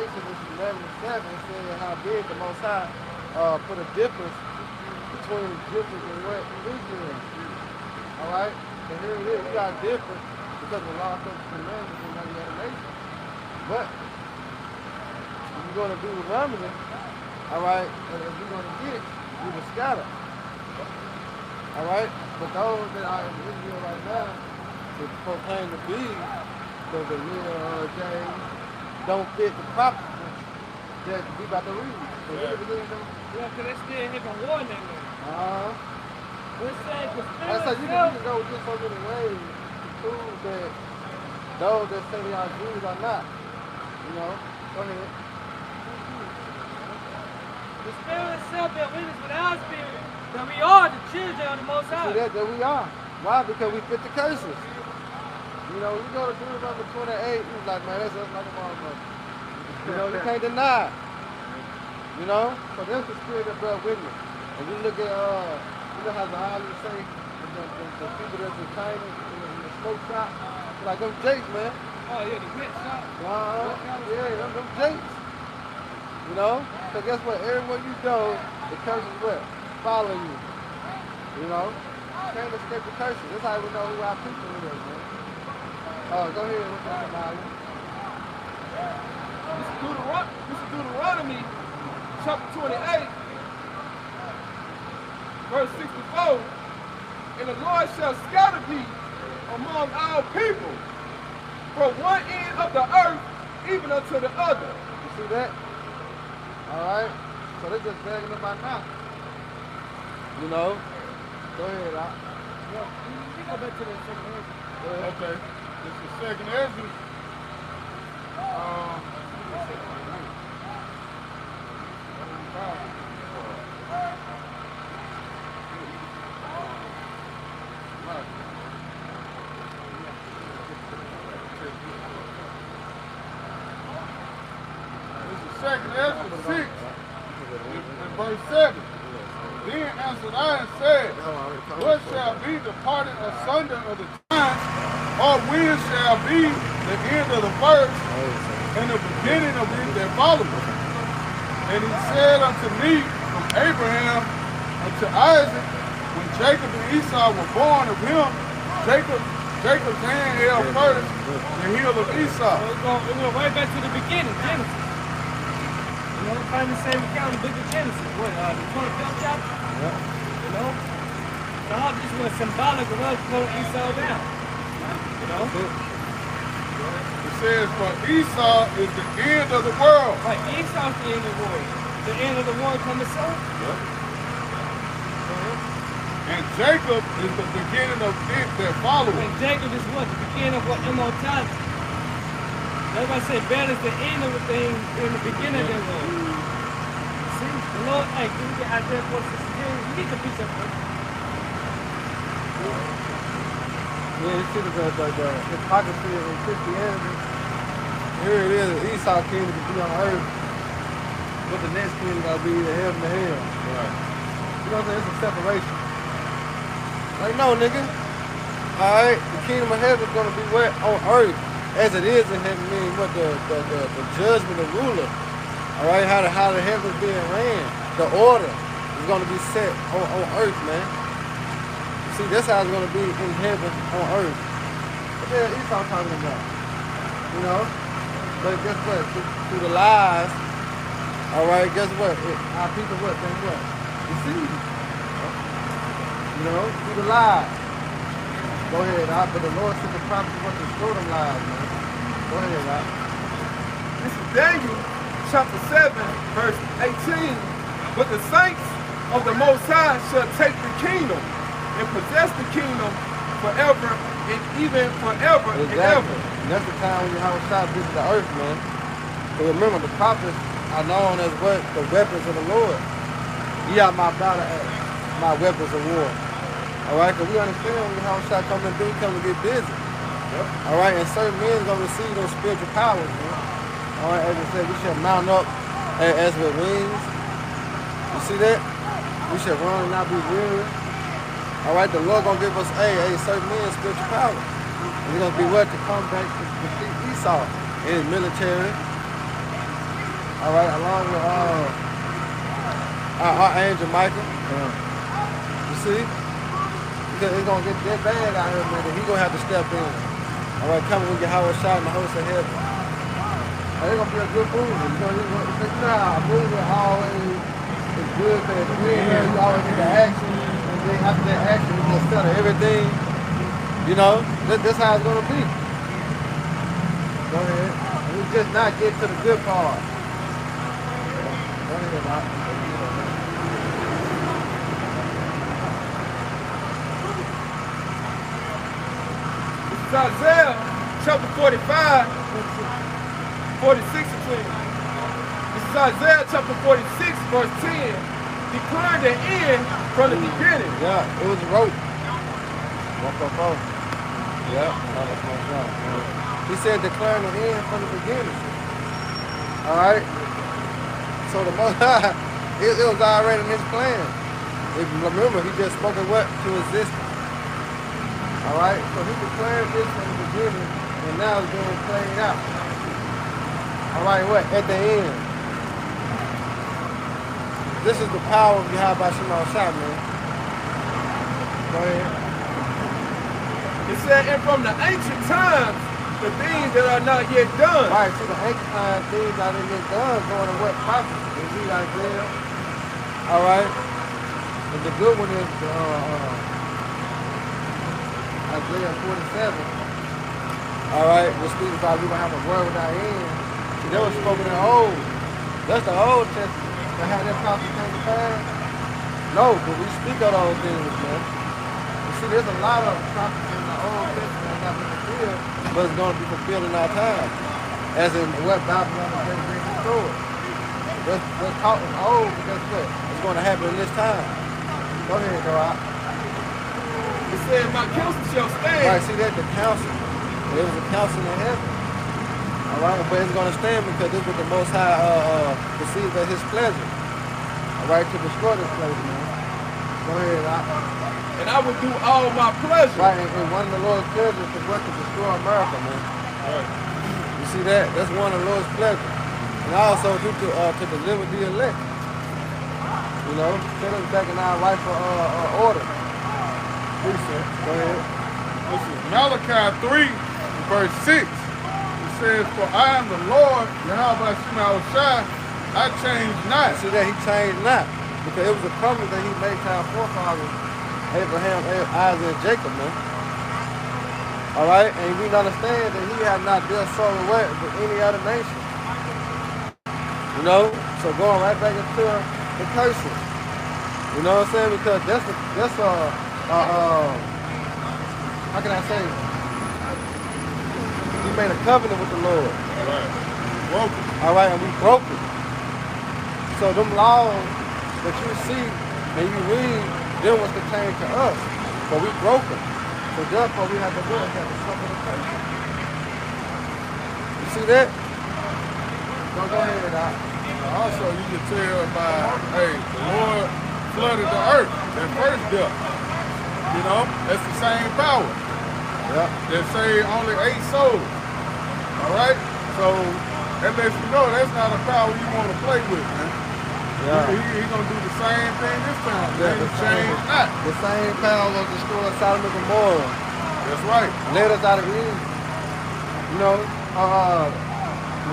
F: Exodus 11 and 7, it says how big the Most High put a difference between Egyptians and what Israel. All right? So here it is. You got a difference because of the law, statutes, and commandments in every other nation. But when you go to Deuteronomy, all right, as you're going to get, you will scatter. All right? But those that are in Israel right now, to proclaim to be the real James, don't fit the prophecy that we about to read. So
D: Yeah, because they still having war in that man. It says the Spirit
F: so you
D: itself.
F: can go just so many ways to prove that those that say they are Jews are not. You know? Go ahead.
D: The Spirit itself bear witness with our spirit that we are the children of the Most High.
F: See that we are. Why? Because we fit the curses. You know, you go to Deuteronomy 28, you like, man, that's just like a motherfucker. You know, you can't deny it. You know? So that's the spirit that bear witness. And you look at, you know how the Islanders say, the people that's in China, in the smoke shop, like them jakes, man.
D: Oh, yeah, the witch shop.
F: Yeah, them jakes. You know? So guess what? Everywhere you go, the curses what? Follow you. You know? You can't escape the curses. That's how we know who our people is, man. Oh, go ahead. What's up, Naba?
B: This is Deuteronomy chapter 28, verse 64. And the Lord shall scatter thee among all people, from one end of the earth even unto the other.
F: You see that? All right. So they're just begging them by now. You know? Go ahead, Doc.
D: Yeah, we go back to the second verse.
G: Okay. This is second Ezra. This is second Ezra 6 and verse 7. Then answered I and said, what shall be the parting asunder of the times, or when shall be the end of the first and the beginning of it that followeth? And he said unto me, from Abraham unto Isaac, when Jacob and Esau were born of him, Jacob's hand held first the heel of Esau.
D: So we're going right back to the beginning, Genesis. You know, find the same account in the book of Genesis. What, the 25th chapter?
F: Yeah.
D: You know? So all this was symbolic of us pulling Esau down. You know?
G: It says, for Esau is the end of the world.
D: Right, Esau's the end of the world. The end of the world coming soon.
G: Yeah. And Jacob is the beginning of it that follows.
D: And Jacob is what? The beginning of what? Immortality. That's why I say better is the end of the thing than the beginning of the world. See? The Lord, hey, can we get Isaiah 46 again? We need to preach that first.
F: Yeah, you see the hypocrisy in Christianity. Here it is, Esau kingdom to be on earth, but the next kingdom got to be the heaven to hell.
G: Right.
F: You know what I'm saying? It's a separation. Like, no, nigga. Alright, the kingdom of heaven is going to be where? On earth, as it is in heaven, meaning what the judgment, the ruler. Alright, how the heaven is being ran. The order is going to be set on earth, man. See, that's how it's going to be in heaven on earth. What the hell Esau talking about? You know? But guess what? Through the lies, alright, guess what? Our people what? Think what? Deceived. You know? Through the lies. Go ahead, Doc. But the Lord sent the prophets to destroy them lies, man. Go ahead, Doc.
B: This is Daniel chapter 7, verse 18. But the saints of the Most High shall take the kingdom and possess the kingdom forever and even forever and ever.
F: And that's the time when Yahweh visit the earth, man. So remember, the prophets are known as what? The weapons of the Lord. Ye are my battle axe, my weapons of war. All right, because we understand when Yahweh come and do, he come to get busy. Yep. All right, and certain men are going to receive those spiritual powers, man. All right, as I said, we shall mount up as with wings. You see that? We shall run and not be weary. All right, the Lord going to give us certain men spiritual power. And we're going to be what? To come back to defeat Esau in his military. All right, along with our angel Michael. You see? Because it's going to get that bad out here, man, that he's going to have to step in. All right, coming with Yahweh shot in the host of heaven. It's going to be a good movie. You know how a movie always is good because at the end, you always get the action. And then after that action, you just settle everything. You know, that's how it's going to be. Go ahead. We just not get to the good part. Go ahead, Doc.
B: Isaiah chapter 45, 46 and 20. This is Isaiah chapter 46, verse 10. Declaring the end from the beginning.
F: Yeah, it was wrote. 144. Yeah, that's my job. He said declaring the end from the beginning. All right. So the Most High, it was already in his plan. If you remember, he just spoke of what? To existence. All right, so he declared this from the beginning, and now it's being played out. All right, what? At the end. This is the power of Yahweh Shema Shah, man. Go ahead.
B: It said, and from the ancient times, the things that are not yet done.
F: Right, so the ancient times, things not yet done, going to what prophecy? Is he Isaiah? All right. And the good one is Isaiah 47. All right, we're speaking about we're going to have a word without end. See, that was spoken in the Old. That's the Old Testament. But how that prophecy came to pass? No, but we speak of those things, man. You see, there's a lot of prophecies in the Old Testament that have been fulfilled, but it's going to be fulfilled in our time. As in what Babylon is going to bring destroyed. What's taught is old, but guess what? It's going to happen in this time. Go ahead, go out.
B: It said, my counsel shall stand.
F: Right, see that? The counsel. There was a counsel in heaven. All right, but it's going to stand because this was the Most High perceived as his pleasure. All right, to destroy this place, man. Go ahead, Doc.
B: And I would do all my pleasure.
F: Right, and one of the Lord's pleasures is what? To destroy America, man.
B: Right.
F: You see that? That's one of the Lord's pleasures. And also to deliver the elect. You know, set us back in our rightful order. Please, sir. Go ahead.
G: This is Malachi 3, verse 6. It says, for I am the Lord, Yahweh Shema Shah, I change not.
F: See that? He changed not. Because it was a promise that he made to our forefathers, Abraham, Isaac, and Jacob, man. All right? And we understand that he had not dealt so with any other nation. You know? So going right back into the curses. You know what I'm saying? Because that's how can I say? He made a covenant with the Lord.
G: Right. Broken.
F: All right, and we broke it. So them laws that you see and you read, them was contained to us, but we broke them. So therefore, we have to do it. We have to suffer the curse. You see that? Go ahead, Doc.
G: Also, you can tell by, the Lord flooded the earth, that first death. You know, that's the same power.
F: Yeah.
G: That saved only 8 souls. All right? So, that lets you know that's not a power you want to play with, man.
F: Yeah.
G: He's going to do the same thing this time.
F: Yeah,
G: He changed not.
F: The same power will destroy Sodom and Gomorrah.
G: That's right.
F: Led us out of Eden. You know,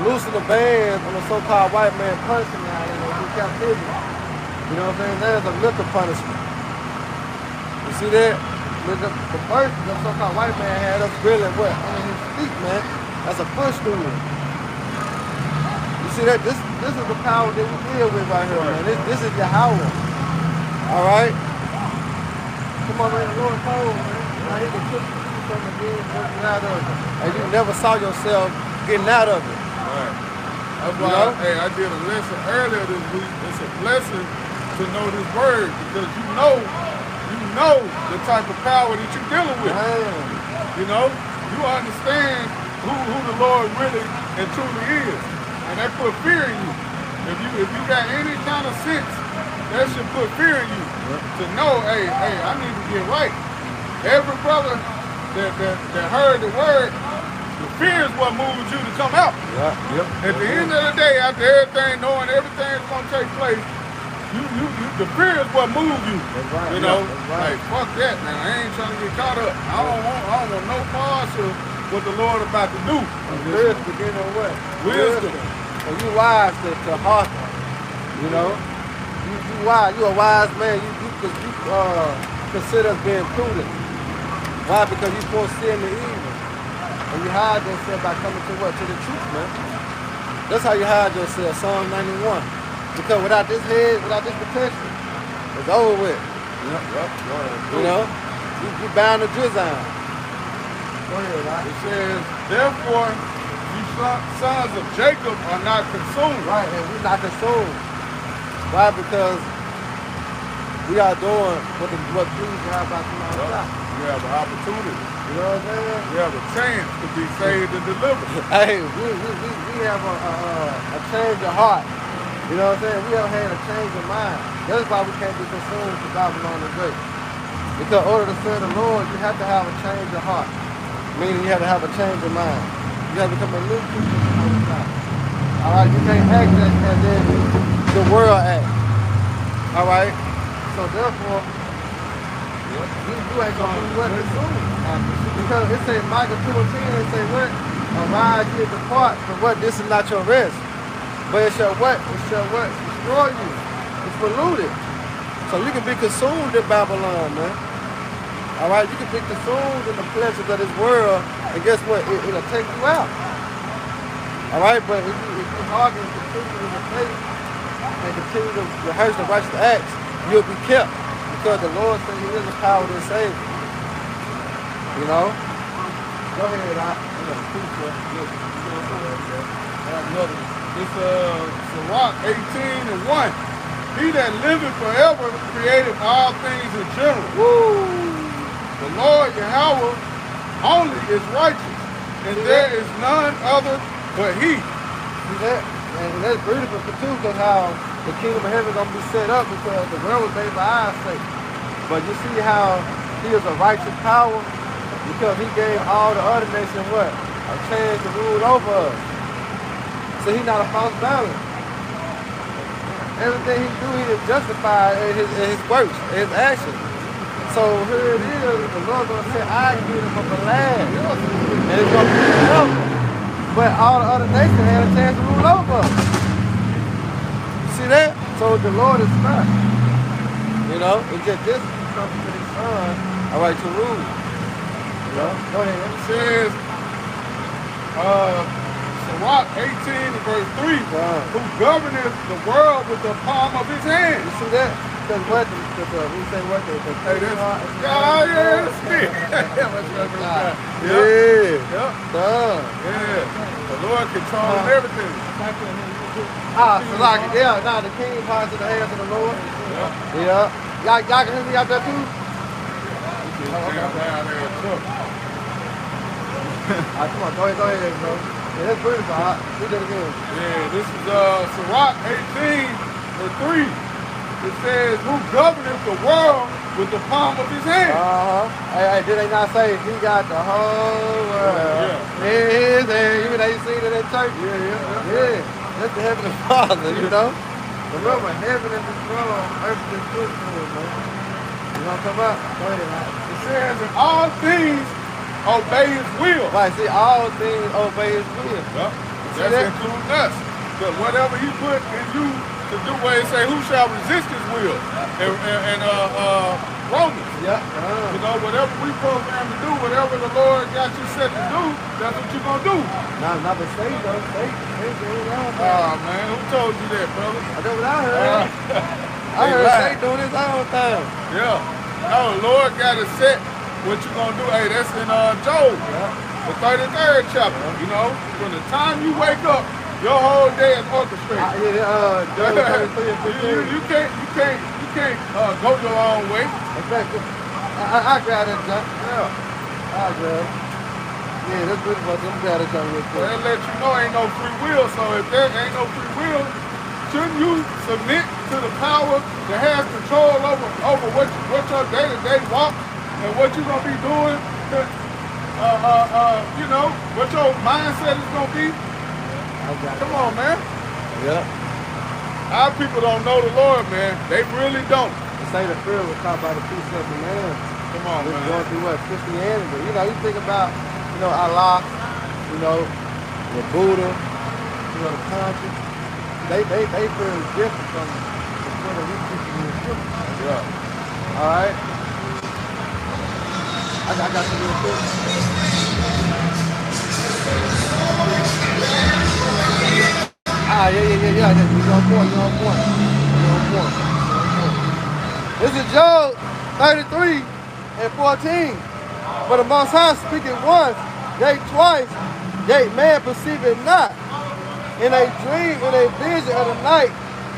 F: loosen the bands on the so-called white man punishment now, in captivity. You know what I'm saying? That is a mental punishment. You see that? The first, the so-called white man had us grilling what? Under his feet, man. That's a footstool. You see that? This is the power that we deal with right here, man. This is Yahweh. All right? Come on, man. The Lord told, man. Now he can put you through something again, working out of it. And you never saw yourself getting out of it.
G: Right. That's why, hey, I did a lesson earlier this week. It's a blessing to know this word because you know the type of power that you're dealing with.
F: Man.
G: You know, you understand who the Lord really and truly is, and that put fear in you. If you got any kind of sense, that should put fear in you to know, hey, I need to get right. Every brother that heard the word, the fear is what moves you to come out. At the end of the day, after everything, knowing everything's gonna take place, the fear is what moves you. You know, like fuck that, man. I ain't trying to get caught up. I don't want no parts of what the Lord about to do.
F: Wisdom begin on what?
G: Wisdom.
F: And you wise to hearken. You know, you wise. You a wise man. You consider us being prudent. Why? Because you foresee the evil, and you hide yourself by coming to what? To the truth, man. That's how you hide yourself. Psalm 91. Because without this head, without this protection, it's over with. You know, you bound to Drizon. Go ahead, right?
G: It says, therefore, you sons of Jacob are not consumed.
F: Right, and we're not consumed. Why? Because we are doing what please God by tomorrow.
G: You have an opportunity.
F: You know what I'm saying?
G: You have a chance to be saved and delivered.
F: Hey, we have a change of heart. You know what I'm saying? We have had a change of mind. That's why we can't be consumed to Babylon the Great. Because in order to serve the Lord, you have to have a change of heart. Meaning you have to have a change of mind. You have to become a new creature all the time. All right, you can't act as then the world acts. All right? So therefore, you ain't going to be what consumed. Because it says Micah 2:10, it say what? Arise, ye depart from what? This is not your rest. But it shall what? It shall what? Destroy you. It's polluted. So you can be consumed in Babylon, man. All right? You can be consumed in the pleasures of this world, and guess what? It'll take you out. All right? But if you hearken and continue in the faith and continue to rehearse the righteous acts, you'll be kept. Because the Lord said he is the power to save you. You know? Go ahead,
G: Another. It's Sirach 18:1. He that liveth forever created all things in general.
F: Woo!
G: The Lord Yahweh only is righteous, and there is none other but he.
F: See that? And that's beautiful too, because how the kingdom of heaven is going to be set up, because the world was made by our sake. But you see how he is a righteous power, because he gave all the other nations what? A chance to rule over us. So he's not a false balance. Everything he do, he is justified in his works, in his actions. So here it is, the Lord's going to say, I give him from the land. And it's going to be enough. But all the other nations had a chance to rule over us. See that? So the Lord is not. You know, it's just this comes to his son, all right, to rule. You know? Go ahead.
G: It says, Sirach 18:3, who governeth the world with the palm of his hand.
F: You see that? Because what? We say what? The
G: Hey, that's, yeah, that's me. The Lord controls everything.
F: Now the king parts in the hands of the Lord. Yeah. Y'all can hear me out there too? Come on, go ahead, bro. Yeah, that's beautiful. Do that again.
G: Yeah, this is Sirach 18:3. It says, who governeth the world with the palm of his hand.
F: Hey, did they not say he got the whole world in his hand? You ain't seen it in church? Yeah. That's the Heavenly Father, you know? Remember, heaven is the throne, earth is good for him, man. You want to come up? Go ahead, man.
G: It says, in all things obey his will.
F: Right, see, all things obey his will.
G: Yep. That includes us. But whatever he put in you to do, where it say, who shall resist his will? And Romans.
F: Yeah.
G: You know, whatever we program to do, whatever the Lord got you set to do, that's what you're going to do.
F: Not but Satan, though. Satan.
G: Oh, man, who told you that, brother?
F: I know what I heard. I heard they doing his own thing.
G: Yeah. No, Lord got it set. What you gonna do? Hey, that's in Job, the 33rd chapter. You know, from the time you wake up, your whole day is orchestrated.
F: Job 33 and 15.
G: You can't go your own way.
F: Exactly. I grab that, John.
G: Yeah.
F: I grab it. Yeah, that's good for them. Grab that, John, real quick.
G: Well, that let you know ain't no free will. So if there ain't no free will, shouldn't you submit to the power that has control over what your day-to-day walk and what you're gonna be doing? You know what your mindset is gonna be. Come on, man.
F: Yeah.
G: Our people don't know the Lord, man. They really don't.
F: They say the fear was taught by the precepts of man.
G: Come on,
F: We're
G: man.
F: going through what? Christianity. You know, you think about, you know, Allah, you know, the Buddha, you know, the conscience. They feel different from the fear that we teach in the scripture.
G: Yeah.
F: All right. I got some real quick. Yeah. You're on point. This is Job 33 and 14. For the Most High speaketh once, yea twice, yet man perceiveth not. In a dream, in a vision of the night,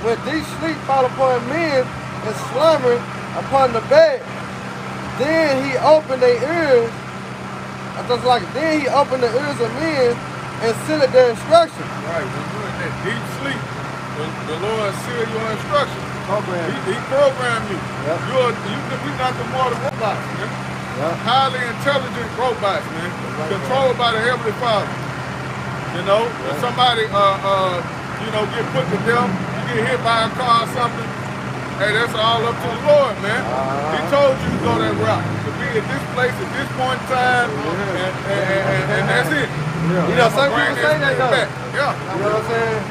F: when deep sleep fall upon men and slumber upon the bed. Then he opened their ears. Then he opened the ears of men and sealed their instruction.
G: Right. When you're in that deep sleep, the Lord seal your instructions. He programmed you.
F: Yep.
G: We're nothing more than robots, man.
F: Yep.
G: Highly intelligent robots, man. Controlled by the Heavenly Father. You know, if somebody, get put to death, you get hit by a car or something, hey, that's all up to the Lord, man. He told you to go that route, to be at this place at this point in time, and that's it.
F: Yeah. You know, some people say that though.
G: Yeah.
F: You know what I'm saying?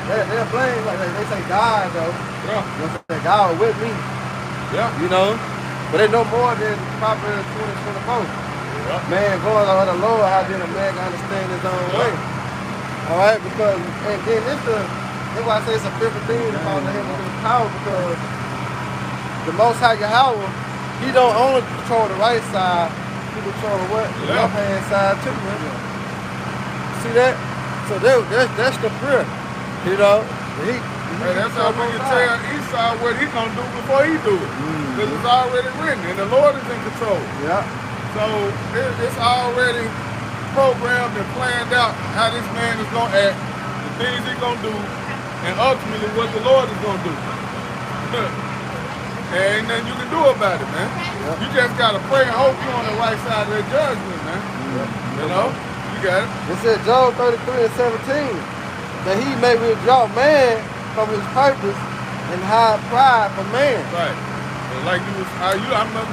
F: They're blamed, like they say God though.
G: Yeah.
F: You know what I'm saying? God was with me.
G: Yeah.
F: You know? But they know more than Proverbs 20:24.
G: Yeah.
F: Man going on the Lord, how then a man can understand his own way. All right, because and then that's why I say it's a different thing to follow him with power, because the Most High Yahweh, he don't only control the right side, he control the what? The left hand side too, man. See that? So that's the prayer. You know?
G: Hey, that's how we can tell Esau what he's gonna do before he do it. Because it's already written and the Lord is in control.
F: Yeah.
G: So it's already programmed and planned out how this man is gonna act, the things he's gonna do, and ultimately what the Lord is gonna do. Ain't nothing you can do about it, man. Yep. You just gotta pray and hope you're on the right side of the judgment, man. Yep. You know? You got it.
F: It said Job 33 and 17, that he may withdraw man from his purpose and hide pride from man.
G: Right. Like I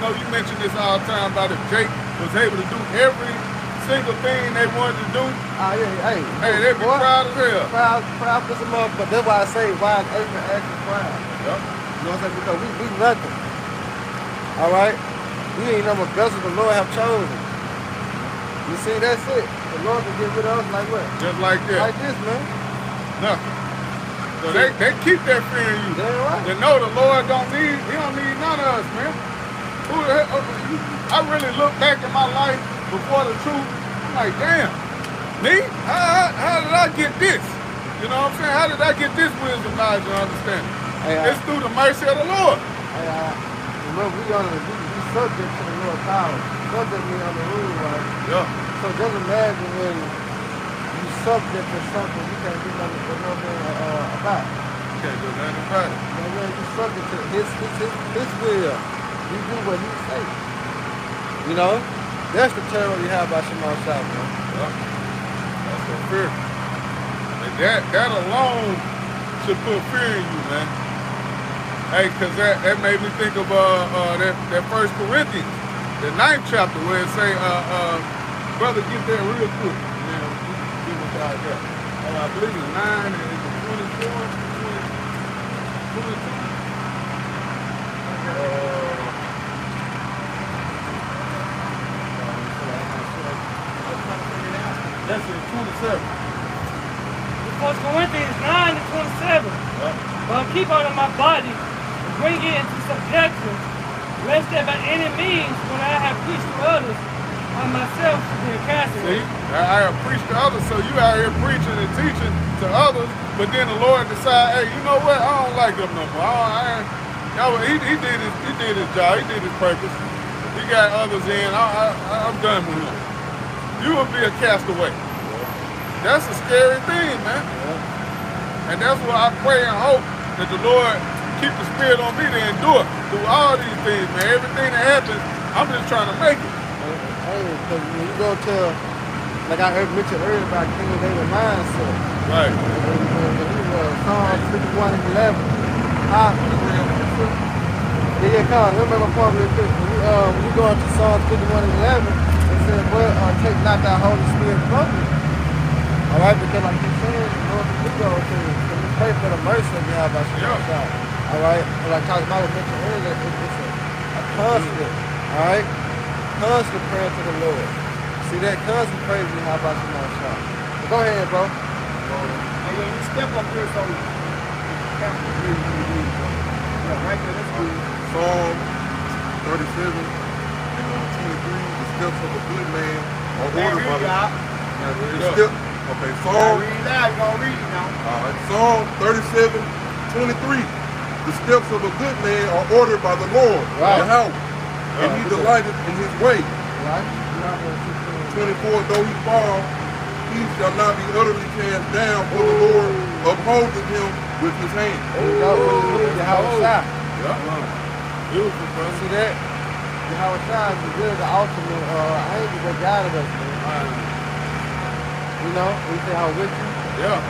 G: know you mentioned this all the time about if Jake was able to do every single thing they wanted to do.
F: Hey,
G: they'd be proud as hell.
F: Proud for some up, but that's why I say why is Abraham actually proud.
G: Yep.
F: You know what I'm saying? Because we nothing. All right? We ain't number vessels the Lord have chosen. You see, that's it. The Lord can get rid of us like what?
G: Just like that.
F: Like this, man.
G: Nothing. So they keep that fear in you.
F: Damn right.
G: They know the Lord he don't need none of us, man. I really look back at my life before the truth. I'm like, damn, me? How did I get this? You know what I'm saying? How did I get this wisdom, knowledge, and understanding? It's through the mercy of the Lord.
F: Remember, we subject to the Lord's power. Subject me on the rule, right?
G: Yeah.
F: So just imagine when you subject to something you can't do nothing about.
G: You can't do nothing about it.
F: You know, when you subject to his will, you do what he says. You know? That's the terror you have by Shema Shah, man.
G: Yeah. That's the fear. And that alone should put fear in you, man. Hey, because that made me think of that 1 Corinthians, the 9th chapter, where it say, brother, get there real quick. Man, give us out there. I believe it's 9 and it's 24, 22. That's in 27.
D: 1 Corinthians 9 and 27.
G: Yeah.
D: but I'm keep on my body and bring it into subjection, lest that by any means, when I have preached to others, I myself be a castaway.
G: See, I have preached to others, so you out here preaching and teaching to others, but then the Lord decide, hey, you know what? I don't like them no more. He did his job. He did his purpose. He got others in. I'm done with him. You will be a castaway. That's a scary thing, man. And that's why I pray and hope that the Lord keep the spirit on me to endure through all these things, man. Everything that happens, I'm just trying to make it.
F: Hey, because when you go to, like I heard mentioned earlier about King David mindset.
G: Right.
F: Psalms 51 and 11. Yeah, come on. Let me make my point real quick. When you go into Psalms 51 and 11, it says, well, take not thy Holy Spirit from me. All right, because like you said, Lord, we go to pray for the mercy of God by God. All right, like Charles Michael mentioned earlier, it's a constant, all right, constant prayer to the Lord. See that constant praise we have about God. Go ahead, bro.
A: Hey, you step up here so you can right there, let's do
H: Psalm 37 and 23, the steps of a good man are ordered by the Okay, Psalm.
A: read it out, you're gonna read it now.
H: All right, Psalm 37, 23. The steps of a good man are ordered by the Lord, the house, and he delighteth in his way.
F: Right.
H: 24, though he fall, he shall not be utterly cast down, for the Lord upholdeth him with his hand.
F: There you go. The house shot.
G: Beautiful, bro.
F: See that? The house shot is really the ultimate angel that guided us, man. You know, we say how with you.
G: Yeah.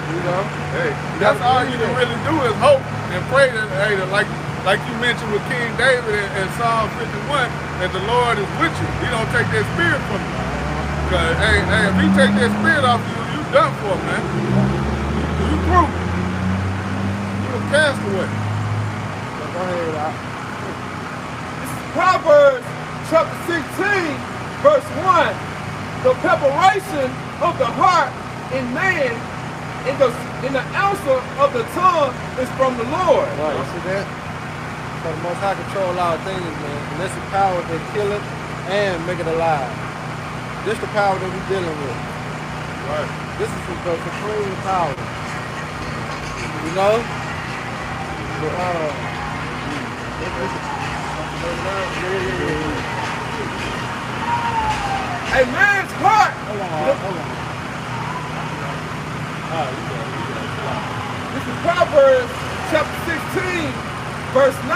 F: You know?
G: Hey, that's all you can really do is hope and pray that, hey, like you mentioned with King David in Psalm 51, that the Lord is with you. He don't take that spirit from you. Because, hey, if he take that spirit off you, you done for, man. You through. You a castaway.
F: Go ahead, Doc.
B: This is Proverbs chapter 16, verse 1. The preparation of the heart in man and the answer of the tongue is from the Lord.
F: Right, you see that? So the Most High control all things, man. And that's the power that kill it and make it alive. This the power that we're dealing with.
G: Right.
F: This is the supreme power. You know?
B: A man's heart.
A: Hold on.
B: This is Proverbs chapter 16, verse 9.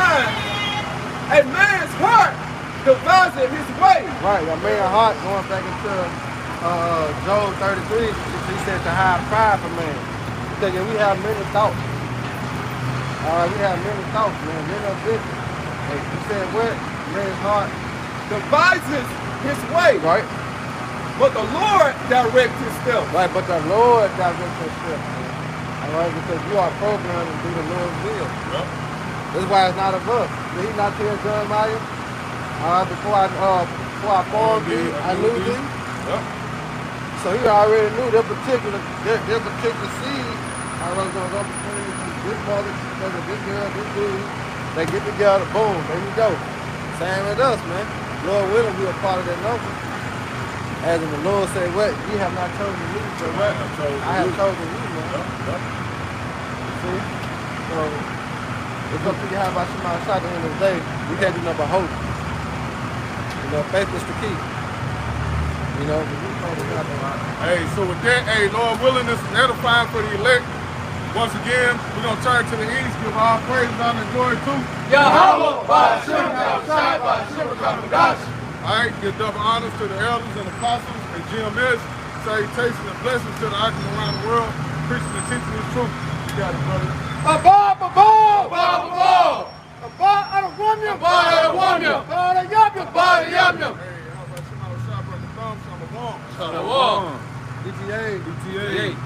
B: A man's heart deviseth his way.
F: Right, a man's heart, going back into Job 33, he said to hide pride from man. Because we have many thoughts. We have many thoughts, man. Many of this. Like you said what? Man's heart
B: devises his way.
F: Right.
B: But the Lord directs his steps.
F: Right, but the Lord directs his steps, man. All right, because you are programmed to do the Lord's will.
G: Yep.
F: That's why it's not of us. Did he not tell Jeremiah? Before I formed thee, I knew thee.
G: Yep.
F: So he already knew that particular seed. I was gonna go between this mother, this girl, this dude. They get together, boom, there you go. Same with us, man. Lord willing, we are part of that number. As in the Lord said, what? You have not chosen me, but what? I have chosen you, man. See? So, it's up to you how about you might shot at the end of the day. We can't do nothing but hope. You know, faith is the key. You know,
G: Hey, so with that, hey, Lord willing, this is edifying for the elect. Once again, we're going to turn to the east, give all praise, honor, and glory to
B: Yahweh, Ba'ashem, Yahushai, Ba'ashem, Kamadash.
G: All right, give double honors to the elders and apostles and GMS. Salutations and blessings to the icons around the world, preaching and teaching this truth. You got it, brother.
B: Abba, Adawamyam,
G: Hey, how about Shema Shah, brother Thumb, Shalom.
B: Shalom.
F: DTA.
G: DTA.